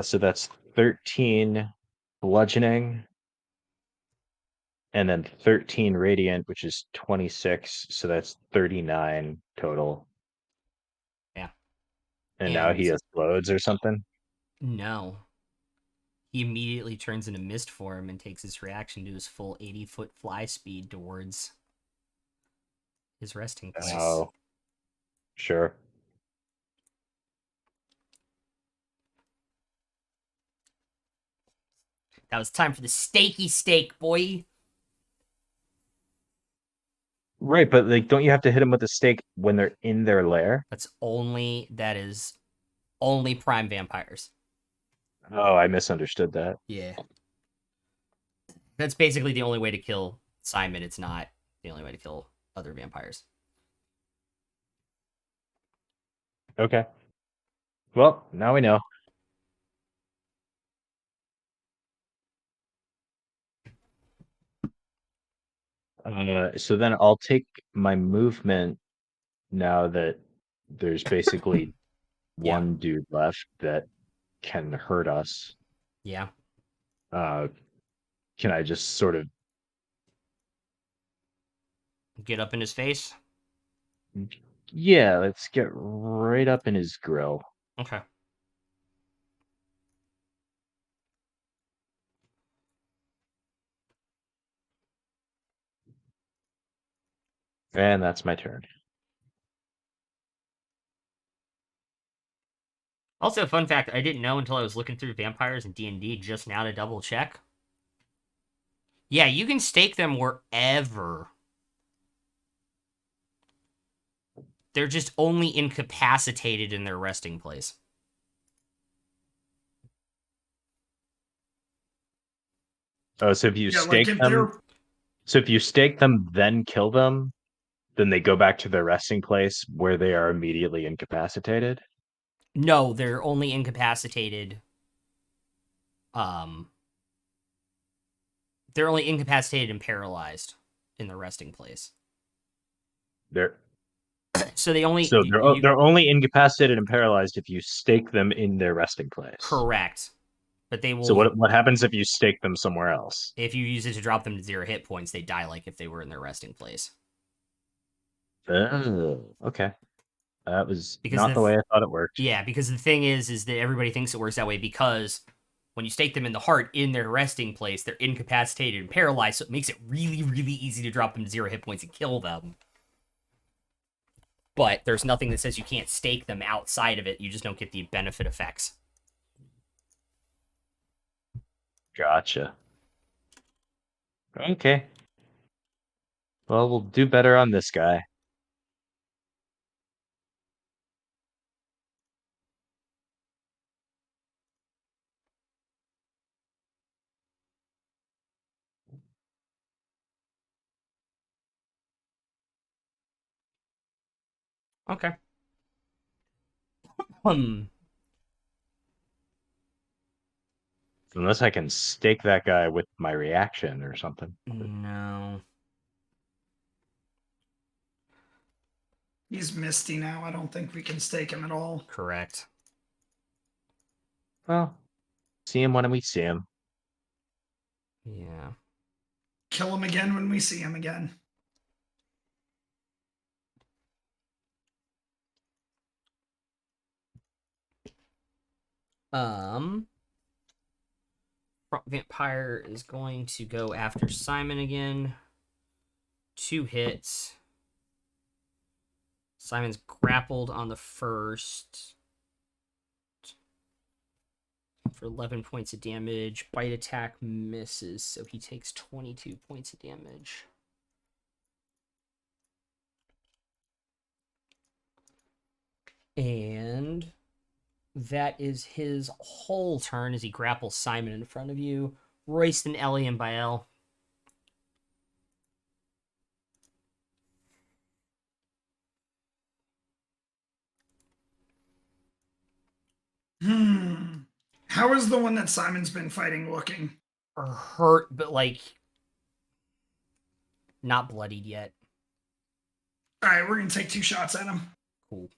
So that's 13 bludgeoning, and then 13 radiant, which is 26. So that's 39 total. Yeah. And now he And- explodes or something. No. He immediately turns into mist form and takes his reaction to his full 80-foot fly speed towards his resting place. Oh, sure. That was time for the steaky steak, boy. Right, but like, don't you have to hit them with a stake when they're in their lair? That is only prime vampires. Oh, I misunderstood that. Yeah. That's basically the only way to kill Simon. It's not the only way to kill other vampires. Okay. Well, now we know. So then I'll take my movement now that there's basically Yeah. one dude left that can hurt us. Yeah. Can I just sort of Get up in his face. yeah, let's get right up in his grill. Okay. And that's my turn. Also, a fun fact I didn't know until I was looking through vampires and D&D just now to double check. Yeah, you can stake them wherever. They're just only incapacitated in their resting place. Oh, so if you Yeah, stake like if them, they're so if you stake them, then kill them, then they go back to their resting place where they are immediately incapacitated. No, they're only incapacitated. Um, they're only incapacitated and paralyzed in the resting place. They're So they only so they're only incapacitated and paralyzed if you stake them in their resting place. correct, But they will. So what happens if you stake them somewhere else? If you use it to drop them to 0 hit points, they die like if they were in their resting place. Oh, okay. That was Because not the way I thought it worked. Yeah, because the thing is that everybody thinks it works that way because when you stake them in the heart in their resting place, they're incapacitated and paralyzed, so it makes it really, really easy to drop them to 0 hit points and kill them. But there's nothing that says you can't stake them outside of it. You just don't get the benefit effects. Gotcha. Okay. Well, we'll do better on this guy. Okay. Unless I can stake that guy with my reaction or something. No. He's misty now. I don't think we can stake him at all. Correct. Well, see him when we see him. Yeah. Kill him again when we see him again. Vampire is going to go after Simon again. 2 hits. Simon's grappled on the first for 11 points of damage. Bite attack misses, so he takes 22 points of damage. And that is his whole turn as he grapples Simon in front of you. Royston, Ellie, and Bael. How is the one that Simon's been fighting looking? Are hurt, but like not bloodied yet. All right, we're gonna take 2 shots at him. Cool.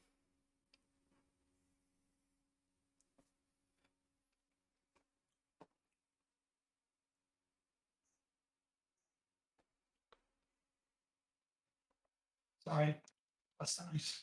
Sorry, that's nice.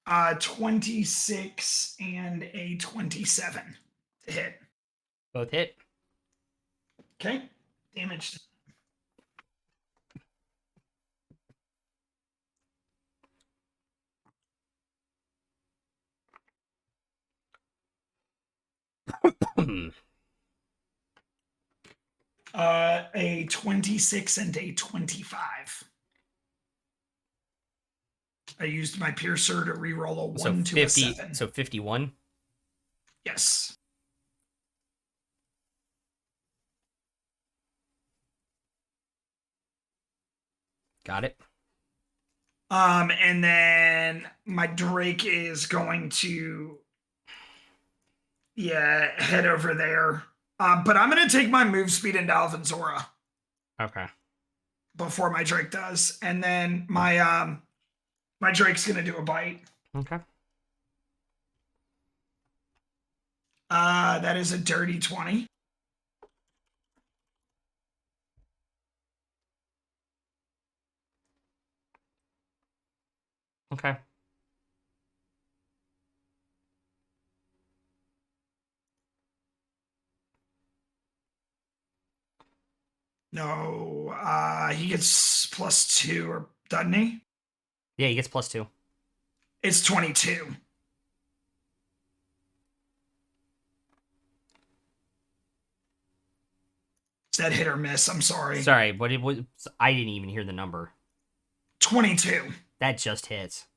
Uh, 26 and a 27 to hit. Both hit. Okay, damaged. A 26 and a 25. I used my piercer to reroll a 1 to 50, a 7. So 51. Yes. Got it. And then my Drake is going to, head over there. But I'm going to take my move speed into Alvin's aura Okay. before my Drake does, and then my Drake's going to do a bite. Okay. That is a dirty 20. Okay. No, he gets +2, or doesn't he? Yeah, he gets +2. It's 22. Is that hit or miss? I'm sorry. Sorry, but it was. I didn't even hear the number. 22. That just hits.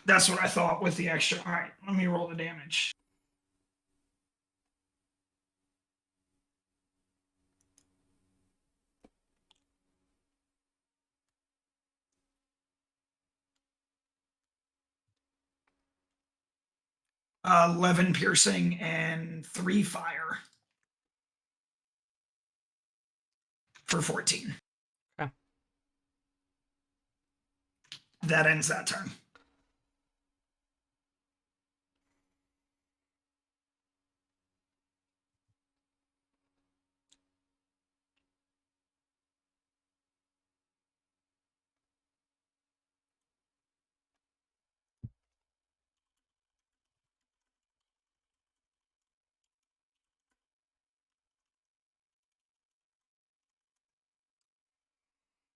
That's what I thought with the extra. All right, let me roll the damage. 11 piercing and 3 fire for 14. Okay. That ends that turn.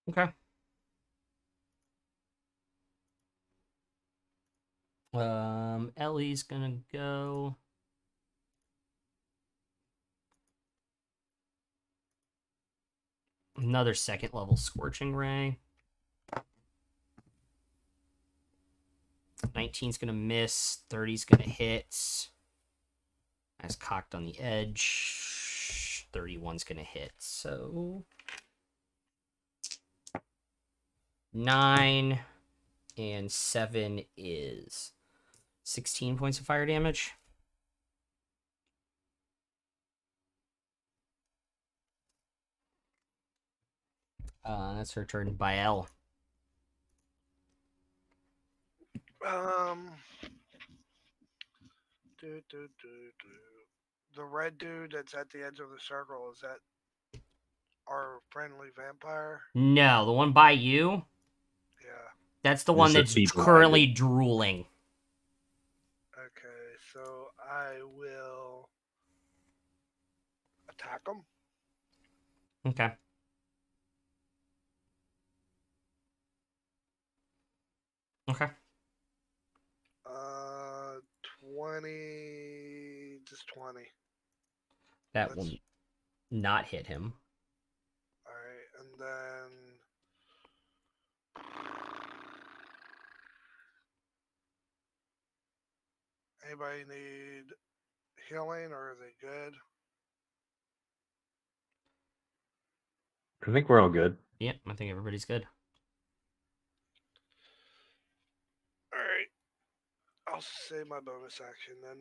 Okay. Ellie's gonna go. Another second level Scorching Ray. 19's gonna miss. 30's gonna hit. That's cocked on the edge. 31's gonna hit. So 9 and 7 is 16 points of fire damage. That's her turn. Bael. The red dude that's at the edge of the circle, is that our friendly vampire? No, the one by you. Yeah. That's the This one is a that's feeble-minded. currently drooling. Okay, so I will attack him. Okay. Okay. 20, just 20. That will not hit him. All right, and then anybody need healing, or are they good? I think we're all good. Yep, I think everybody's good. All right, I'll save my bonus action then.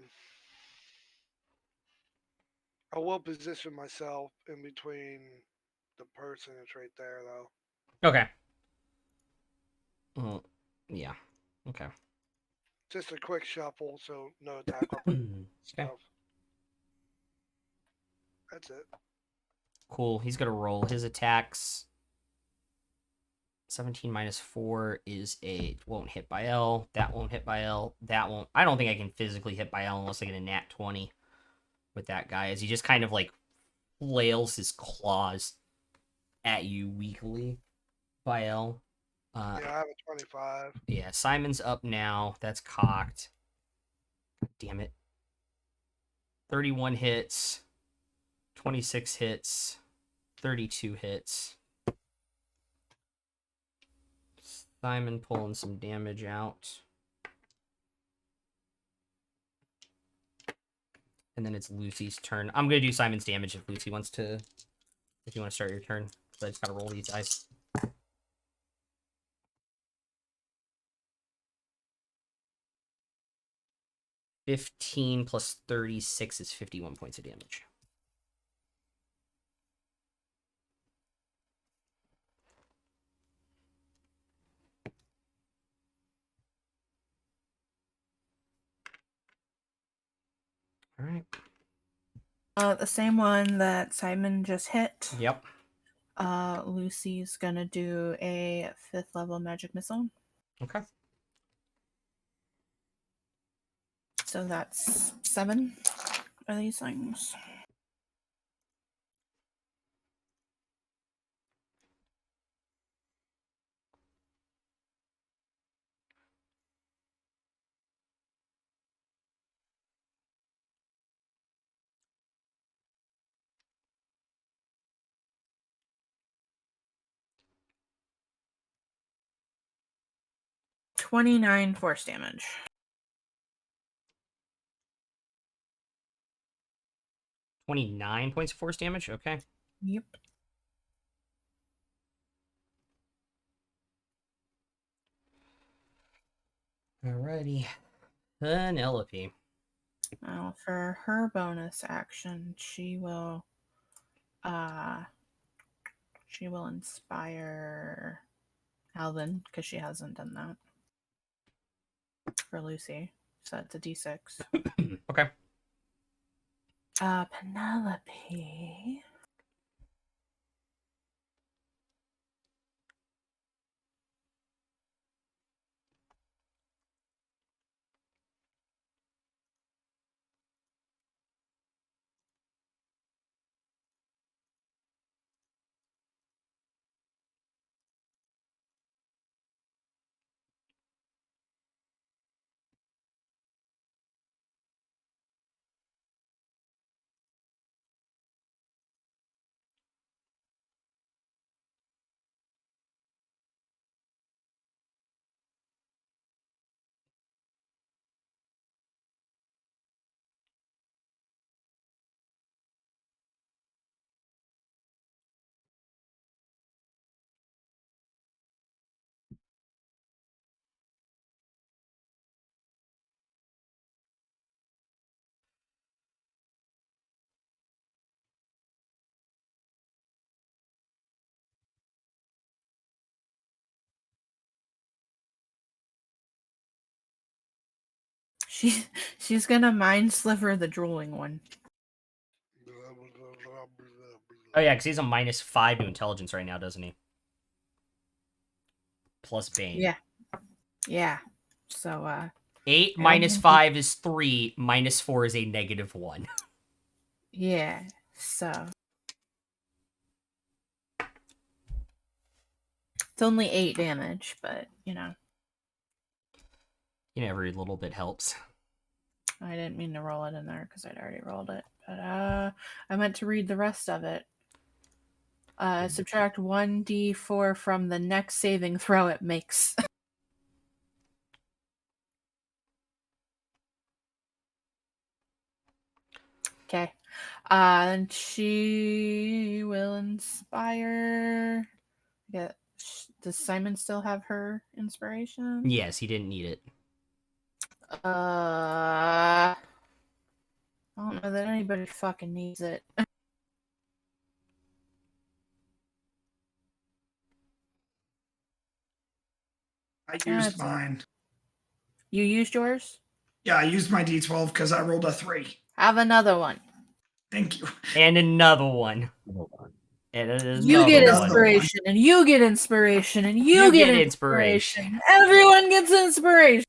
I will position myself in between the person that's right there, though. Okay. Well, yeah. Okay. Just a quick shuffle, so no attack weapon Okay. stuff. That's it. Cool. He's gonna roll his attacks. 17 minus 4 is 8. Won't hit by L. That won't hit by L. That won't. I don't think I can physically hit by L unless I get a nat 20 with that guy, as he just kind of like flails his claws at you weakly by L. Yeah, I have a 25. Yeah, Simon's up now. That's cocked. Damn it. 31 hits. 26 hits. 32 hits. Simon pulling some damage out. And then it's Lucy's turn. I'm going to do Simon's damage if Lucy wants to... If you want to start your turn. So I just got to roll these dice. $15 plus 36 is 51 points of damage. All right. The same one that Simon just hit. Yep. Lucy's gonna do a 5th level magic missile. Okay. So that's 7 of these things. $29 force damage. 29 points of force damage? Okay. Yep. Alrighty. Penelope. For her bonus action, she will inspire Alvin because she hasn't done that for Lucy. So it's a D6. Okay. Penelope. She's gonna mind sliver the drooling one. Oh yeah, because he's a -5 to intelligence right now, doesn't he? Plus Bane. Yeah. Yeah. So 8 Alvin- -5 is 3, -4 is a -1. yeah. So it's only 8 damage, but Every little bit helps. I didn't mean to roll it in there because I'd already rolled it. But I meant to read the rest of it. Subtract 1d4 from the next saving throw it makes. Okay. And she will inspire. Yeah. Does Simon still have her inspiration? Yes, he didn't need it. I don't know that anybody fucking needs it. I used That's it. mine. You used yours? Yeah, I used my D12 because I rolled a 3. Have another one. Thank you. And another one. Hold on. And another You get Another one. inspiration, and you get inspiration, and you get get inspiration. Everyone gets inspiration.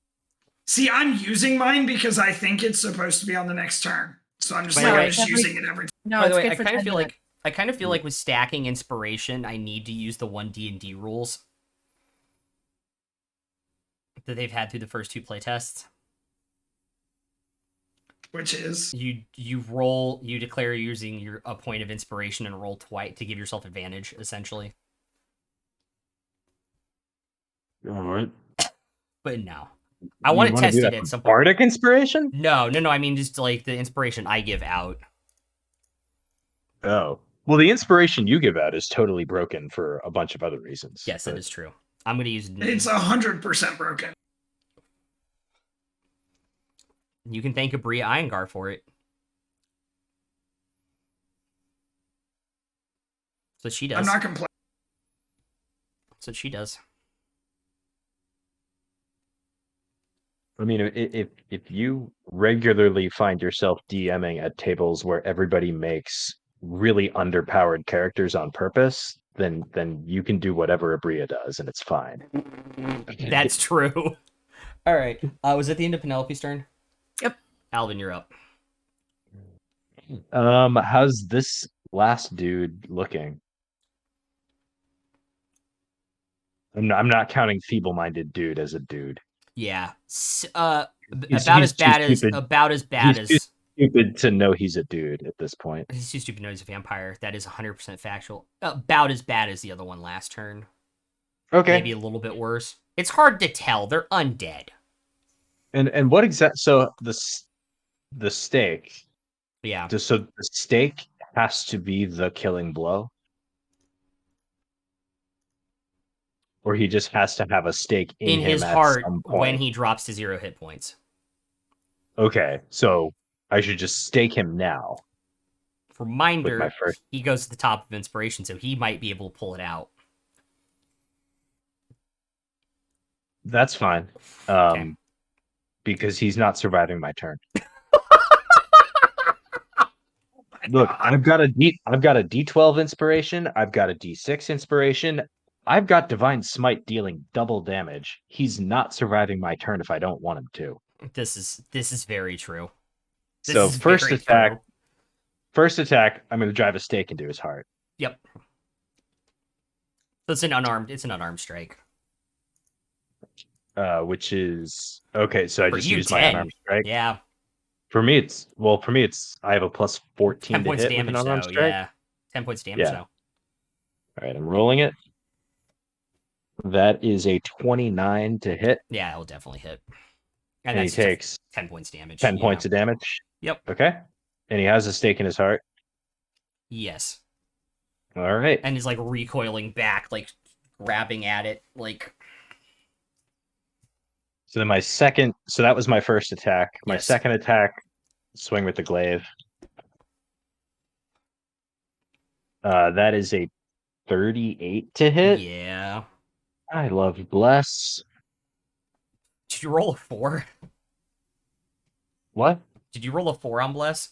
See, I'm using mine because I think it's supposed to be on the next turn. So I'm just By the like, way- I'm just using it every time. No, By it's the way, good I for kind of 10 feel minutes. like with stacking inspiration, I need to use the 1D&D rules that they've had through the first 2 playtests. Which is You declare you're using a point of inspiration and roll twice to give yourself advantage, essentially. All right. But no, I want You to wanna test do it that at for some point. Bardic inspiration? No. I mean, just like the inspiration I give out. Oh. Well, the inspiration you give out is totally broken for a bunch of other reasons. Yes, that is true. I'm gonna use. it's 100% broken. You can thank Abria Iyengar for it. So she does. I'm not complaining. So she does. I mean, if you regularly find yourself DMing at tables where everybody makes really underpowered characters on purpose, then you can do whatever Abria does, and it's fine. That's true. All right. Was it the end of Penelope's turn? Yep. Alvin, you're up. How's this last dude looking? I'm not counting feeble-minded dude as a dude. Yeah. He's About as too bad as stupid. about as bad He's too as stupid to know he's a dude at this point. he's too stupid to know he's a vampire. That is 100% factual. About as bad as the other one last turn. Okay. Maybe a little bit worse. It's hard to tell. They're undead. And what exact? So the stake. Yeah. So the stake has to be the killing blow, or he just has to have a stake in In him his at heart some when point. he drops to 0 hit points. Okay, so I should just stake him now with my Reminder, first. he goes to the top of inspiration, so he might be able to pull it out. That's fine. Okay. Because he's not surviving my turn. Look, I've got a D12 inspiration. I've got a D6 inspiration. I've got divine smite dealing double damage. He's not surviving my turn if I don't want him to. This is very true. This So is very true. first attack, I'm going to drive a stake into his heart. Yep. So it's an unarmed strike. Which is okay. So I For just you, use my 10. unarmed strike. Yeah. For me, it's I have a plus 14 10 to points hit with damage, an unarmed though. strike. Yeah. 10 points damage, Yeah. though. All right, I'm rolling it. That is a 29 to hit, Yeah, it'll definitely hit. and he that's just takes 10 points damage. 10 yeah. points of damage. Yep. Okay, and he has a stake in his heart. Yes. All right. And is like recoiling back, like grabbing at it, like. So then so that was my first attack. My Yes. second attack, swing with the glaive. That is a 38 to hit. Yeah. I love bless. Did you roll a 4? What? Did you roll a 4 on bless?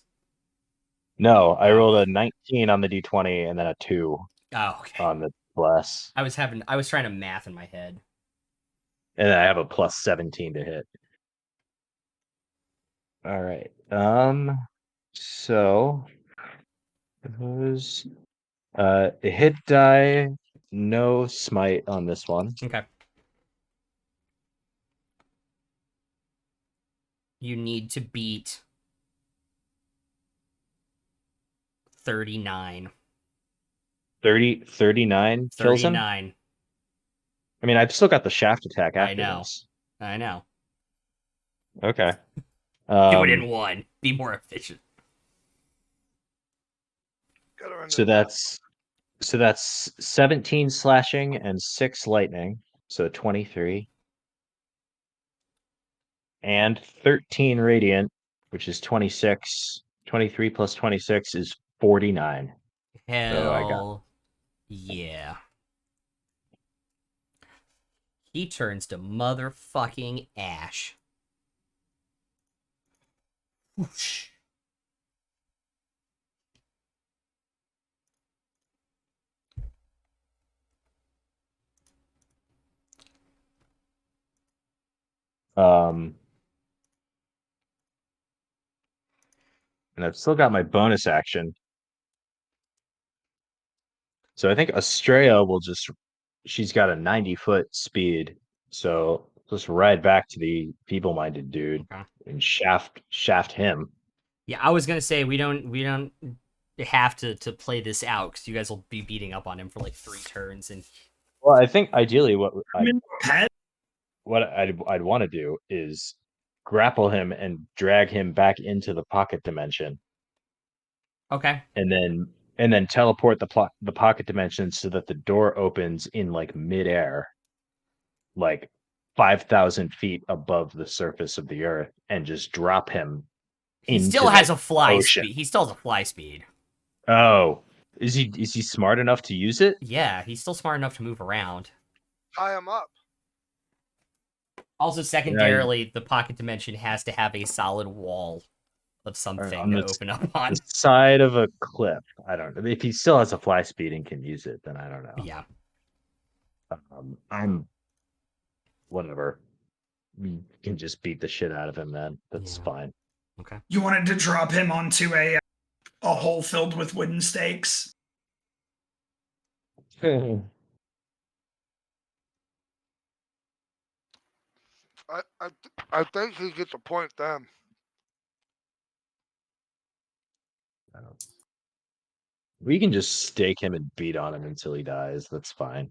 No, I Oh. rolled a 19 on the d20 and then a 2 Oh, okay. on the bless. I was trying to math in my head. And then I have a plus 17 to hit. All right. So those a hit die, no smite on this one. Okay. You need to beat 39. 39 kills him. 39. I mean, I've still got the shaft attack after I know. this. I know. Okay. Do it in one. Be more efficient. So that's 17 slashing and 6 lightning, so 23. And 13 radiant, which is 26. 23 plus 26 is 49. So I got Hell yeah. He turns to motherfucking ash. Whoosh. and I've still got my bonus action. So I think Estrella will she's got a 90-foot speed. So just ride back to the feeble-minded dude Okay. and shaft him. Yeah, I was gonna say we don't have to play this out because you guys will be beating up on him for like 3 turns, and Well, I think ideally what Pet. I'd want to do is grapple him and drag him back into the pocket dimension, okay. and then teleport the pocket dimension so that the door opens in like midair, like 5,000 feet above the surface of the earth, and just drop him. He into still has the a fly ocean. speed. He still has a fly speed. Oh, is he smart enough to use it? Yeah, he's still smart enough to move around. Tie him up. Also, secondarily, the pocket dimension has to have a solid wall of something on to the- open up on. The side of a cliff. I don't know if he still has a fly speed and can use it. Then I don't know. Yeah. I'm whatever. We can just beat the shit out of him. Then that's Yeah. fine. Okay. You wanted to drop him onto a hole filled with wooden stakes. I think he gets a point then. We can just stake him and beat on him until he dies. That's fine.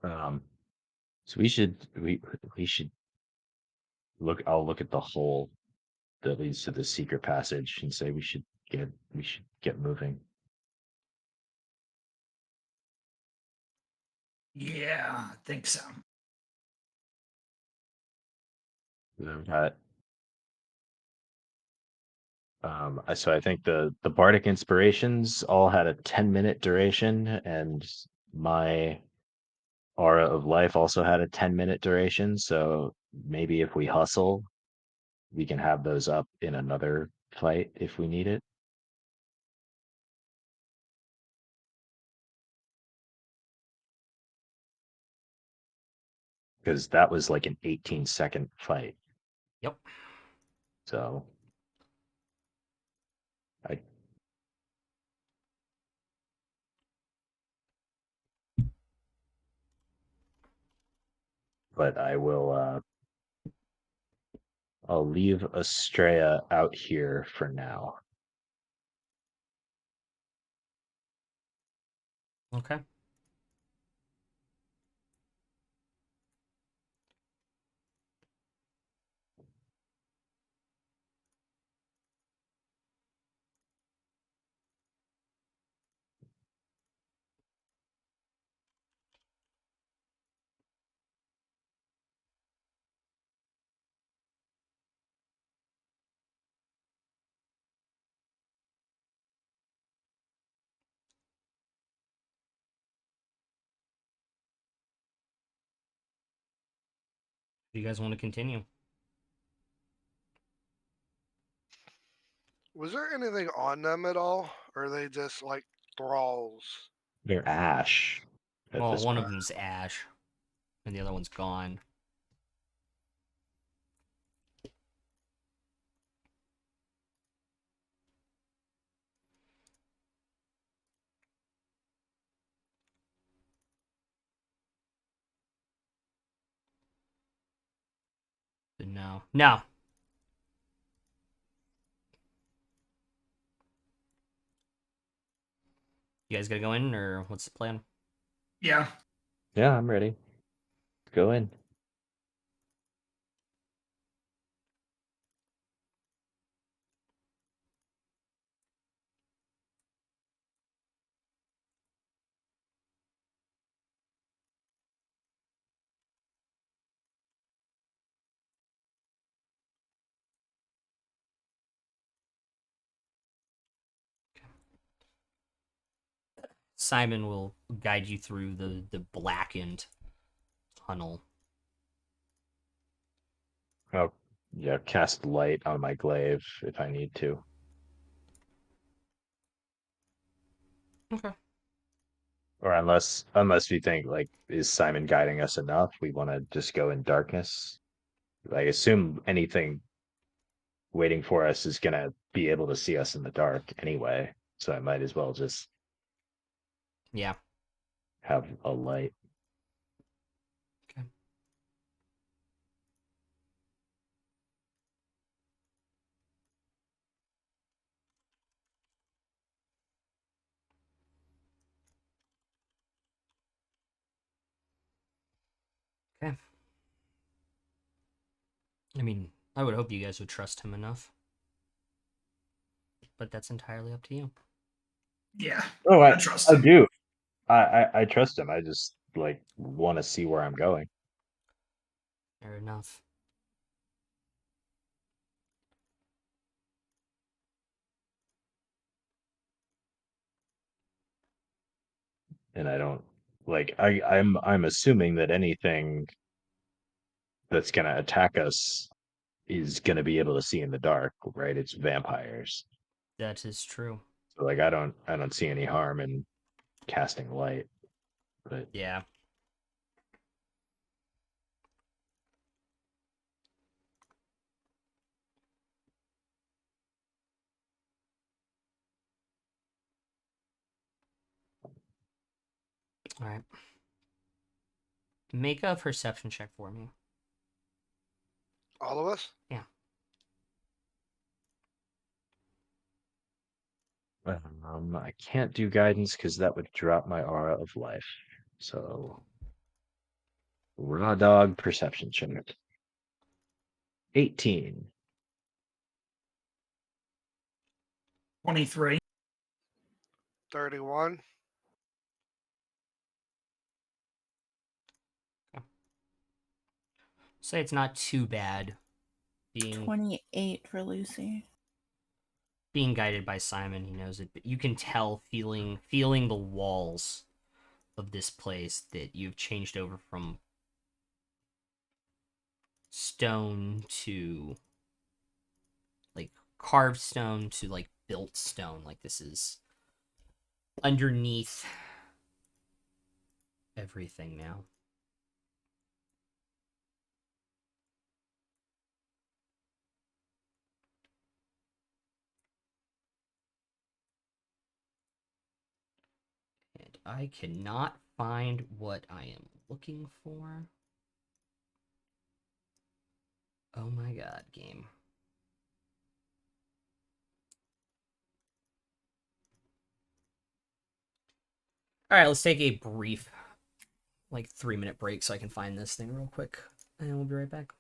So we should look. I'll look at the hole that leads to the secret passage and say we should get moving. Yeah, I think so. So I think the bardic inspirations all had a 10-minute duration, and my aura of life also had a 10-minute duration. So maybe if we hustle, we can have those up in another fight if we need it. Because that was like an 18-second fight. Yep. So I but I will I'll leave Estrella out here for now. Okay. Do you guys want to continue? Was there anything on them at all? Or are they just like thralls? They're ash at Well, this one of point. them's Ash, and the other one's gone. But no. No. You guys gotta go in, or what's the plan? Yeah. Yeah, I'm ready. Go in. Simon will guide you through the blackened tunnel. Oh, yeah, cast light on my glaive if I need to. Okay. Or unless we think like is Simon guiding us enough? We want to just go in darkness. I assume anything waiting for us is gonna be able to see us in the dark anyway. So I might as well just Yeah. have a light. Okay. Okay. I mean, I would hope you guys would trust him enough. But that's entirely up to you. Yeah. Oh, I trust I him. do. I trust him. I just like want to see where I'm going. Fair enough. And I don't like I'm assuming that anything that's gonna attack us is gonna be able to see in the dark, right? It's vampires. That is true. So like I don't see any harm in casting light. But Yeah. All right. Make a perception check for me. All of us? Yeah. I can't do guidance because that would drop my aura of life. So raw dog perception check. 18. 23. 31. Say it's not too bad being 28 for Lucy. being guided by Simon. He knows it, but you can tell feeling the walls of this place that you've changed over from stone to like carved stone to like built stone. Like this is underneath everything now. And I cannot find what I am looking for. Oh my god, game. Alright, let's take a brief, like 3-minute break so I can find this thing real quick. And we'll be right back.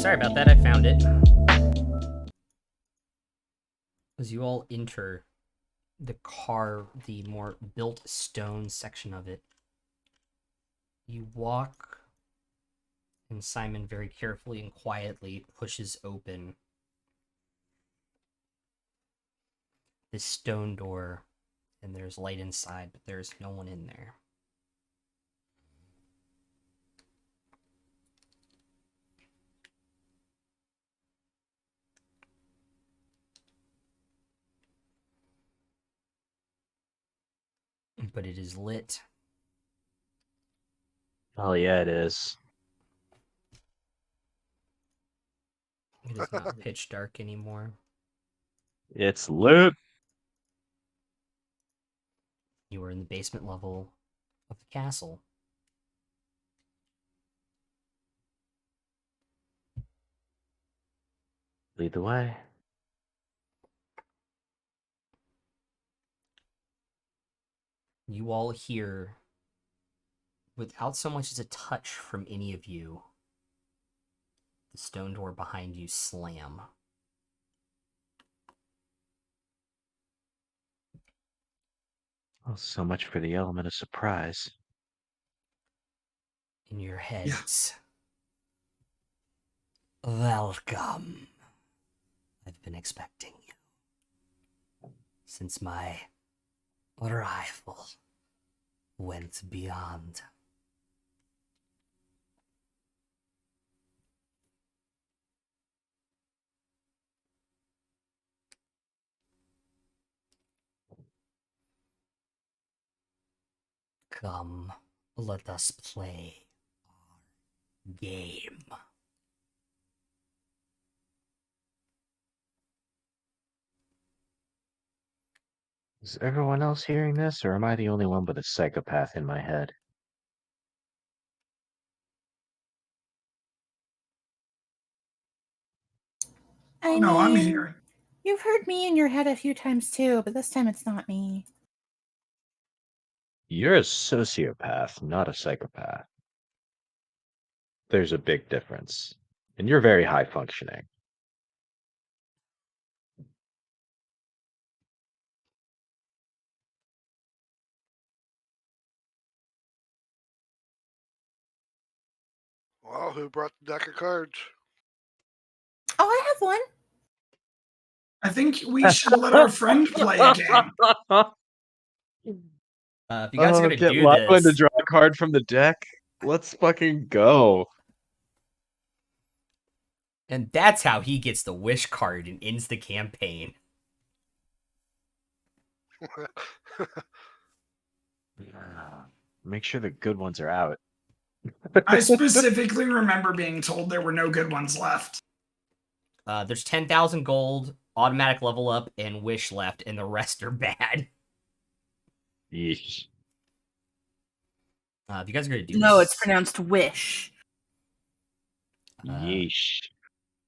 sorry about that. I found it. As you all enter the car, the more built stone section of it, you walk, and Simon very carefully and quietly pushes open this stone door, and there's light inside, but there's no one in there. But it is lit. Oh yeah, it is. It is not pitch dark anymore. It's lit. You are in the basement level of the castle. Lead the way. You all hear, without so much as a touch from any of you, the stone door behind you slam. Oh, so much for the element of surprise. In your heads. Welcome. I've been expecting you since my arrival went beyond. Come, let us play our game. Is everyone else hearing this, or am I the only one with a psychopath in my head? Oh, no, I'm mean, here. You've heard me in your head a few times too, but this time it's not me. You're a sociopath, not a psychopath. There's a big difference. And you're very high functioning. Well, who brought the deck of cards? Oh, I have one. I think we should let our friend play a game. If you guys are gonna Get do Lachlan to this, draw a card from the deck. Let's fucking go. and that's how he gets the wish card and ends the campaign. Make sure the good ones are out. I specifically remember being told there were no good ones left. There's 10,000 gold, automatic level up, and wish left, and the rest are bad. Yeesh. If you guys are gonna do No, this, it's pronounced wish. Yeesh.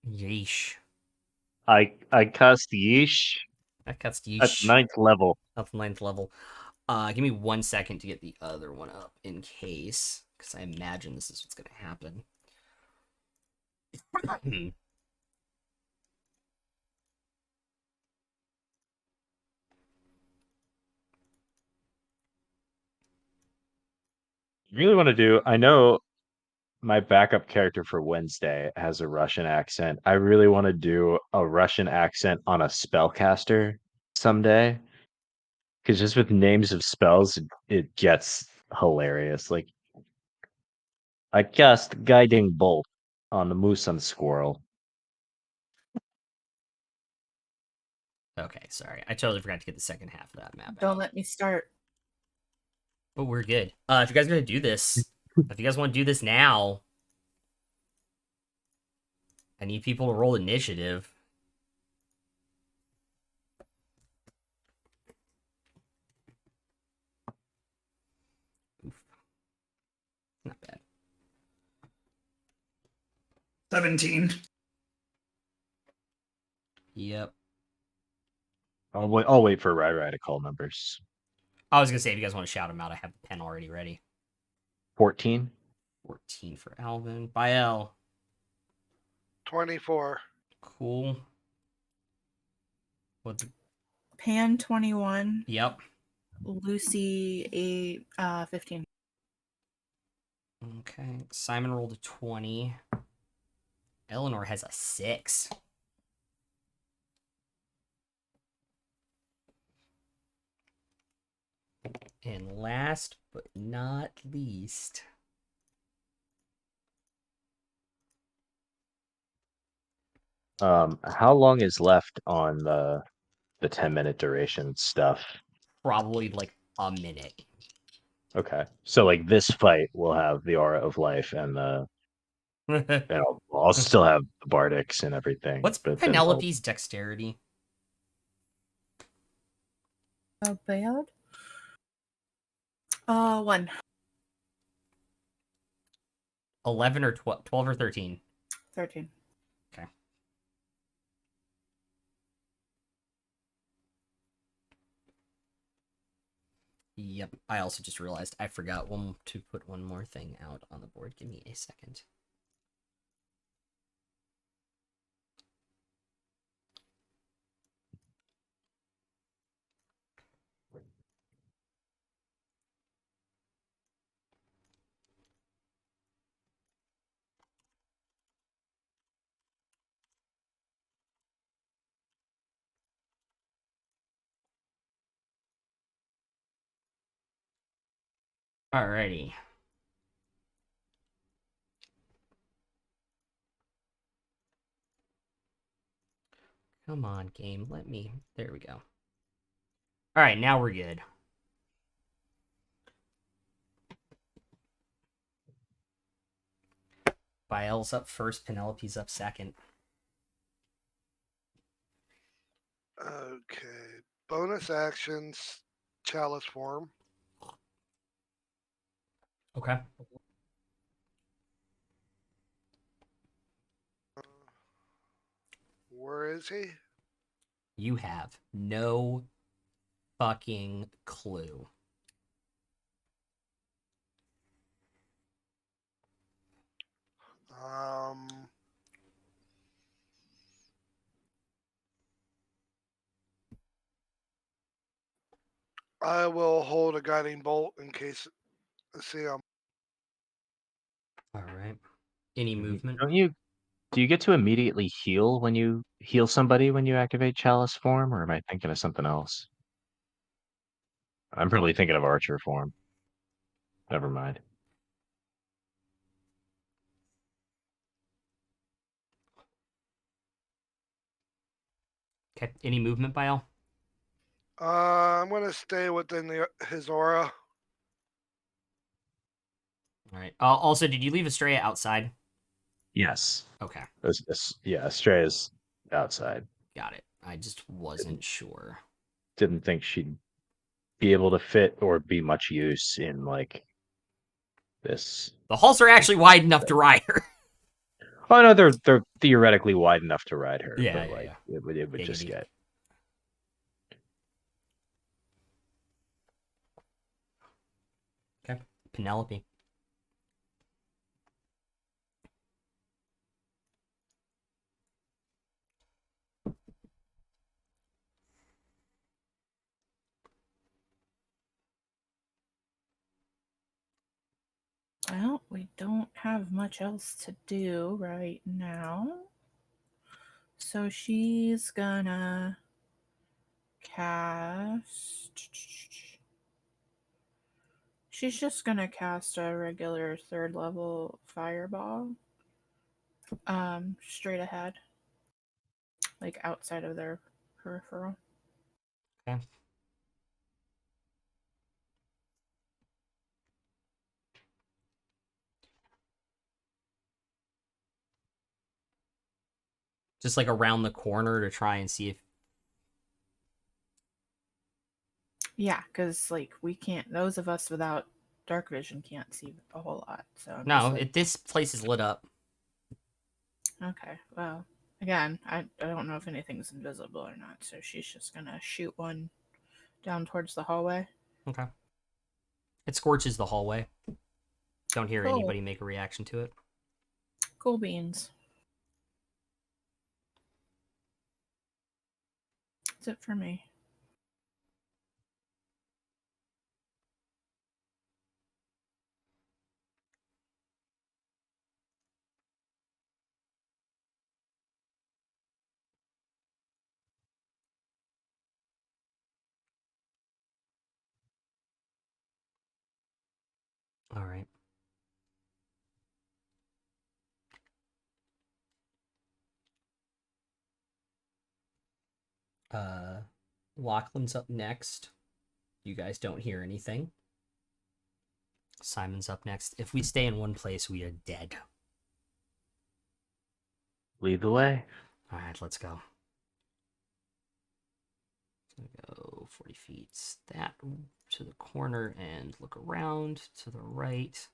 Yeesh. I cast yeesh That cuts to at yeesh. 9th level. That's 9th level. Give me 1 second to get the other one up in case, because I imagine this is what's gonna happen. Really want to do. I know my backup character for Wednesday has a Russian accent. I really want to do a Russian accent on a spellcaster someday. Because just with names of spells, it gets hilarious. Like, I cast Guiding Bolt on the moose and squirrel. Okay, sorry. I totally forgot to get the second half of that map Don't out. let me start. But we're good. If you guys are gonna do this, if you guys want to do this now, I need people to roll initiative. Oof. Not bad. 17. Yep. I'll wait for Rai to call numbers. I was gonna say if you guys want to shout them out, I have the pen already ready. 14. 14 for Alvin. Bael. 24. Cool. What? Pan 21. Yep. Lucy 15. Okay. Simon rolled a 20. Eleanor has a 6. And last but not least, How long is left on the 10-minute duration stuff? probably like a minute. Okay, so like this fight will have the aura of life and I'll still have the bardics and everything. What's but then Penelope's dexterity? Bad. 1. 11 or 12 or 13? 13. Okay. Yep. I also just realized I forgot to put one more thing out on the board. Give me a second. Alrighty. Come on, game. Let me. There we go. Alright, now we're good. Bael's up first, Penelope's up second. Okay. Bonus actions, chalice form. Okay. Where is he? You have no fucking clue. I will hold a guiding bolt in case I see him. Alright. Any movement? Do you get to immediately heal when you heal somebody when you activate chalice form, or am I thinking of something else? I'm probably thinking of archer form. Never mind. Okay. Any movement, Bael? I'm gonna stay within his aura. Alright. Also, did you leave Estrella outside? Yes. Okay. Yeah, Estrella's outside. Got it. I just wasn't sure. Didn't think she'd be able to fit or be much use in like this. The halls are actually wide enough to ride her. Oh no, they're theoretically wide enough to ride her, Yeah, but yeah, like yeah. it would just Giggity. get. Okay. Penelope. Well, we don't have much else to do right now. So she's gonna cast. She's just gonna cast a regular 3rd level fireball. Straight ahead. Like outside of their peripheral. Okay. Just like around the corner to try and see if. Yeah, because like we can't. Those of us without dark vision can't see a whole lot. So I'm No, just like, this place is lit up. okay, well, again, I don't know if anything's invisible or not. So she's just gonna shoot one down towards the hallway. Okay. It scorches the hallway. Don't hear Cool. anybody make a reaction to it. Cool beans. That's it for me. All right. Lachlan's up next. You guys don't hear anything. Simon's up next. If we stay in one place, we are dead. Lead the way. All right, let's go. Go 40 feet that to the corner and look around to the right.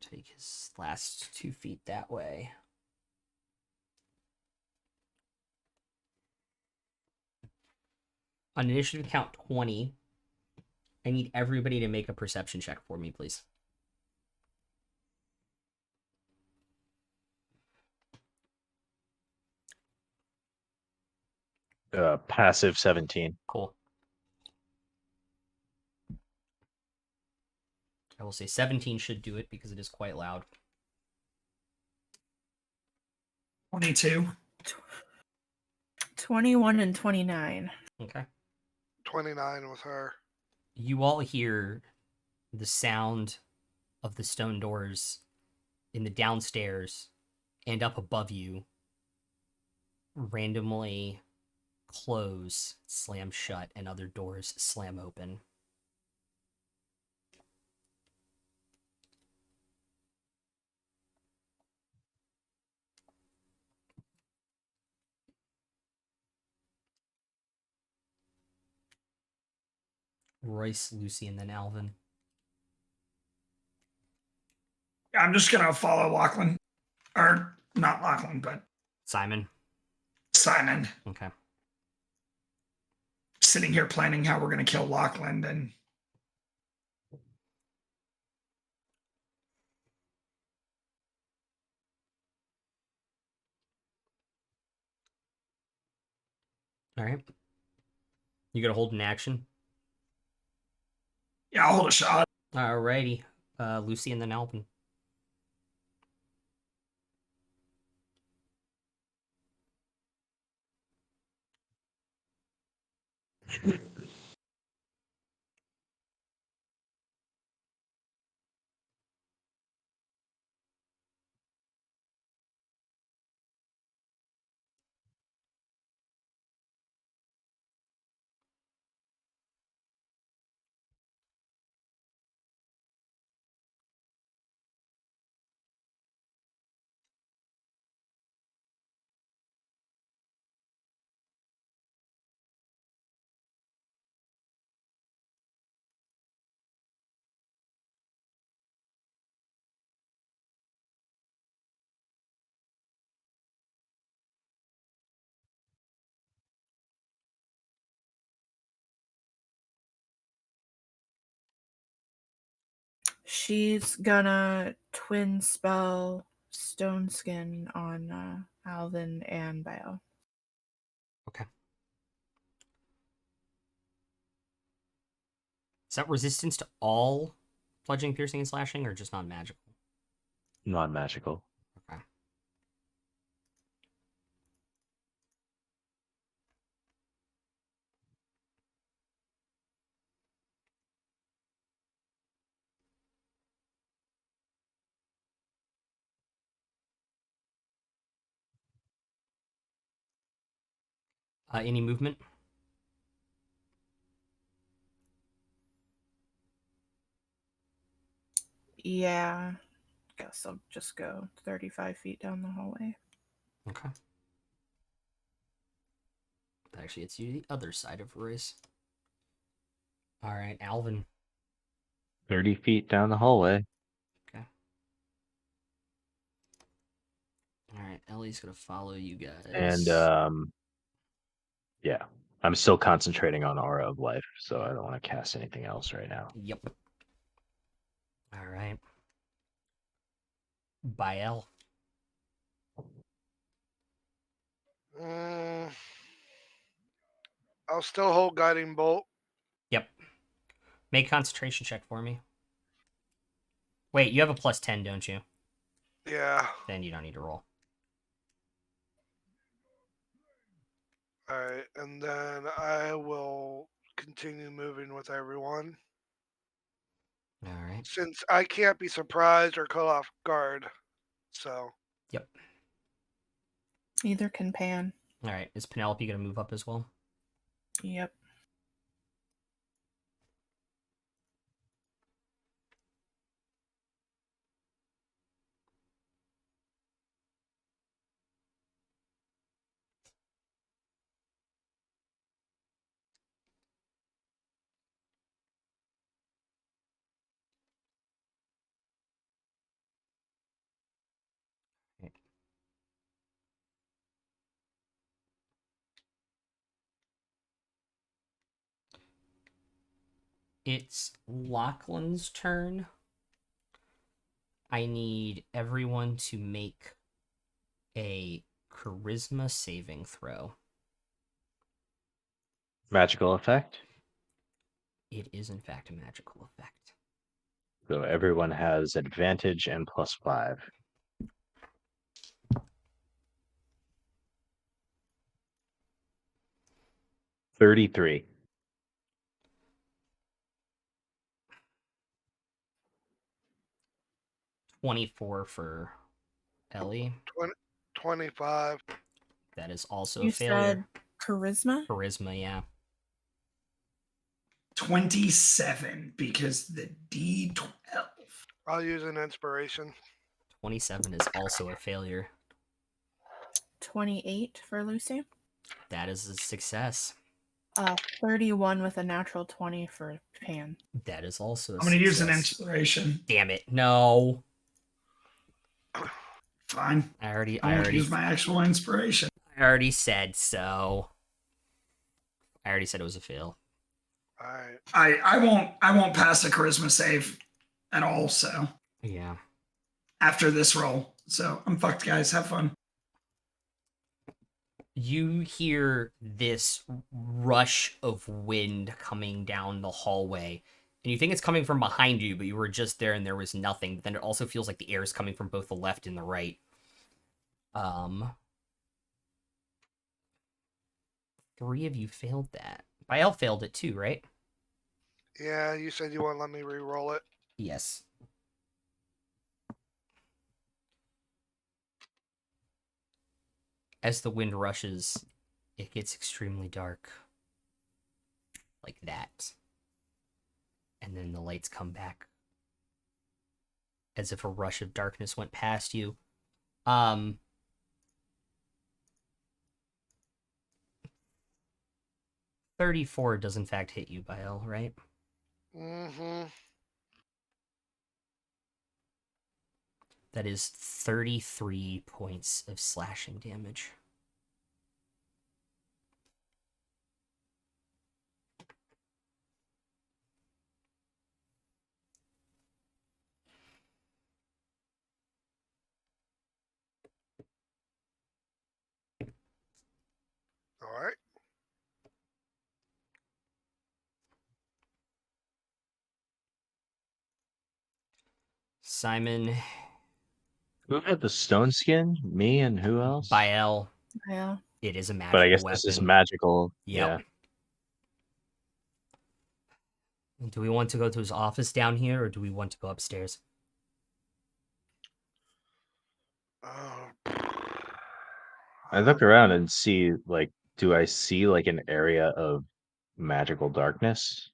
Take his last 2 feet that way. On initiative count 20, I need everybody to make a perception check for me, please. Passive 17. Cool. I will say 17 should do it because it is quite loud. 22. 21 and 29. Okay. 29 with her. You all hear the sound of the stone doors in the downstairs and up above you randomly close, slam shut, and other doors slam open. Royce, Lucy, and then Alvin. Yeah, I'm just gonna follow Lachlan, or not Lachlan, but Simon. Simon. Okay. Sitting here planning how we're gonna kill Lachlan, and All right. You gotta hold an action. yeah, I'll hold a shot. Alrighty. Lucy and then Alvin. She's gonna twin spell Stone Skin on Alvin and Bio. Okay. Is that resistance to all bludgeoning, piercing, and slashing, or just non-magical? Non-magical. Okay. Any movement? Yeah. Guess I'll just go 35 feet down the hallway. Okay. Actually, it's you the other side of Royce. All right, Alvin. 30 feet down the hallway. Okay. All right, Ellie's gonna follow you guys. And yeah, I'm still concentrating on Aura of Life, so I don't want to cast anything else right now. Yep. All right. Bael. Mm, I'll still hold guiding bolt. Yep. Make concentration check for me. Wait, you have a +10, don't you? Yeah. Then you don't need to roll. Alright, and then I will continue moving with everyone. All right. Since I can't be surprised or caught off guard. So. Yep. Neither can Pan. All right. Is Penelope going to move up as well? Yep. It's Lachlan's turn. I need everyone to make a charisma saving throw. Magical effect. It is, in fact, a magical effect. So everyone has advantage and +5. 33. 24 for Ellie. 25. That is also You a failure. said charisma? Charisma, yeah. 27 because the D12. I'll use an inspiration. 27 is also a failure. 28 for Lucy. That is a success. 31 with a natural 20 for Pan. That is also a I'm going to use an success. inspiration. Damn it. No. Fine. I I won't use my actual inspiration. already said so. I already said it was a fail. Alright. I won't pass a charisma save at all, so Yeah. after this roll. So I'm fucked, guys. Have fun. You hear this rush of wind coming down the hallway, and you think it's coming from behind you, but you were just there and there was nothing. But then it also feels like the air is coming from both the left and the right. 3 of you failed that. Bael failed it too, right? Yeah, you said you wouldn't let me re-roll it. Yes. As the wind rushes, it gets extremely dark. Like that. And then the lights come back. As if a rush of darkness went past you. 34 does in fact hit you, Bael, right? Mm-hmm. That is 33 points of slashing damage. Alright. Simon, Who had the stone skin? Me and who else? Bael, Yeah. it is a magical But I guess weapon. this is magical. Yep. Yeah. Do we want to go to his office down here, or do we want to go upstairs? I look around and see, like, do I see like an area of magical darkness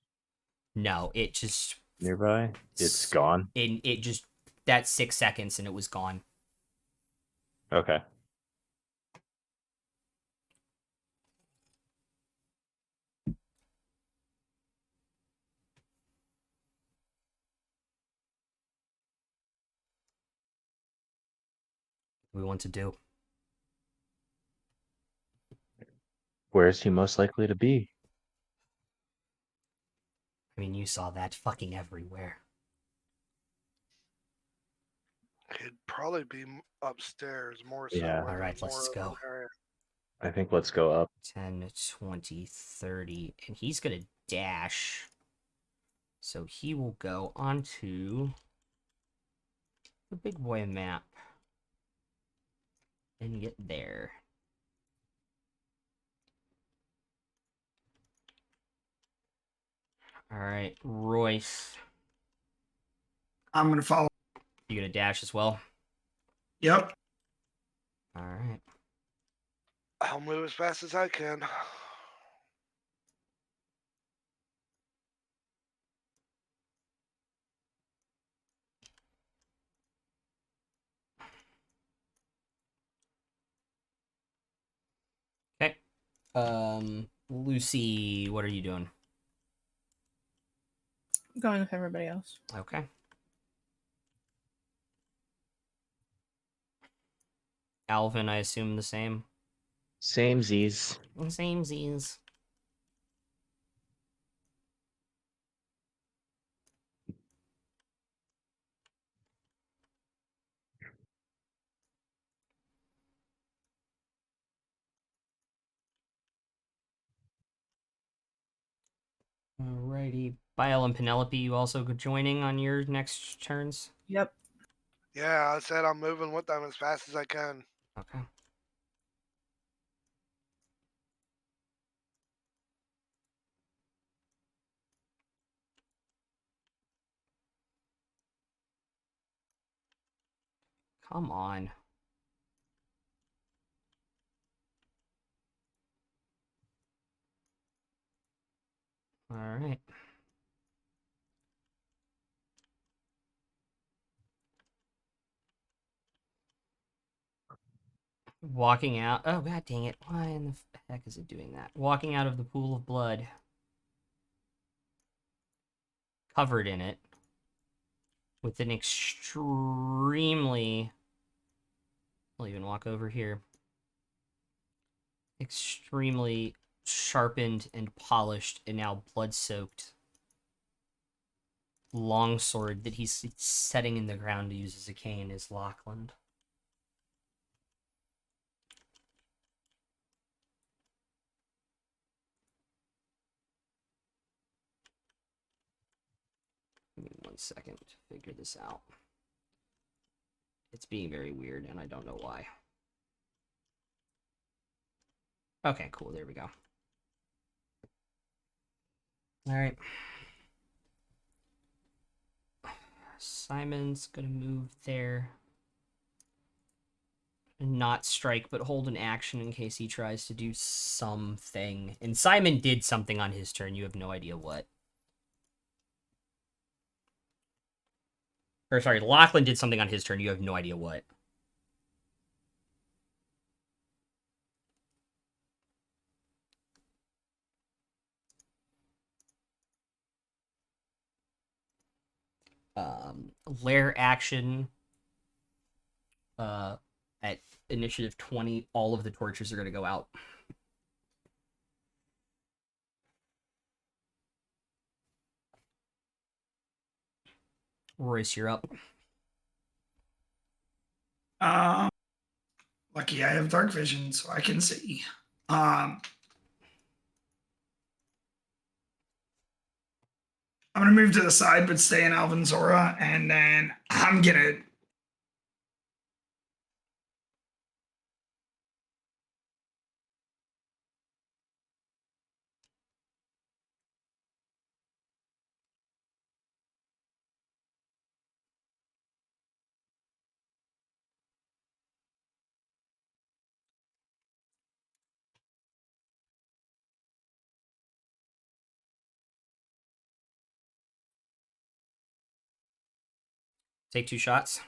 No, it just nearby? It's gone. it just that's 6 seconds and it was gone. Okay. What do we want to do? Where is he most likely to be? I mean, you saw that fucking everywhere. He'd probably be upstairs more so. Yeah. where All right, there's let's more go. open area. I think let's go up. 10, 20, 30. And he's going to dash. So he will go onto the big boy map and get there. All right, Royce. I'm going to follow. You going to dash as well? Yep. All right. I'll move as fast as I can. Okay. Lucy, what are you doing? Going with everybody else. Okay. Alvin, I assume the same. Same Z's. Same Z's. Alrighty. Bile and Penelope, you also joining on your next turns? Yep. Yeah, I said I'm moving with them as fast as I can. Okay. Come on. Alright. Walking out. Oh, god dang it. Why in the heck is it doing that? Walking out of the pool of blood. Covered in it. With an extremely... I'll even walk over here. Extremely sharpened and polished and now blood-soaked longsword that he's setting in the ground to use as a cane is Lachlan. Give me 1 second to figure this out. It's being very weird, and I don't know why. Okay, cool. There we go. All right. Simon's gonna move there. And not strike, but hold an action in case he tries to do something. And Simon did something on his turn. You have no idea what. Or sorry, Lachlan did something on his turn. You have no idea what. Lair action. At initiative 20, all of the torches are going to go out. Royce, you're up. Lucky I have dark vision, so I can see. I'm gonna move to the side, but stay in Alvin's aura, and then I'm gonna. Take 2 shots.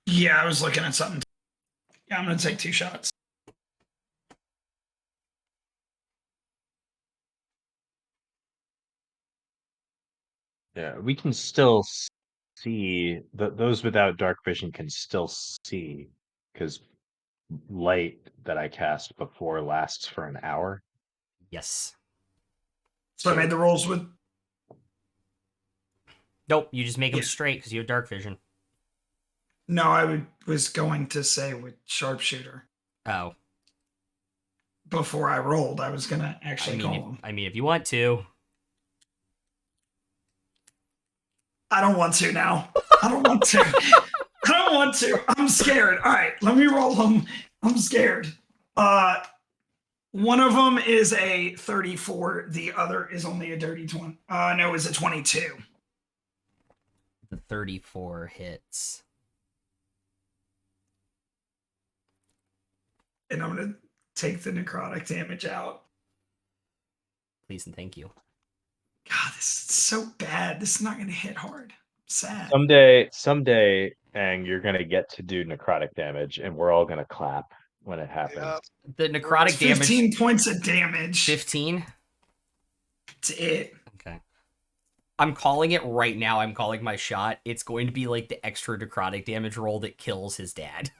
Yeah, I was looking at something. Yeah, I'm gonna take 2 shots. Yeah, we can still see those without dark vision can still see because light that I cast before lasts for an hour. Yes. So I made the rolls with. Nope, you just make them Yeah. straight because you have dark vision. No, I was going to say with sharpshooter. Oh, before I rolled. I was gonna actually call him. if you want to. I don't want to now. I don't want to. I don't want to. I'm scared. All right, let me roll them. I'm scared. One of them is a 34. The other is only a dirty 20. No, it's a 22. The 34 hits. And I'm gonna take the necrotic damage out. Please and thank you. God, this is so bad. This is not gonna hit hard. Sad. Someday, Ang, you're gonna get to do necrotic damage, and we're all gonna clap when it happens. Yep. The necrotic damage. 15 points of damage. 15? That's it. Okay. I'm calling it right now. I'm calling my shot. It's going to be like the extra necrotic damage roll that kills his dad.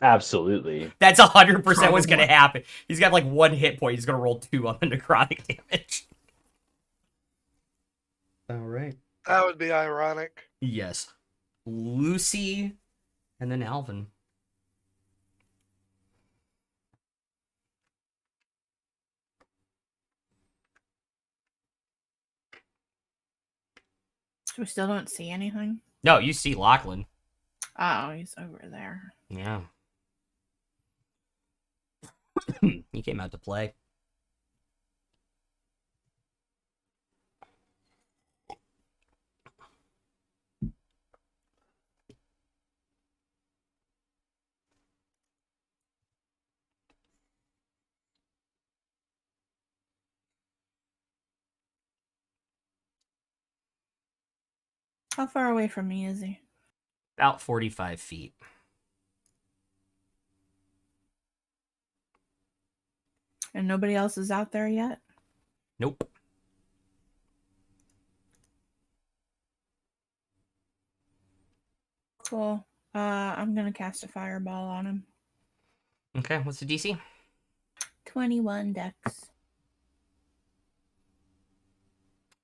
Absolutely. That's 100% what's Probably. going to happen. He's got like 1 hit point. He's going to roll 2 on the necrotic damage. All right. That would be ironic. Yes. Lucy and then Alvin. So we still don't see anything? No, you see Lachlan. Oh, he's over there. Yeah. He came out to play. How far away from me is he? About 45 feet. And nobody else is out there yet? Nope. Cool. I'm gonna cast a fireball on him. Okay, what's the DC? 21 dex.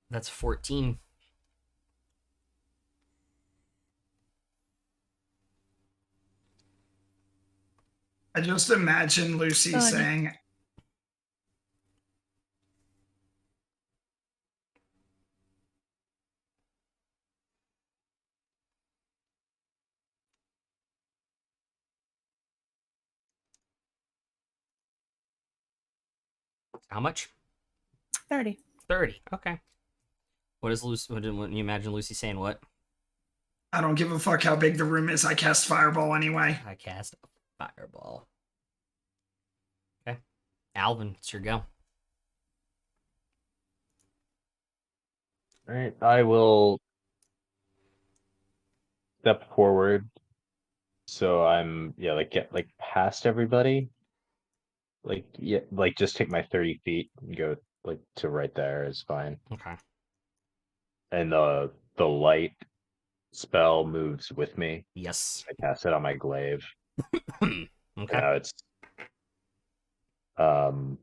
That's 14. I just imagine Lucy Go ahead. saying, How much? 30. 30. Okay. What is Lucy? What you imagine Lucy saying? What? I don't give a fuck how big the room is. I cast fireball anyway. I cast a fireball. Okay. Alvin, it's your go. All right, I will step forward, so I'm get past everybody. Just take my 30 feet and go to right there is fine. Okay. And the light spell moves with me. Yes. I cast it on my glaive. Okay. Now it's um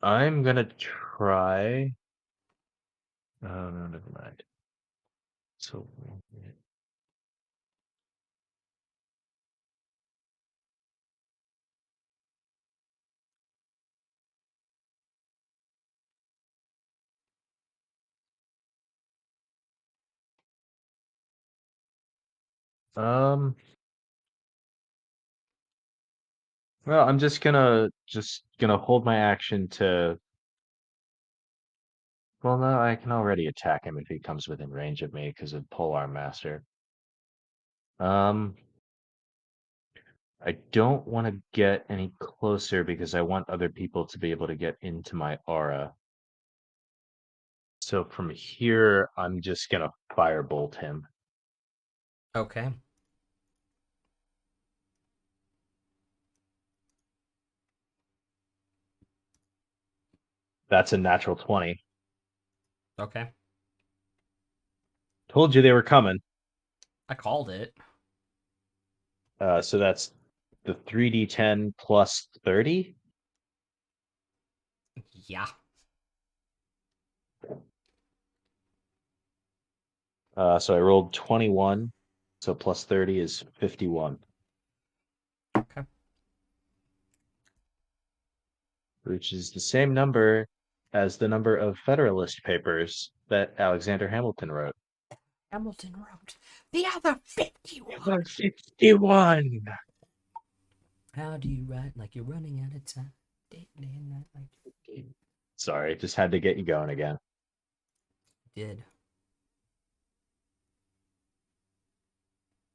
I'm gonna try. Oh no, never mind. So well, I'm just gonna hold my action to. Well, no, I can already attack him if he comes within range of me because of Polearm Master. I don't want to get any closer because I want other people to be able to get into my aura. So from here, I'm just gonna firebolt him. Okay. That's a natural 20. Okay. Told you they were coming. I called it. So that's the 3d10 plus 30. Yeah. So I rolled 21. So plus 30 is 51. Okay. Which is the same number as the number of Federalist Papers that Alexander Hamilton wrote. Hamilton wrote the other 51. 51. How do you write like you're running out of time? Day and night like you Sorry, just had to get you going again. did.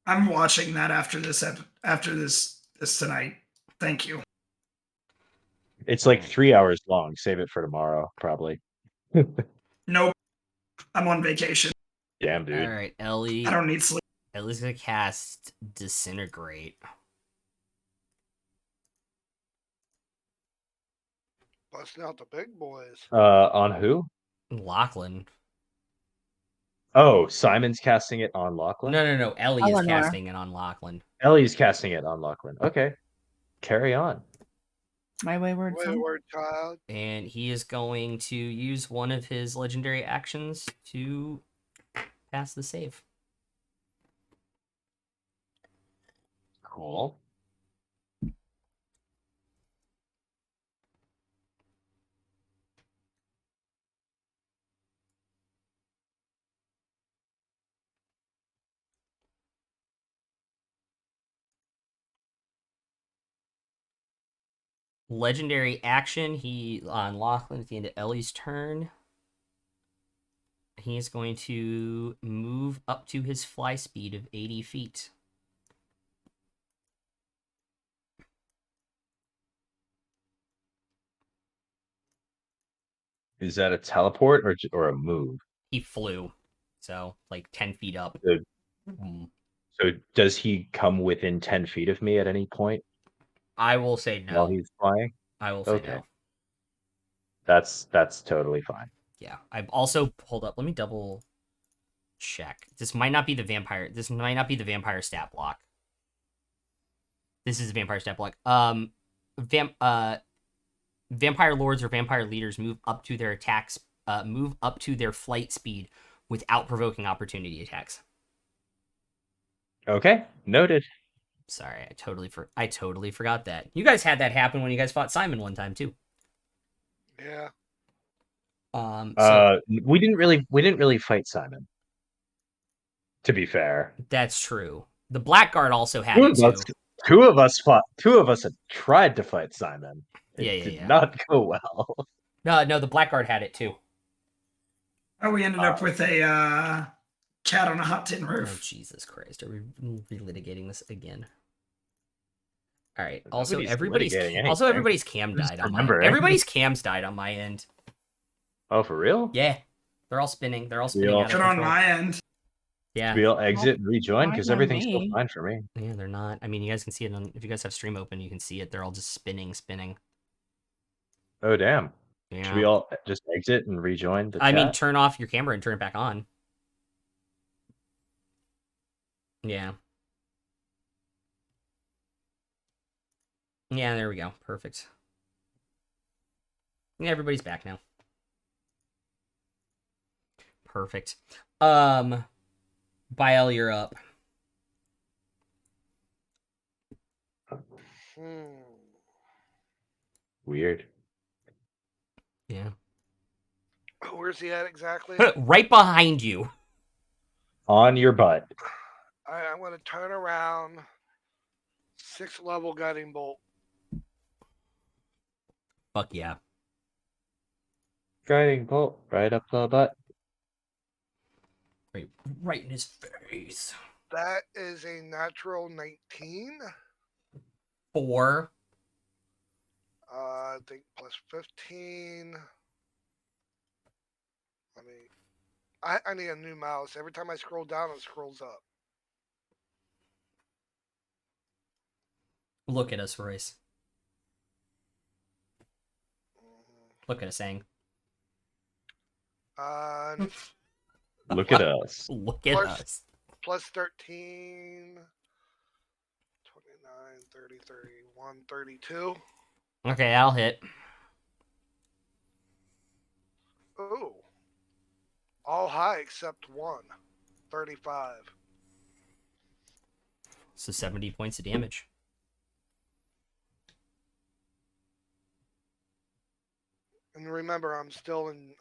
I'm watching that after this tonight. Thank you. It's like 3 hours long. Save it for tomorrow, probably. Nope. I'm on vacation. Damn, dude. All right, Ellie. I don't need sleep. Ellie's gonna cast Disintegrate. Busting out the big boys. On who? Lachlan. Oh, Simon's casting it on Lachlan? No. Ellie is Eleanor. casting it on Lachlan. Ellie's casting it on Lachlan. Okay. Carry on. My wayward son. Wayward child. And he is going to use one of his legendary actions to pass the save. Cool. Legendary action. He on Lachlan at the end of Ellie's turn. He is going to move up to his fly speed of 80 feet. Is that a teleport or a move? He flew, so like 10 feet up. So, Mm. so does he come within 10 feet of me at any point I will say while no. he's flying? I will say Okay. no. That's totally fine. Yeah. I've also hold up. Let me double check. This might not be the vampire. This might not be the vampire stat block. This is a vampire stat block. Vampire lords or vampire leaders move up to their attacks. Move up to their flight speed without provoking opportunity attacks. Okay, noted. Sorry, I totally forgot that. You guys had that happen when you guys fought Simon one time too. Yeah. So We didn't really fight Simon. To be fair, that's true. The Blackguard also had two it of us, too. two of us had tried to fight Simon. It Yeah. did not go well. No, the Blackguard had it too. Oh, we ended up with a cat on a hot tin Oh roof. Jesus Christ! Are we relitigating this again? All right. Also, Nobody's everybody's litigating everybody's anything. cam Just died on my end. remembering. Everybody's cams died on my end. Oh, for real? Yeah, they're all spinning. They're all We spinning all- out of Good on control. my end. Yeah, We all exit and rejoin Fine because by everything's still me. fine for me. yeah, they're not. I mean, you guys can see it on. If you guys have stream open, you can see it. They're all just spinning. Oh damn! Yeah. Should we all just exit and rejoin the I chat? mean, turn off your camera and turn it back on. Yeah. Yeah, there we go. Perfect. Yeah, everybody's back now. Perfect. Bael, you're up. Weird. Yeah. Where's he at exactly? Right behind you. On your butt. All right, I'm going to turn around. 6th level guiding bolt. Fuck yeah. Guiding bolt right up the butt. Right in his face. That is a natural 19. 4. I think plus 15. Let me. I need a new mouse. Every time I scroll down, it scrolls up. Look at us, Royce. Look at us, Sang. Look at us. Look at Plus- us. Plus 13. 29, 30, 31, 32. Okay, I'll hit. Ooh. All high except one. 35. So 70 points of damage. And remember, I'm still in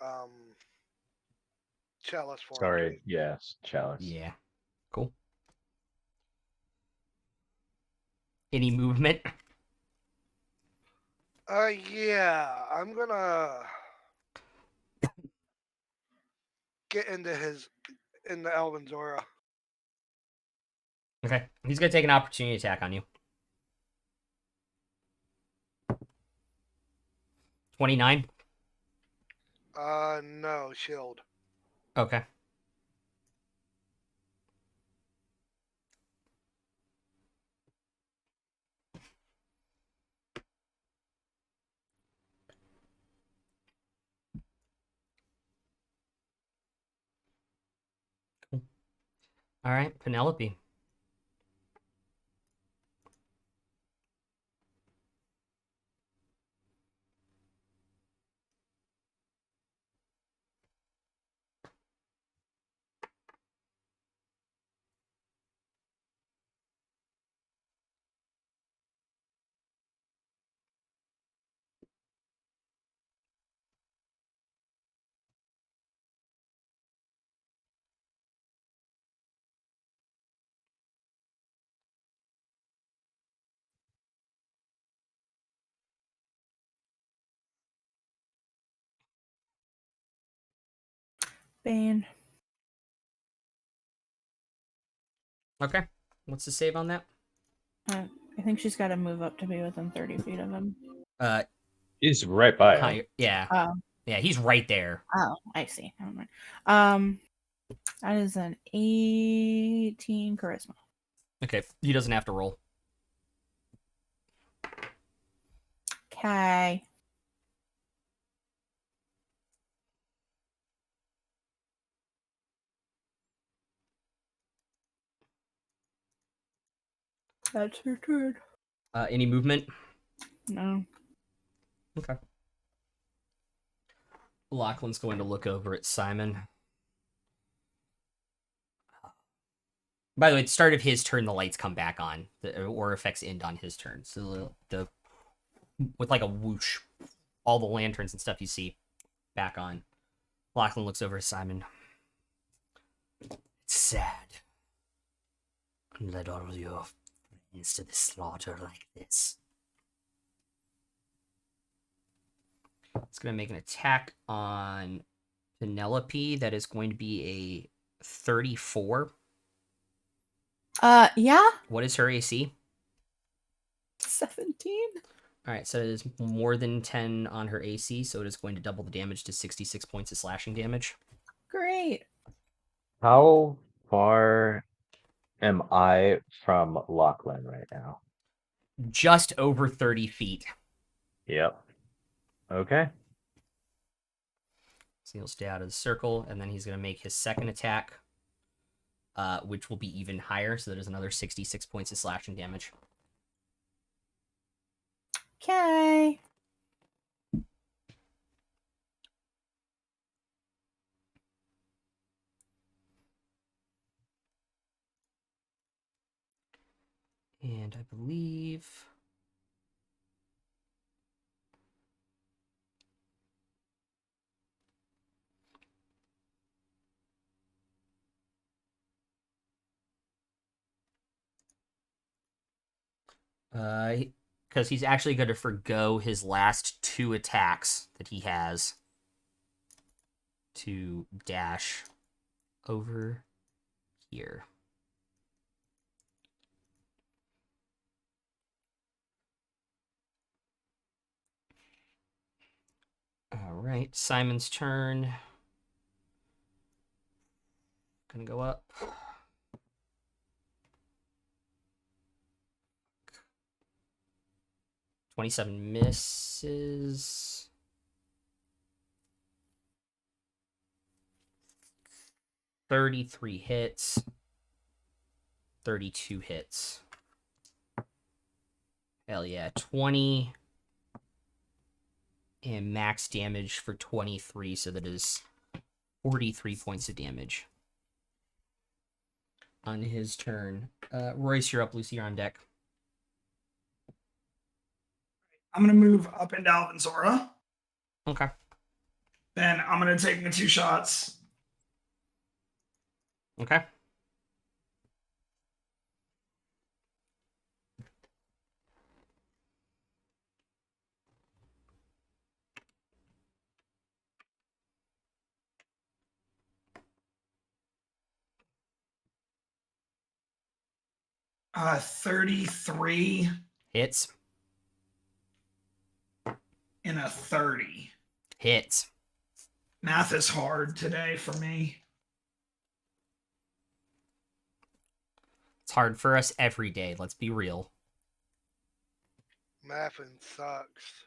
chalice form. Sorry. Yes. Chalice. Yeah. Cool. Any movement? Yeah. I'm gonna get into Elvin's aura. Okay. He's going to take an opportunity attack on you. 29. No, shield. Okay. Cool. All right, Penelope. Bane. Okay. What's the save on that? I think she's got to move up to be within 30 feet of him. He's right by him. Higher. Yeah. Oh, Yeah, he's right there. I see. Never mind. That is an 18 charisma. Okay. He doesn't have to roll. Okay. That's her turn. Any movement? No. Okay. Lachlan's going to look over at Simon. By the way, at the start of his turn, the lights come back on. The aura effects end on his turn. So the with like a whoosh, all the lanterns and stuff you see back on. Lachlan looks over at Simon. It's sad. Led all your friends to the slaughter like this. It's going to make an attack on Penelope. That is going to be a 34. Yeah. What is her AC? 17. All right, so it is more than 10 on her AC, so it is going to double the damage to 66 points of slashing damage. Great. How far am I from Lachlan right now? Just over 30 feet. Yep. Okay. So he'll stay out of the circle, and then he's going to make his second attack, which will be even higher, so that is another 66 points of slashing damage. Okay. And I believe... because he's actually going to forgo his last 2 attacks that he has to dash over here. All right, Simon's turn. Gonna go up. 27 misses. 33 hits. 32 hits. Hell yeah. 20 and max damage for 23, so that is 43 points of damage on his turn. Royce, you're up. Lucy, you're on deck. I'm gonna move up into Alvin's aura. Okay. Then I'm gonna take the 2 shots. Okay. Uh, 33 Hits. and a 30. Hits. Math is hard today for me. It's hard for us every day. Let's be real. Maffin sucks.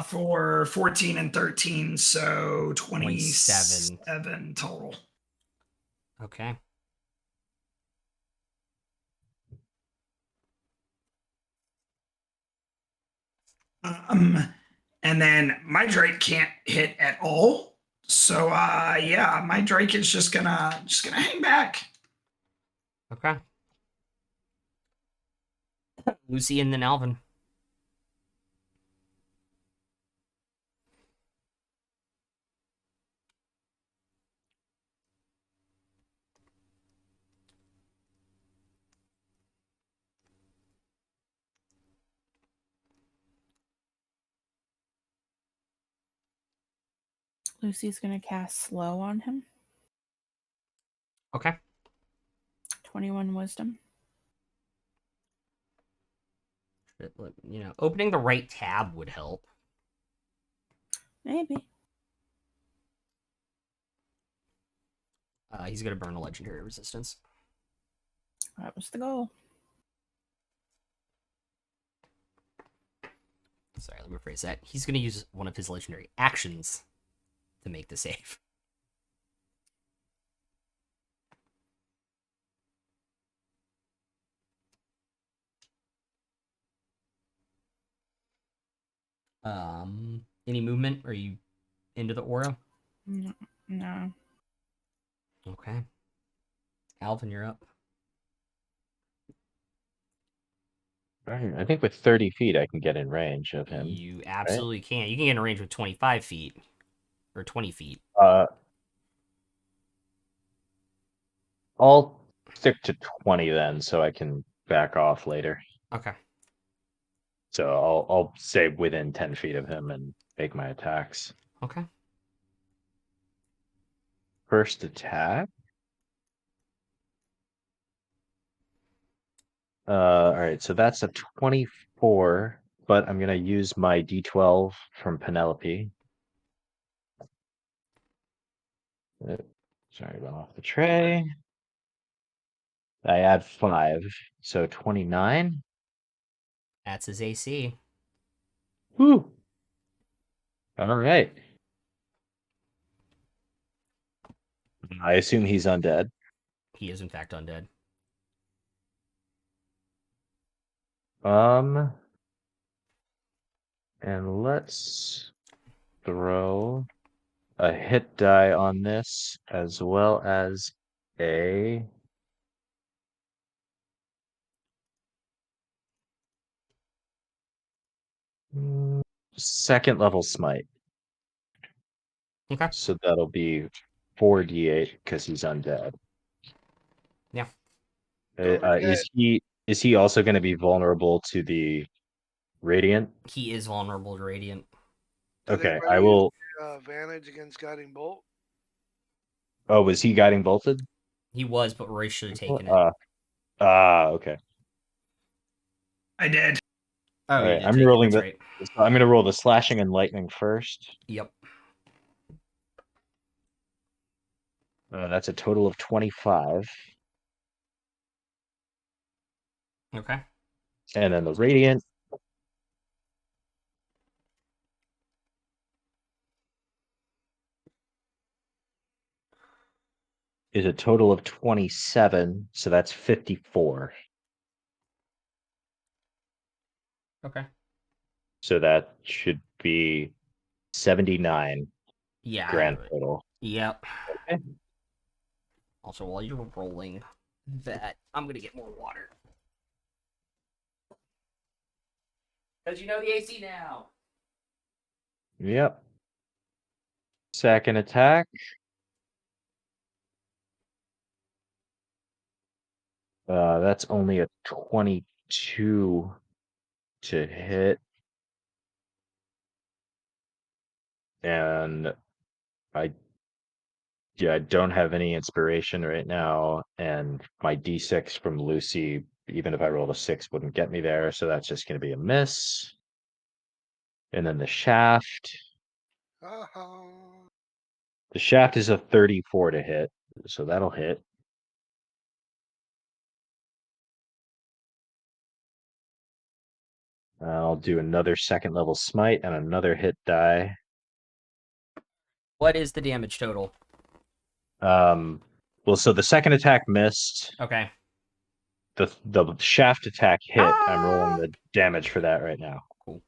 For 14 and 13, so 27. 27 total. Okay. And then my Drake can't hit at all. So yeah, my Drake is just gonna hang back. Okay. Lucy and then Alvin. Lucy's gonna cast slow on him. Okay. 21 wisdom. You know, opening the right tab would help. Maybe. He's going to burn a legendary resistance. That was the goal. Sorry, let me rephrase that. He's going to use one of his legendary actions to make the save. Any movement? Are you into the aura? No. Okay. Alvin, you're up. Right, I think with 30 feet, I can get in range of him. You absolutely can. You can get in range with 25 feet. Or 20 feet. I'll stick to 20 then, so I can back off later. Okay. So I'll stay within 10 feet of him and make my attacks. Okay. First attack. All right, so that's a 24, but I'm gonna use my D12 from Penelope. Sorry, went off the tray. I add 5, so 29. That's his AC. Whew. All right. I assume he's undead. He is, in fact, undead. And let's throw a hit die on this as well as a second level smite. Okay. So that'll be 4d8 because he's undead. Yeah. Don't forget, Is he also going to be vulnerable to the radiant? He is vulnerable to radiant. did Okay, anybody I use will. advantage against guiding bolt? Oh, was he guiding bolted? He was, but Royce should have taken it. Okay. I did. Oh, All you right, did I'm take rolling it. That's right. So I'm going to roll the slashing and lightning first. Yep. That's a total of 25. Okay. And then the radiant is a total of 27, so that's 54. Okay. So that should be 79 Yeah. grand total. Yep. Okay. Also, while you're rolling that, I'm gonna get more water. Because you know the AC now. Yep. Second attack. That's only a 22 to hit. And I don't have any inspiration right now, and my D6 from Lucy, even if I rolled a 6, wouldn't get me there, so that's just going to be a miss. And then the shaft. Uh-huh. The shaft is a 34 to hit, so that'll hit. I'll do another second level smite and another hit die. What is the damage total? Well, so the second attack missed. Okay. The shaft attack hit. I'm rolling Ah! the damage for that right now. Cool.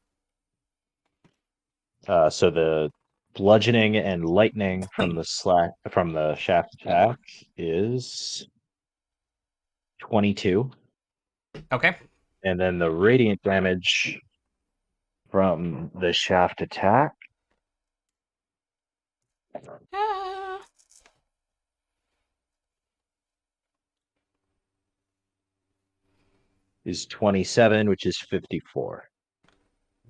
So the bludgeoning and lightning from the shaft attack is 22. Okay. And then the radiant damage from the shaft attack Ah. is 27, which is 54.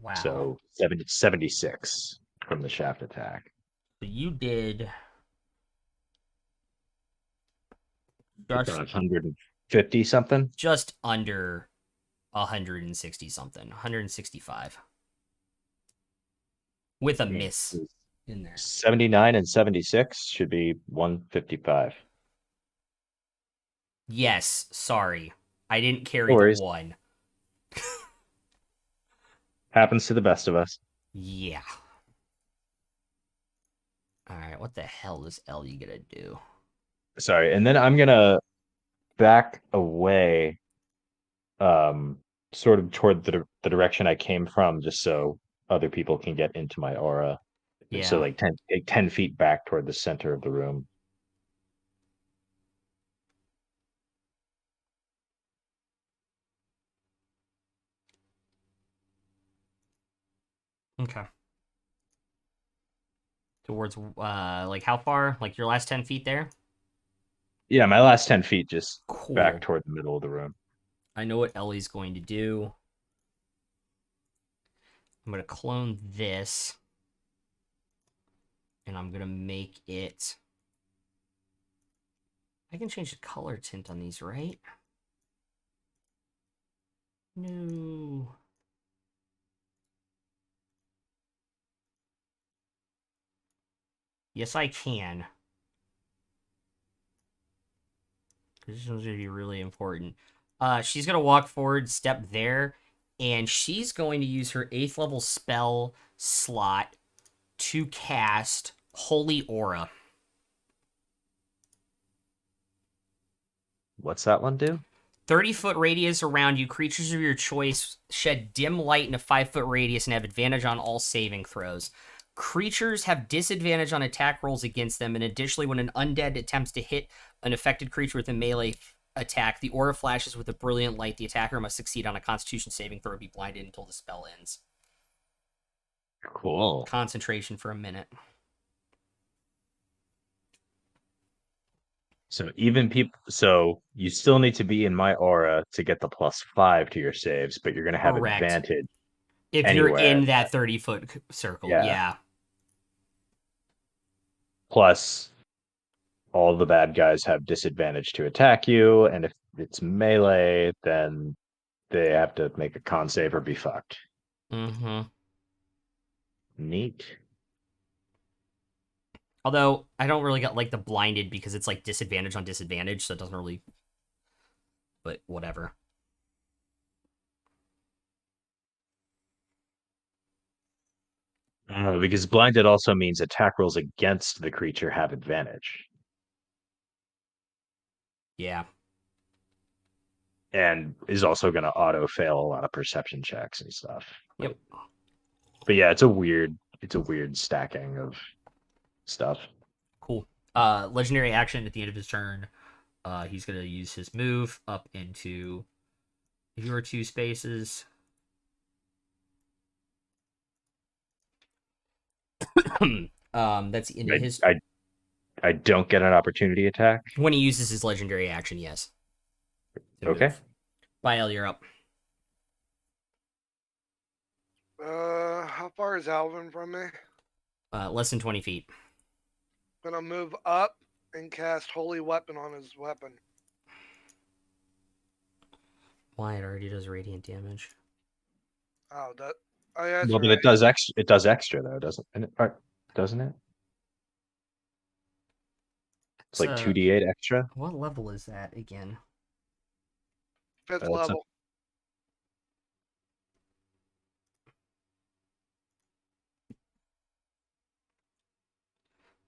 Wow. So 76 from the shaft attack. So you did It's 150 something. just under 160 something, 165. With a miss in there. 79 and 76 should be 155. Yes, sorry. I didn't carry No the worries. 1. Happens to the best of us. Yeah. Alright, what the hell is Ellie gonna do? Sorry, and then I'm gonna back away, sort of toward the direction I came from, just so other people can get into my aura. Yeah. So like 10 feet back toward the center of the room. Okay. Towards, like how far? Like your last 10 feet there? Yeah, my last 10 feet just Cool. back toward the middle of the room. I know what Ellie's going to do. I'm going to clone this. And I'm going to make it... I can change the color tint on these, right? No. Yes, I can. This one's going to be really important. She's going to walk forward, step there, and she's going to use her 8th level spell slot to cast Holy Aura. What's that one do? 30-foot radius around you, creatures of your choice shed dim light in a 5-foot radius and have advantage on all saving throws. Creatures have disadvantage on attack rolls against them, and additionally, when an undead attempts to hit an affected creature with a melee attack, the aura flashes with a brilliant light. The attacker must succeed on a Constitution saving throw or be blinded until the spell ends. Cool. Concentration for a minute. So so you still need to be in my aura to get the +5 to your saves, but you're gonna have Correct. advantage If anywhere. you're in that 30-foot circle, yeah. Plus, all the bad guys have disadvantage to attack you, and if it's melee, then they have to make a con save or be fucked. Mm-hmm. Neat. Although, I don't really get, like, the blinded because it's, like, disadvantage on disadvantage, so it doesn't really... But whatever. Because blinded also means attack rolls against the creature have advantage. Yeah. and is also going to auto fail a lot of perception checks and stuff. Yep. But yeah, it's a weird stacking of stuff. Cool. Legendary action at the end of his turn. He's gonna use his move up into your 2 spaces. That's into his. I don't get an opportunity attack. When he uses his legendary action, yes. To Okay. move. Bile, you're up. How far is Alvin from me? Less than 20 feet. Gonna move up and cast Holy Weapon on his weapon. Why, it already does radiant damage. Oh, that. Oh, yeah, that's Well, but right. it does extra. It does extra though, doesn't it? Doesn't it? It's like 2d8 extra. What level is that again? 5th It's level.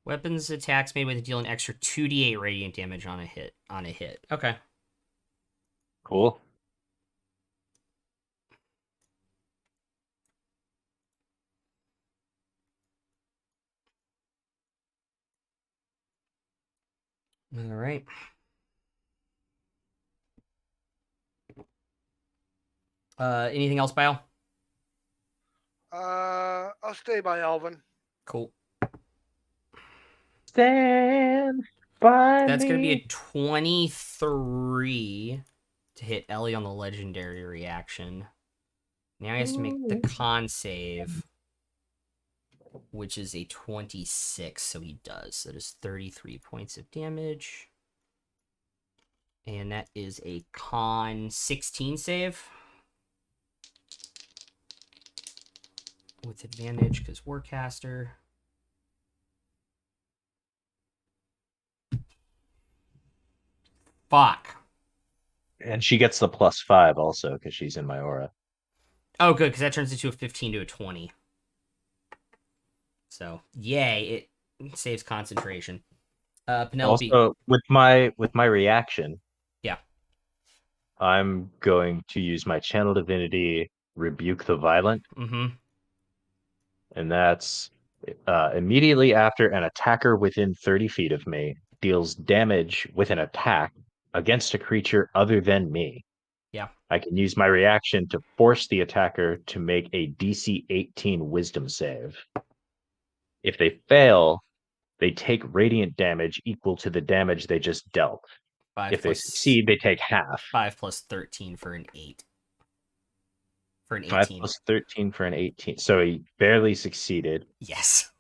Weapons attacks made with deal an extra 2d8 radiant damage on a hit. Okay. Cool. All right. Anything else, Bile? I'll stay by Alvin. Cool. Stand by That's going to be me. a 23 to hit Ellie on the legendary reaction. Now he has to make the con save, which is a 26, so he does. That is 33 points of damage. And that is a con 16 save. With advantage, because Warcaster. Fuck. And she gets the +5 also because she's in my aura. Oh, good, because that turns into a 15 to a 20. So, yay, it saves concentration. Penelope. Also, with my reaction, Yeah. I'm going to use my channel divinity, rebuke the violent, Mm-hmm. and that's immediately after an attacker within 30 feet of me deals damage with an attack against a creature other than me. Yeah. I can use my reaction to force the attacker to make a DC 18 wisdom save. If they fail, they take radiant damage equal to the damage they just dealt. 5 If they plus succeed, they take half. 5 plus 13 for an 8. For an 5 18. plus 13 for an 18. So he barely succeeded. Yes.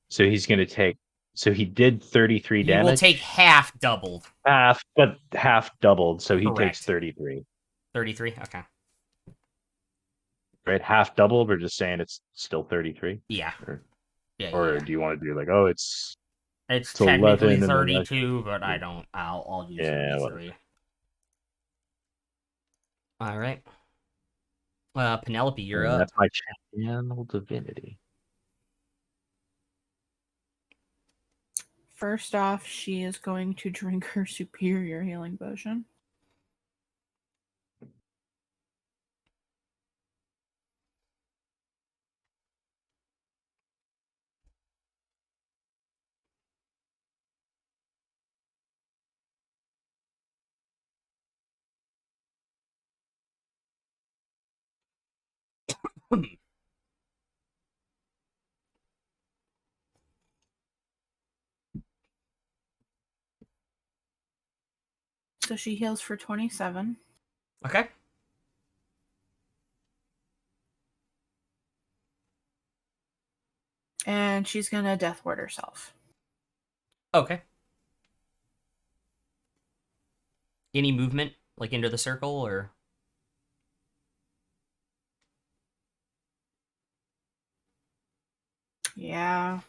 So he's going to take. So he did 33 He damage. will take half doubled. Half, but half doubled. So he takes Correct. 33. 33? Okay. Right? Half doubled. We're just saying it's still 33. Yeah. Or, Yeah. or do you want to do like, oh, it's It's 11 technically and then 32, but I don't. I'll do Yeah, 33. All right. Penelope, you're and up. that's my channel divinity. First off, she is going to drink her superior healing potion. So she heals for 27. Okay. And she's going to death ward herself. Okay. Any movement, like into the circle, or? Yeah.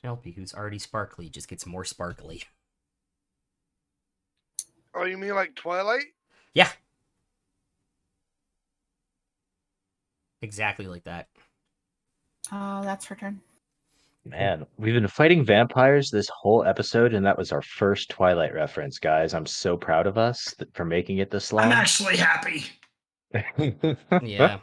Penelope, who's already sparkly, just gets more sparkly. Oh, you mean like Twilight? Yeah. Exactly like that. That's her turn. Man, we've been fighting vampires this whole episode, and that was our first Twilight reference, guys. I'm so proud of us for making it this I'm long. actually happy. Yeah.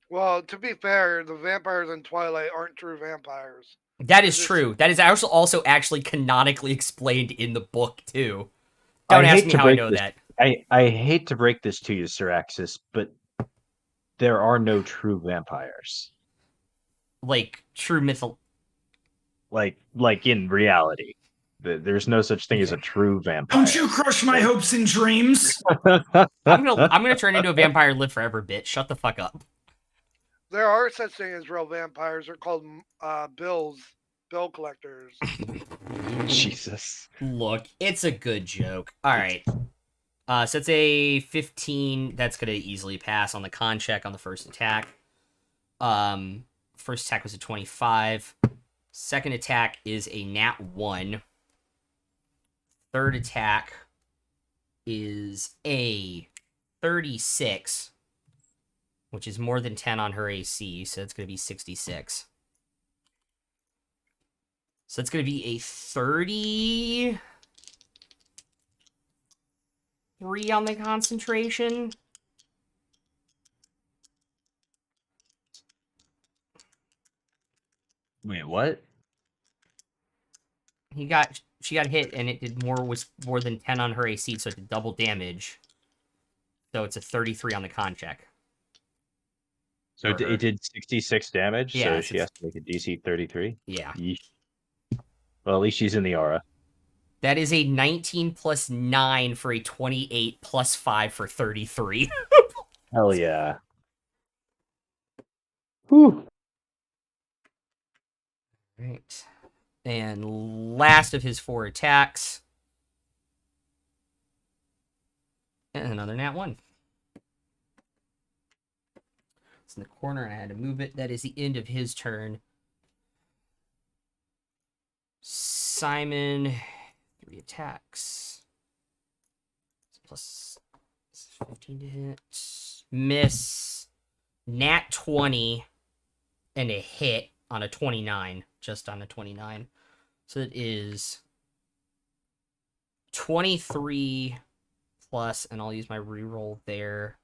Well, to be fair, the vampires in Twilight aren't true vampires. That is Is this- true. That is also actually canonically explained in the book, too. I Don't ask hate me to how I break know this. that. I hate to break this to you, Syraxis, but there are no true vampires. Like, true mythal... Like in reality. There's no such thing as a true vampire. Don't you crush my hopes and dreams? I'm gonna turn into a vampire and live forever, bitch. Shut the fuck up. There are such things as real vampires. They're called bill collectors. Jesus. Look, it's a good joke. Alright. So it's a 15. That's gonna easily pass on the con check on the first attack. First attack was a 25. Second attack is a nat 1. Third attack is a 36, which is more than 10 on her AC, so it's going to be 66. So it's going to be a 33 on the concentration. Wait, what? She got hit, and it was more than 10 on her AC, so it did double damage. So it's a 33 on the con check. So For her. it did 66 damage, Yeah, so it's she has to make a DC 33? Yeah. Yeesh. Well, at least she's in the aura. That is a 19 plus 9 for a 28 plus 5 for 33. Hell yeah. Whew. Right. And last of his 4 attacks. And another nat 1. It's in the corner, and I had to move it. That is the end of his turn. Simon, 3 attacks. Plus 15 to hit. Miss. Nat 20 and a hit on a 29. Just on a 29. So it is 23 plus, and I'll use my reroll there.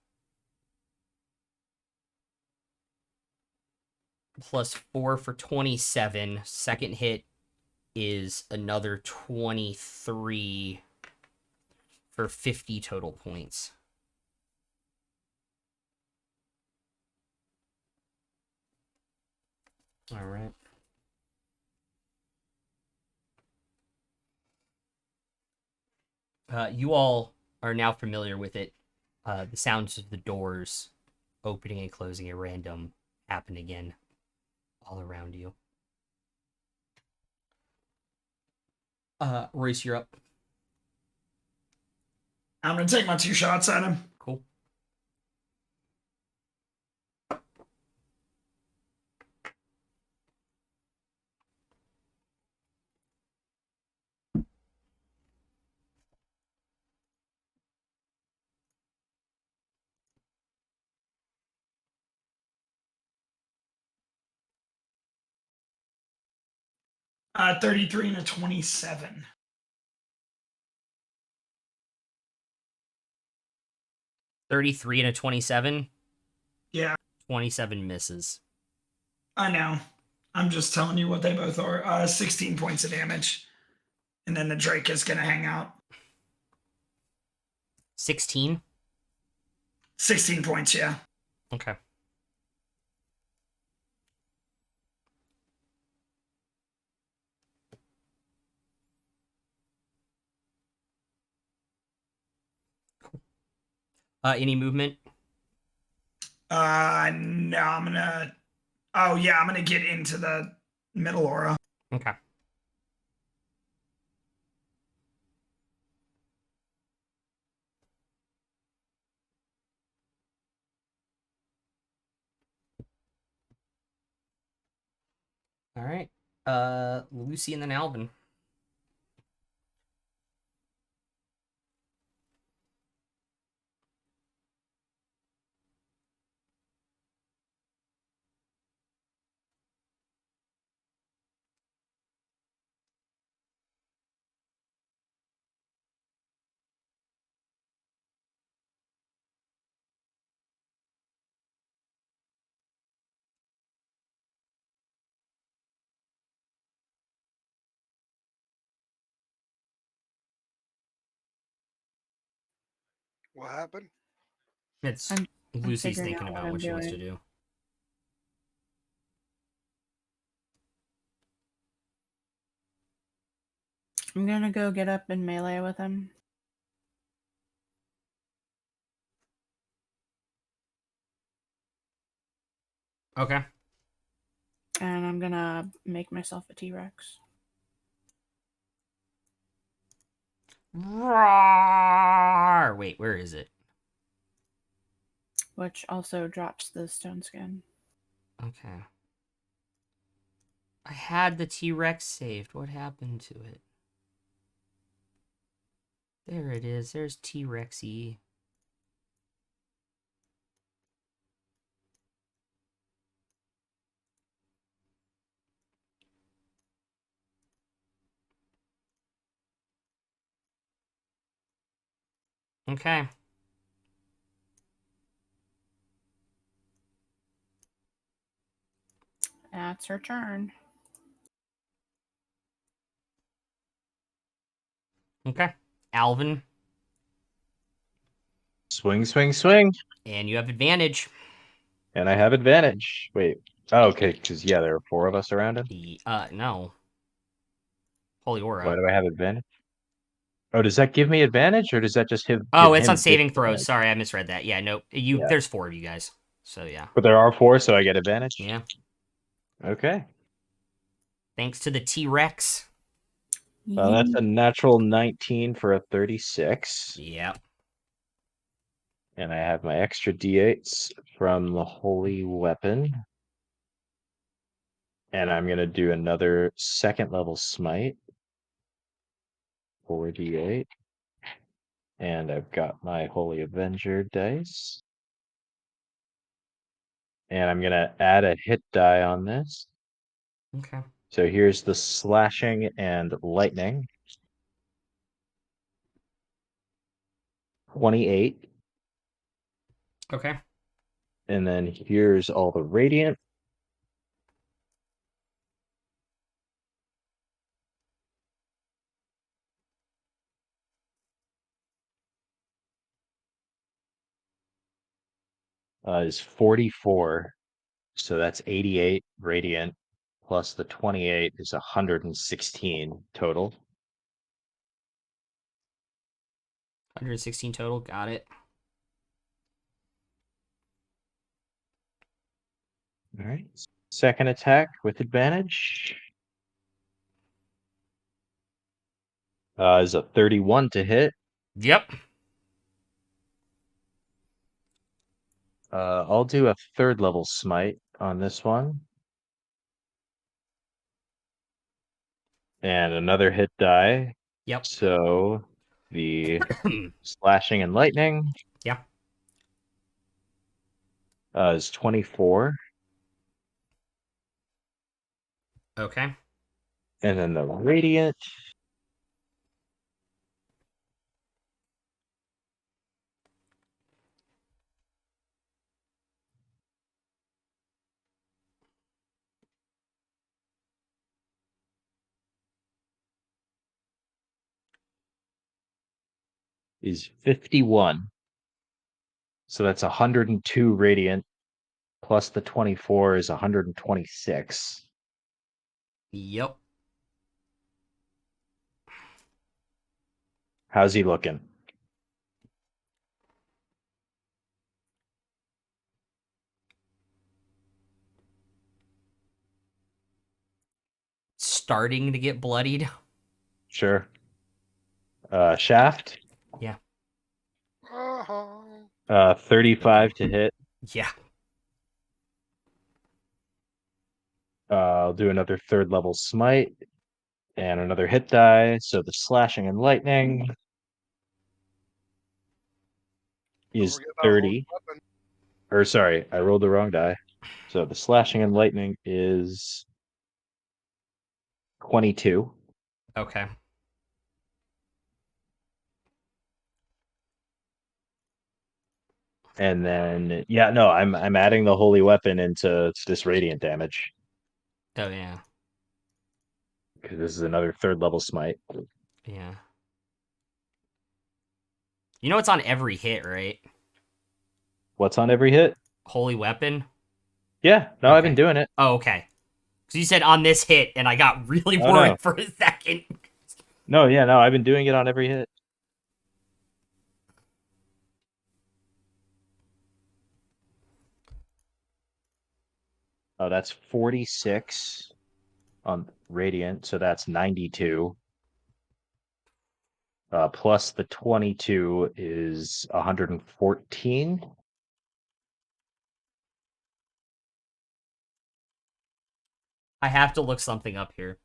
Plus 4 for 27. Second hit is another 23 for 50 total points. All right. You all are now familiar with it. The sounds of the doors opening and closing at random happen again all around you. Royce, you're up. I'm gonna take my 2 shots at him. Cool. Uh, 33 and a 27. 33 and a 27. Yeah, 27 misses. I know. I'm just telling you what they both are. 16 points of damage. And then the Drake is going to hang out. 16. 16 points, yeah. Okay. Any movement? No, I'm going to... Oh, yeah, I'm going to get into the middle aura. Okay. All right. Lucy and then Alvin. What happened? It's I'm Lucy's figuring thinking out what about I'm what she wants to doing. do. I'm gonna go get up in melee with him. Okay. And I'm gonna make myself a T-Rex. Roar! Wait, where is it? Which also drops the stone skin. Okay. I had the T-Rex saved. What happened to it? There it is. There's T-Rexy. Okay. That's her turn. Okay. Alvin, Swing, swing, swing. and you have advantage. And I have advantage. Wait. Oh, okay, because yeah, there are 4 of us around him. No. Holy Aura. Why do I have advantage? Oh, does that give me advantage, or does that just give Oh, it's him on saving throws. disadvantage? Sorry, I misread that. Yeah, no. Yeah. There's 4 of you guys. So yeah. But there are 4, so I get advantage? Yeah. Okay. Thanks to the T-Rex. Well, that's a natural 19 for a 36. Yep. And I have my extra d8s from the holy weapon. And I'm going to do another 2nd level smite. 4d8. And I've got my holy avenger dice. And I'm going to add a hit die on this. Okay. So here's the slashing and lightning. 28. Okay. And then here's all the radiant. Is 44. So that's 88 radiant plus the 28 is 116 total. 116 total. Got it. All right. Second attack with advantage. Is a 31 to hit. Yep. I'll do a 3rd level smite on this one. And another hit die. Yep. So the slashing and lightning Yeah. is 24. Okay. And then the radiant is 51. So that's 102 radiant plus the 24 is 126. Yep. How's he looking? Starting to get bloodied. Sure. Shaft. Yeah. 35 to hit. Yeah. I'll do another 3rd level smite and another hit die. So the slashing and lightning Don't is forget about holy 30. weapon. Or sorry, I rolled the wrong die. So the slashing and lightning is 22. Okay. And then yeah, no, I'm adding the holy weapon into this radiant damage. Oh yeah. Because this is another 3rd level smite. Yeah. You know it's on every hit, right? What's on every hit? Holy Weapon? Yeah, no, I've been Okay. doing it. Oh, okay. Because you said on this hit, and I got really Oh, worried no. for a second. No, yeah, no, I've been doing it on every hit. Oh, that's 46 on Radiant, so that's 92. Plus the 22 is 114. I have to look something up here.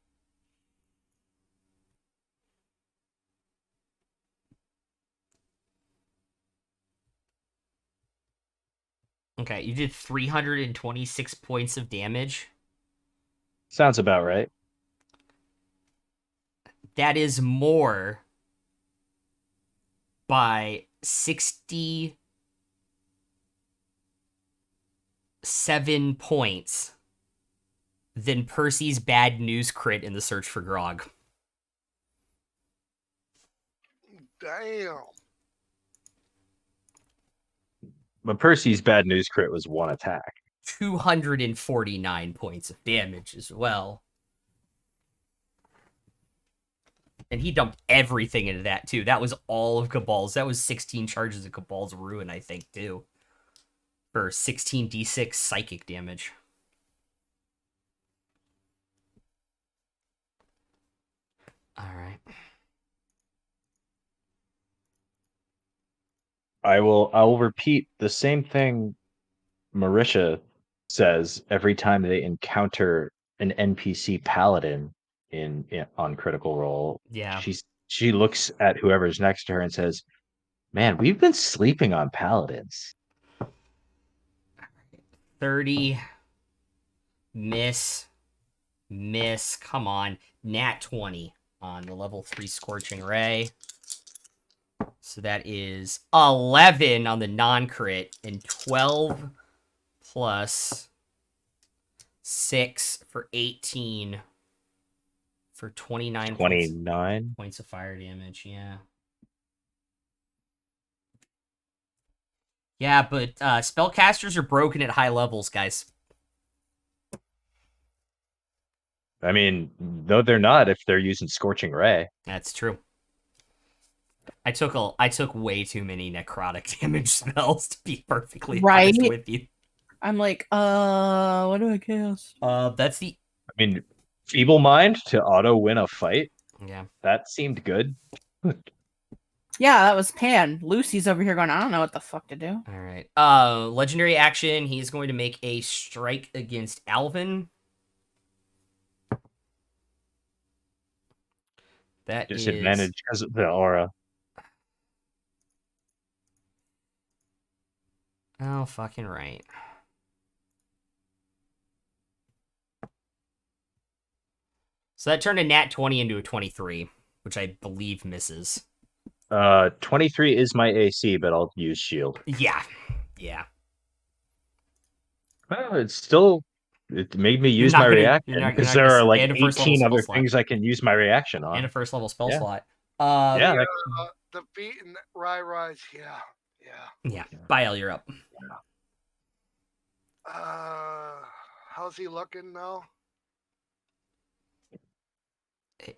Okay, you did 326 points of damage. Sounds about right. That is more by 67 points than Percy's bad news crit in the Search for Grog. Damn. But Percy's bad news crit was one attack. 249 points of damage as well. And he dumped everything into that, too. That was all of Cabal's. That was 16 charges of Cabal's Ruin, I think, too. For 16d6 psychic damage. Alright. I'll repeat the same thing Marisha says every time they encounter an NPC paladin on Critical Role. Yeah. She looks at whoever's next to her and says, "Man, we've been sleeping on paladins." 30. Miss. Come on. Nat 20 on the level 3 Scorching Ray. So that is 11 on the non-crit and 12 plus 6 for 18 for 29 29. points of fire damage. Yeah. Yeah, but spellcasters are broken at high levels, guys. I mean, no, they're not if they're using Scorching Ray. That's true. I took way too many necrotic damage spells to be perfectly honest with you. I'm like, what do I cast? That's the. I mean, Feeble Mind to auto win a fight. Yeah. That seemed good. Yeah, that was Pan. Lucy's over here going, I don't know what the fuck to do. All right. Legendary action. He's going to make a strike against Alvin. That Disadvantage because of the aura. Oh, fucking right. So that turned a nat 20 into a 23, which I believe misses. 23 is my AC, but I'll use shield. Yeah. Yeah. Well, it made me use my reaction because there are like 18 other things I can use my reaction on. And a first level spell Yeah. slot. Yeah. Defeating Rise. Yeah. Bile, you're up. How's he looking now?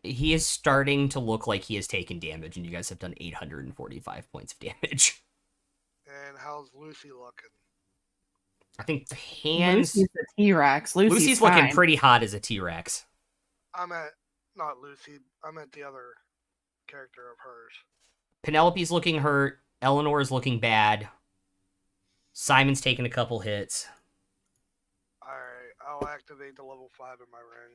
He is starting to look like he has taken damage, and you guys have done 845 points of damage. And how's Lucy looking? I think Pan's... Lucy's a T-Rex. Lucy's looking pretty hot as a T-Rex. Not Lucy. I'm at the other character of hers. Penelope's looking hurt. Eleanor's looking bad. Simon's taking a couple hits. Alright, I'll activate the level 5 in my ring.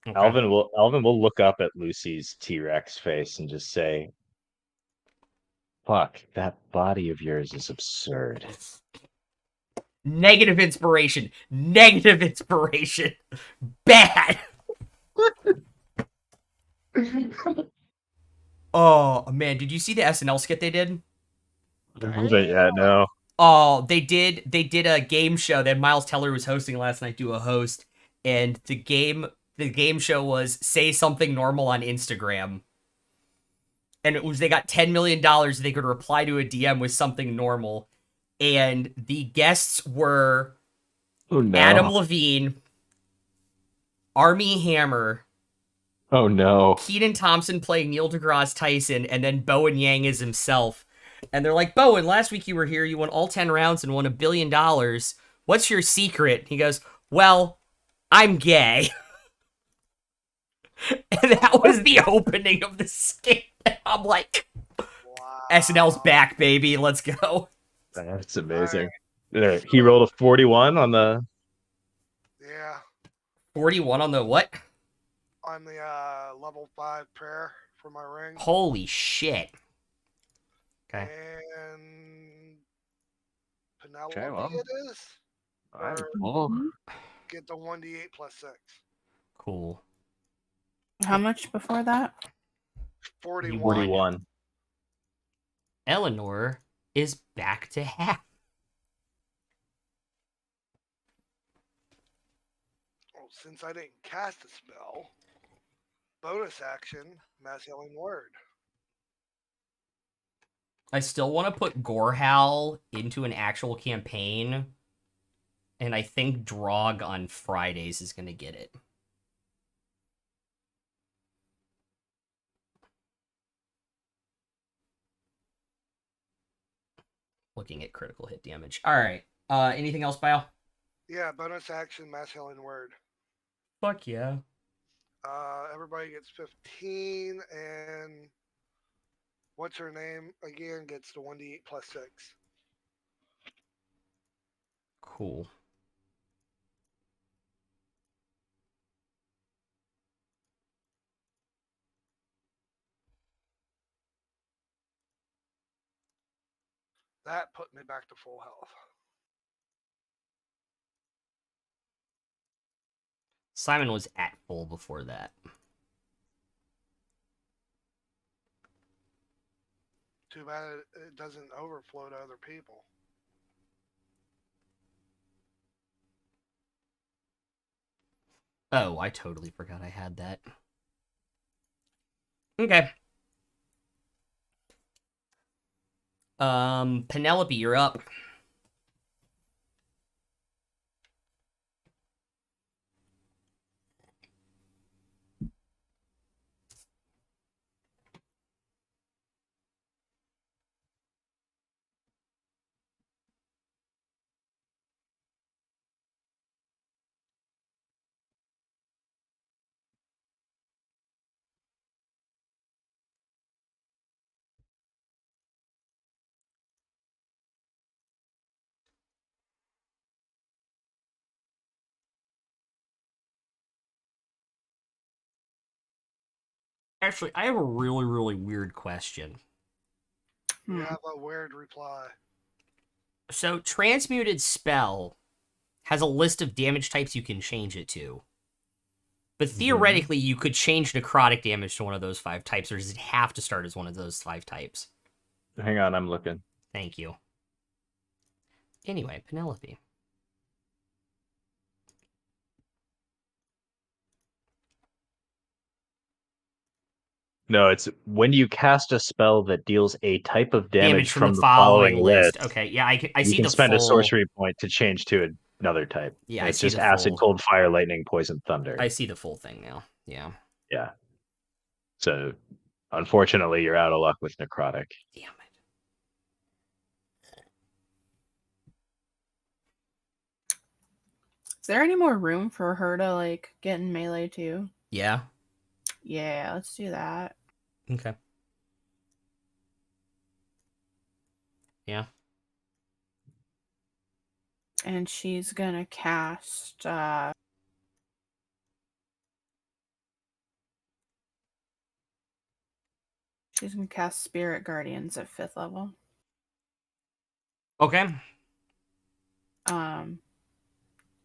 Okay. Alvin will look up at Lucy's T-Rex face and just say, "Fuck, that body of yours is absurd." Negative inspiration. Bad. Oh man, did you see the SNL skit they did? Yeah, no. Oh, they did a game show that Miles Teller was hosting last night, do a host, and the game show was say something normal on Instagram. and it was they got $10 million they could reply to a DM with something normal. And the guests were Oh no. Adam Levine, Armie Hammer, Oh no. Keaton Thompson playing Neil deGrasse Tyson, and then Bowen Yang as himself. And they're like, Bowen, last week you were here, you won all 10 rounds and won $1 billion. What's your secret? He goes, well, I'm gay. And that was the opening of the skit. I'm like, Wow. SNL's back, baby. Let's go. That's amazing. He rolled a 41 on the. Yeah, 41 on the what? on the level 5 prayer for my ring. Holy shit. Okay. And Penelope, Okay, well. it is. Or Oh. get the 1d8 plus 6. Cool. How much before that? 41. 41. Eleanor is back to half. Well, since I didn't cast a spell, bonus action, mass healing word. I still want to put Gorehowl into an actual campaign. And I think Drog on Fridays is going to get it. Looking at critical hit damage. All right. Anything else, Bio? Yeah, bonus action, mass healing word. Fuck yeah. Everybody gets 15, and what's her name again gets the 1d8 plus 6. Cool. That put me back to full health. Simon was at full before that. Too bad it doesn't overflow to other people. Oh, I totally forgot I had that. Okay. Penelope, you're up. Actually, I have a really, really weird question. You have a weird reply. So, Transmuted Spell has a list of damage types you can change it to. But theoretically, you could change necrotic damage to one of those 5 types, or does it have to start as one of those 5 types? Hang on, I'm looking. Thank you. Anyway, Penelope. No, it's when you cast a spell that deals a type of damage From the following list. Okay, yeah, I You see can the spend full... a sorcery point to change to another type. Yeah, And I it's see just the acid, full... cold, fire, lightning, poison, thunder. I see the full thing now. Yeah. Yeah. So, unfortunately, you're out of luck with necrotic. Damn it. Is there any more room for her to like get in melee too? Yeah. Yeah, let's do that. Okay. Yeah. And she's gonna cast she's gonna cast Spirit Guardians at 5th level. Okay.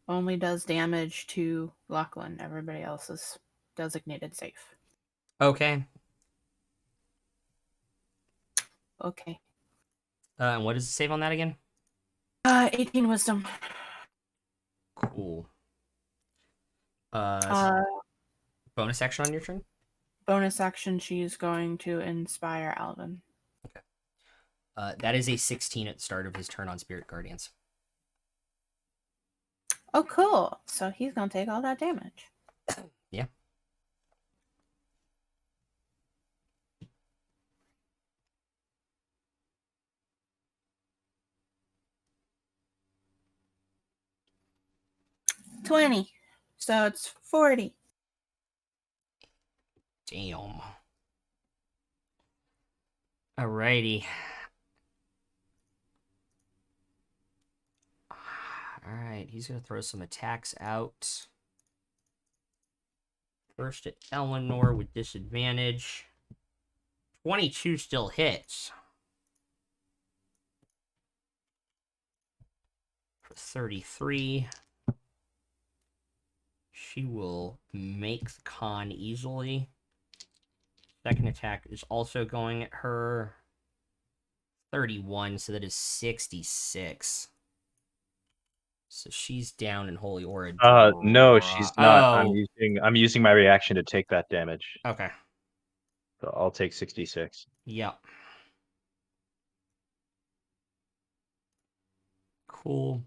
Only does damage to Lachlan. Everybody else is designated safe. Okay. Okay. And what is the save on that again? 18 wisdom. Cool. Uh, Bonus action on your turn? Bonus action, she's going to inspire Alvin. That is a 16 at the start of his turn on Spirit Guardians. Oh, cool. So he's going to take all that damage. Yeah. $20. So it's $40. Damn. Alrighty. Alright, he's going to throw some attacks out. First at Eleanor with disadvantage. 22 still hits. For 33. She will make the con easily. Second attack is also going at her. 31, so that is 66. So she's down in Holy Aura. No, she's not. Oh, I'm using my reaction to take that damage. okay. So I'll take 66. Yep. Cool.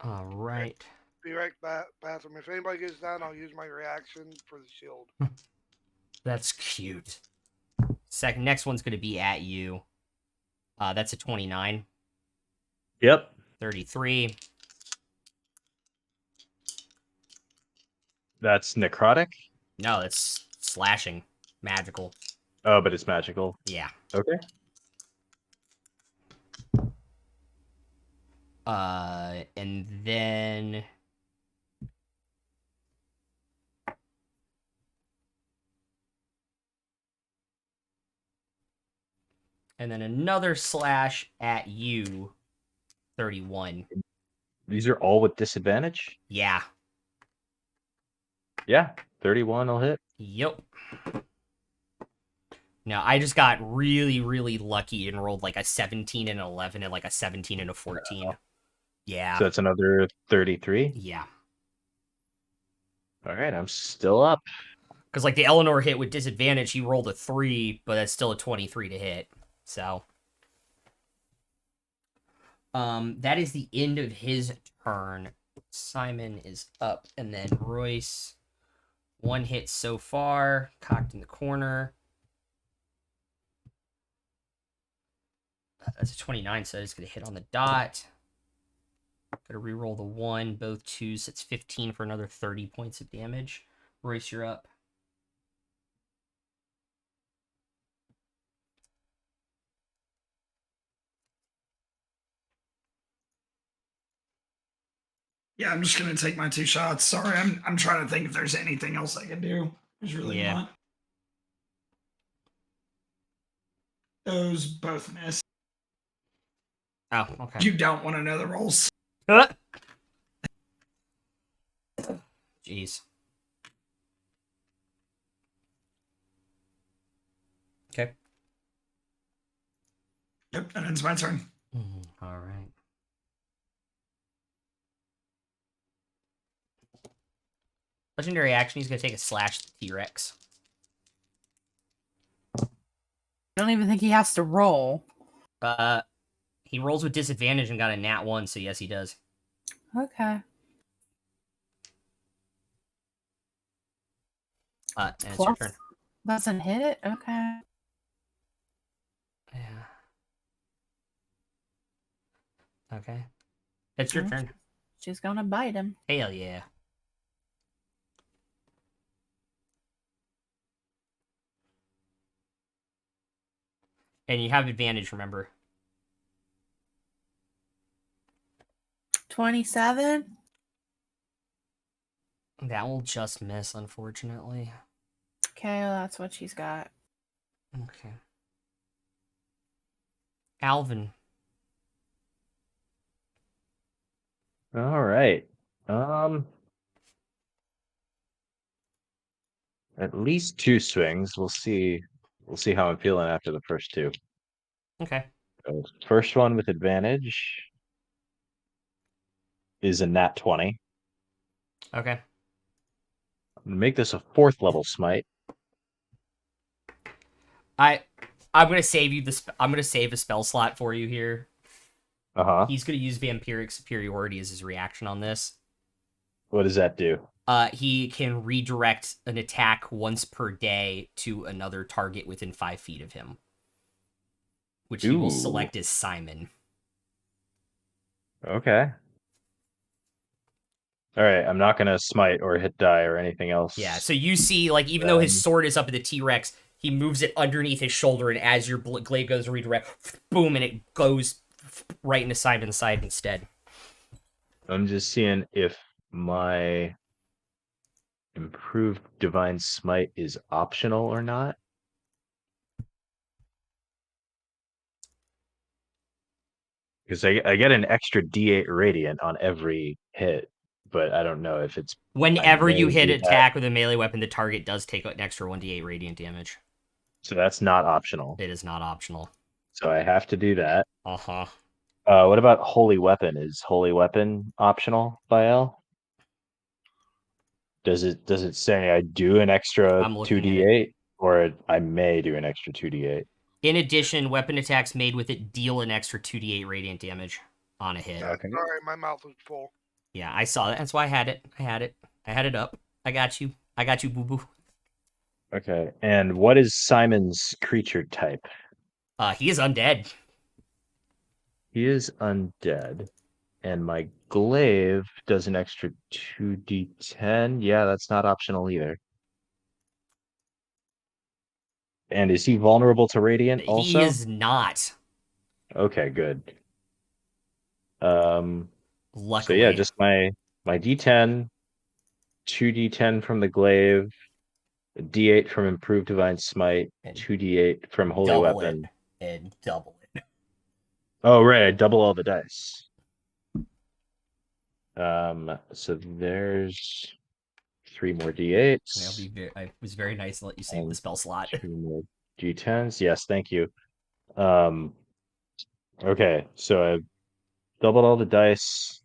All right. Be right back, bathroom. If anybody gets down, I'll use my reaction for the shield. That's cute. Next one's going to be at you. That's a 29. Yep. 33. That's necrotic. No, that's slashing. Magical. Oh, but it's magical. Yeah. Okay. And then another slash at you. 31. These are all with disadvantage? Yeah. Yeah. 31 will hit. Yep. Now, I just got really, really lucky and rolled like a 17 and an 11 and like a 17 and a 14. Yeah. So that's another 33. Yeah. All right, I'm still up. Because like the Eleanor hit with disadvantage, he rolled a 3, but that's still a 23 to hit. So that is the end of his turn. Simon is up, and then Royce. 1 hit so far, cocked in the corner. That's a 29, so it's going to hit on the dot. Got to reroll the 1, both 2s. That's 15 for another 30 points of damage. Royce, you're up. Yeah, I'm just gonna take my 2 shots. Sorry, I'm trying to think if there's anything else I can do. There's really Yeah. not. Those both miss. Oh, okay. You don't want to know the rolls. Jeez. Okay. Yep, that ends my turn. All right. Legendary action, he's going to take a slash at the T-Rex. I don't even think he has to roll. He rolls with disadvantage and got a nat 1, so yes, he does. Okay. And it's your turn. Doesn't hit it? Okay. Yeah. Okay. It's your turn. She's gonna bite him. Hell yeah. And you have advantage, remember. 27. That will just miss, unfortunately. Okay, well, that's what she's got. Okay. Alvin. All right. At least 2 swings. We'll see. We'll see how I'm feeling after the first 2. Okay. So first one with advantage is a nat 20. Okay. Make this a 4th level smite. I'm gonna save you the. I'm gonna save a spell slot for you here. Uh-huh. He's gonna use vampiric superiority as his reaction on this. What does that do? He can redirect an attack once per day to another target within 5 feet of him, which he will Ooh. select as Simon. Okay. All right, I'm not gonna smite or hit die or anything else. Yeah, so you see, like, even though his sword is up at the T-Rex, he moves it underneath his shoulder, and as your glaive goes to redirect, boom, and it goes right into Simon's side instead. I'm just seeing if my improved divine smite is optional or not. Because I get an extra D8 radiant on every hit, but I don't know if it's. Whenever you may hit do an that. attack with a melee weapon, the target does take an extra 1d8 radiant damage. So that's not optional. It is not optional. So I have to do that. Uh-huh. What about holy weapon? Is holy weapon optional by L? Does it say I do an extra I'm looking at it. 2d8 or I may do an extra 2d8? In addition, weapon attacks made with it deal an extra 2d8 radiant damage on a hit. Yeah, Okay. sorry, my mouth was full. Yeah, I saw that. That's why I had it. I had it up. I got you, boo boo. Okay. And what is Simon's creature type? He is undead. He is undead. And my glaive does an extra 2d10. Yeah, that's not optional either. And is he vulnerable to radiant He also? is not. Okay, good. Luckily. So yeah, just my d10, 2d10 from the glaive, a d8 from improved divine smite, And 2d8 from holy double weapon. it and double it. Oh right, I double all the dice. So there's 3 more d8s. I was very nice to let you save the and spell slot. 2 more d10s. Yes, thank you. Okay, so I doubled all the dice.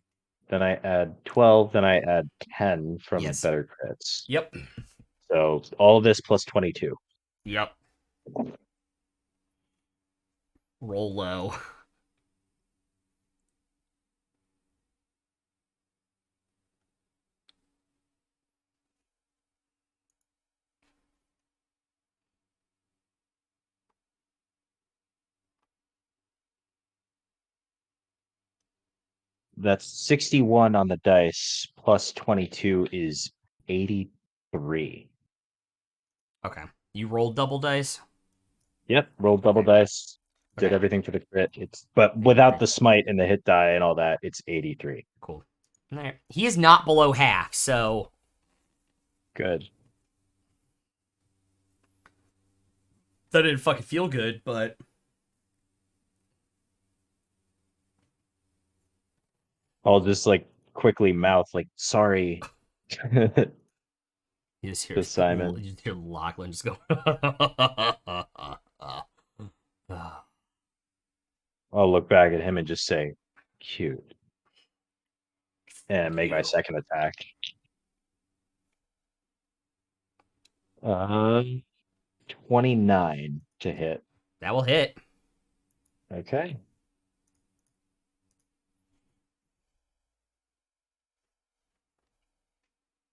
Then I add 12. Then I add 10 from Yes. better crits. Yep. So all of this plus 22. Yep. Roll low. That's 61 on the dice. Plus 22 is 83. Okay. You rolled double dice? Yep, rolled double dice. Did Okay. everything for the crit. But without the smite and the hit die and all that, it's 83. Cool. Alright. He is not below half, so Good. that didn't fucking feel good, but I'll just like quickly mouth like sorry. you just hear To Simon. you just hear Lachlan just go. I'll look back at him and just say, cute. And make my You. second attack. Um, 29 to hit. That will hit. Okay.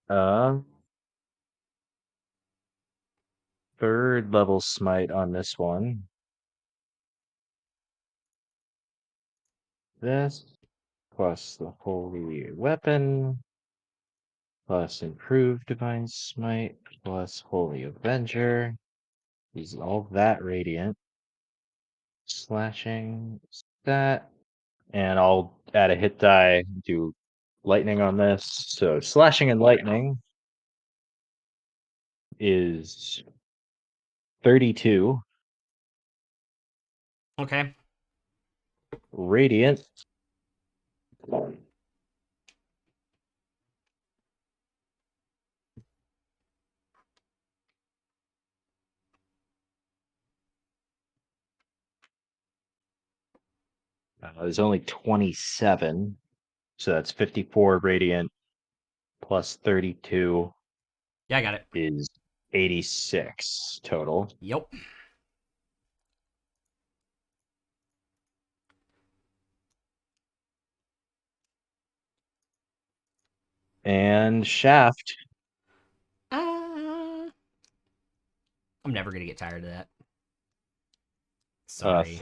Um, 3rd level smite on this one. This plus the holy weapon plus improved divine smite plus holy avenger is all that radiant. Slashing that, and I'll add a hit die, do lightning on this. So slashing and lightning is 32. Okay. Radiant is only 27. So that's 54 radiant plus 32 Yeah, I got it. is 86 total. Yep. And Shaft, I'm never gonna get tired of that. Sorry.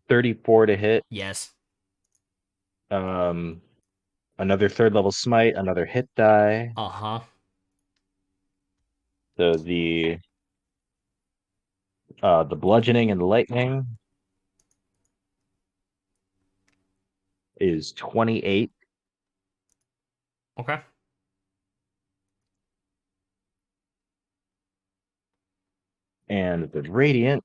34 to hit. Yes. Another third level smite, another hit die. Uh-huh. So the bludgeoning and the lightning is 28. Okay. And the radiant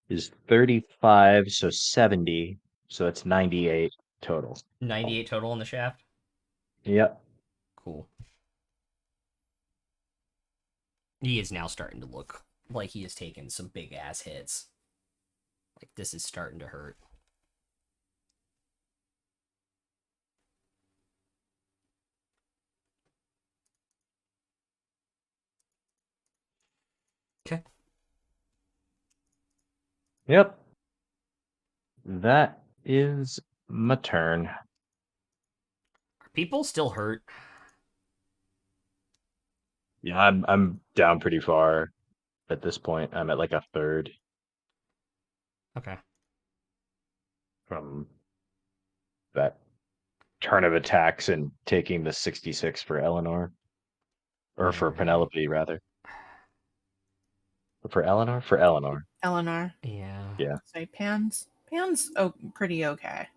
is 35, so 70. So it's 98 total. 98 total on the shaft. Yep. Cool. He is now starting to look like he has taken some big ass hits. Like this is starting to hurt. Okay. Yep. That is my turn. Are people still hurt? Yeah, I'm down pretty far at this point. I'm at like a third Okay. from that turn of attacks and taking the 66 for Eleanor. Or for Alright. Penelope, rather. For Eleanor? For Eleanor. Eleanor. Yeah. Yeah. Say Pan's pretty okay.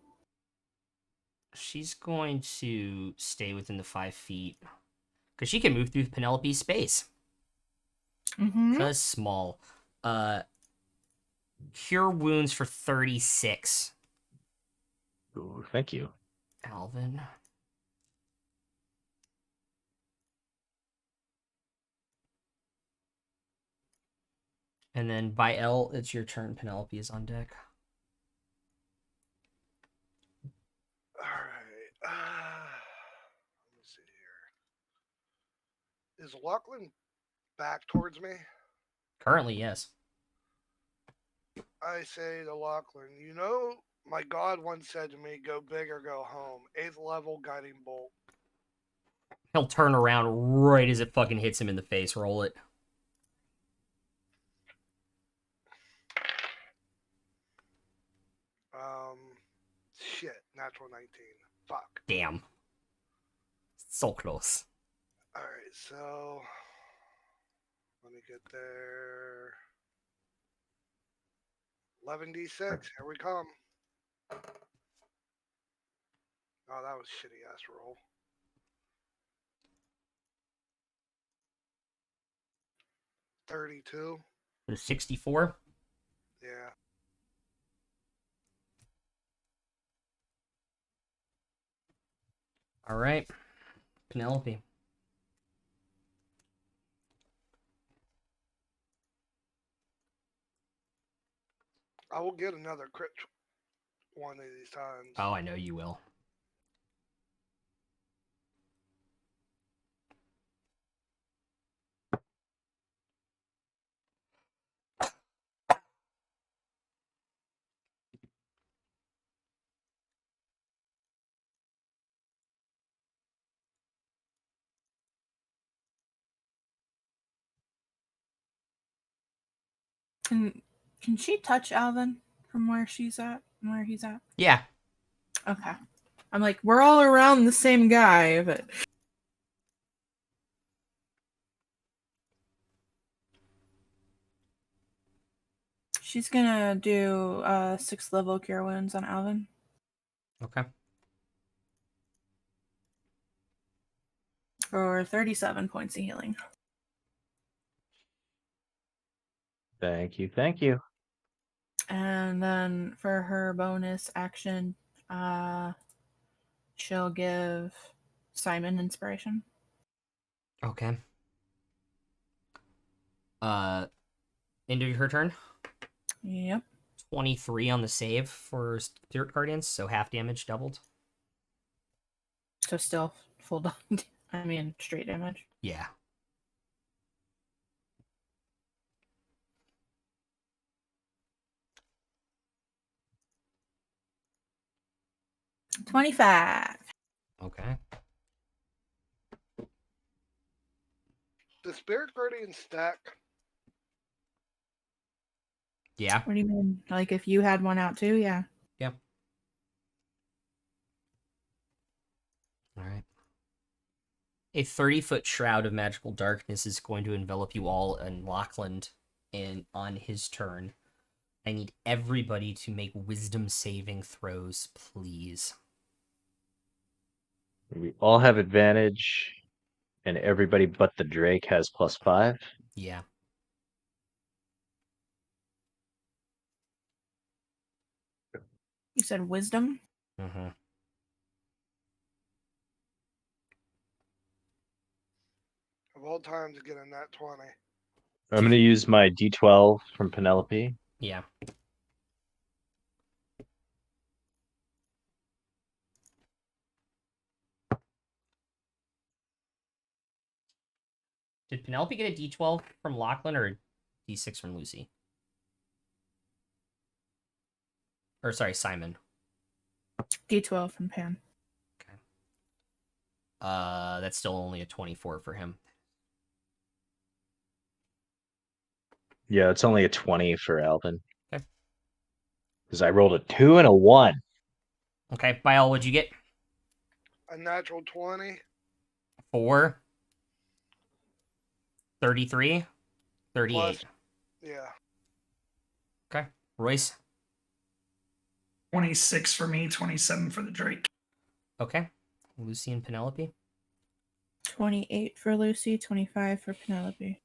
She's going to stay within the 5 feet. Because she can move through Penelope's space. Mm-hmm. Because small. Cure wounds for 36. Ooh, thank you. Alvin. And then by L, it's your turn. Penelope is on deck. All right. Let me see here. Is Lachlan back towards me? Currently, yes. I say to Lachlan, you know, my God once said to me, go big or go home. 8th level guiding bolt. He'll turn around right as it fucking hits him in the face. Roll it. Shit, natural 19. Fuck. Damn. So close. Alright, so let me get there. 11d6, here we come. Oh, that was shitty ass roll. 32. 64. Yeah. All right. Penelope. I will get another crit one of these times. Oh, I know you will. Can she touch Alvin from where she's at? Where he's at? Yeah. Okay. I'm like, we're all around the same guy, but she's gonna do 6th level cure wounds on Alvin. Okay. For 37 points of healing. Thank you. Thank you. And then for her bonus action, she'll give Simon inspiration. Okay. End of her turn. Yep. 23 on the save for Spirit Guardians, so half damage doubled. So still full I mean, straight damage. Yeah. $25. Okay. The Spirit Guardian stack. Yeah. What do you mean? Like if you had one out too? Yeah. Yep. All right. A 30-foot shroud of magical darkness is going to envelop you all and Lachlan, and on his turn. I need everybody to make wisdom saving throws, please. We all have advantage, and everybody but the Drake has +5. Yeah. You said wisdom? Mm-hmm. Of all times, getting that 20. I'm going to use my D12 from Penelope. Yeah. Did Penelope get a D12 from Lachlan or a D6 from Lucy? Or sorry, Simon. D12 from Pam. Okay. That's still only a 24 for him. Yeah, it's only a 20 for Alvin. Okay. Because I rolled a 2 and a 1. Okay, Biel, what'd you get? A natural 20. 4. 33. 38. Plus, yeah. Okay. Royce? 26 for me, 27 for the Drake. Okay. Lucy and Penelope? 28 for Lucy, 25 for Penelope.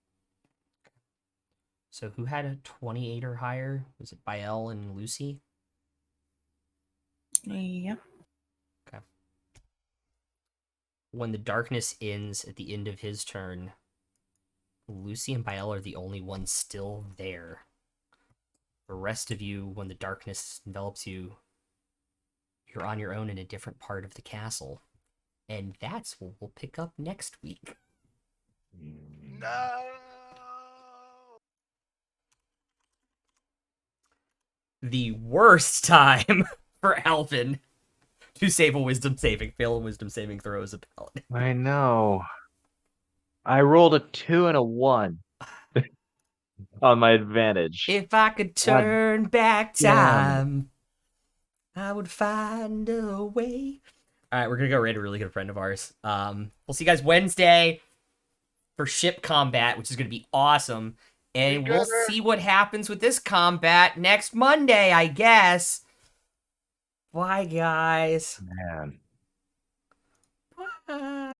So who had a 28 or higher? Was it Biel and Lucy? Yep. Okay. When the darkness ends at the end of his turn, Lucy and Biel are the only ones still there. The rest of you, when the darkness envelops you, you're on your own in a different part of the castle. And that's what we'll pick up next week. No. The worst time for Alvin to save a wisdom saving, fail a wisdom saving throw as a paladin. I know. I rolled a 2 and a 1 on my advantage. If I could turn back time, I would find a way. All right, we're gonna go raid a really good friend of ours. We'll see you guys Wednesday for ship combat, which is gonna be awesome, and we'll see what happens with this combat next Monday, I guess. Bye, guys. Man. Bye.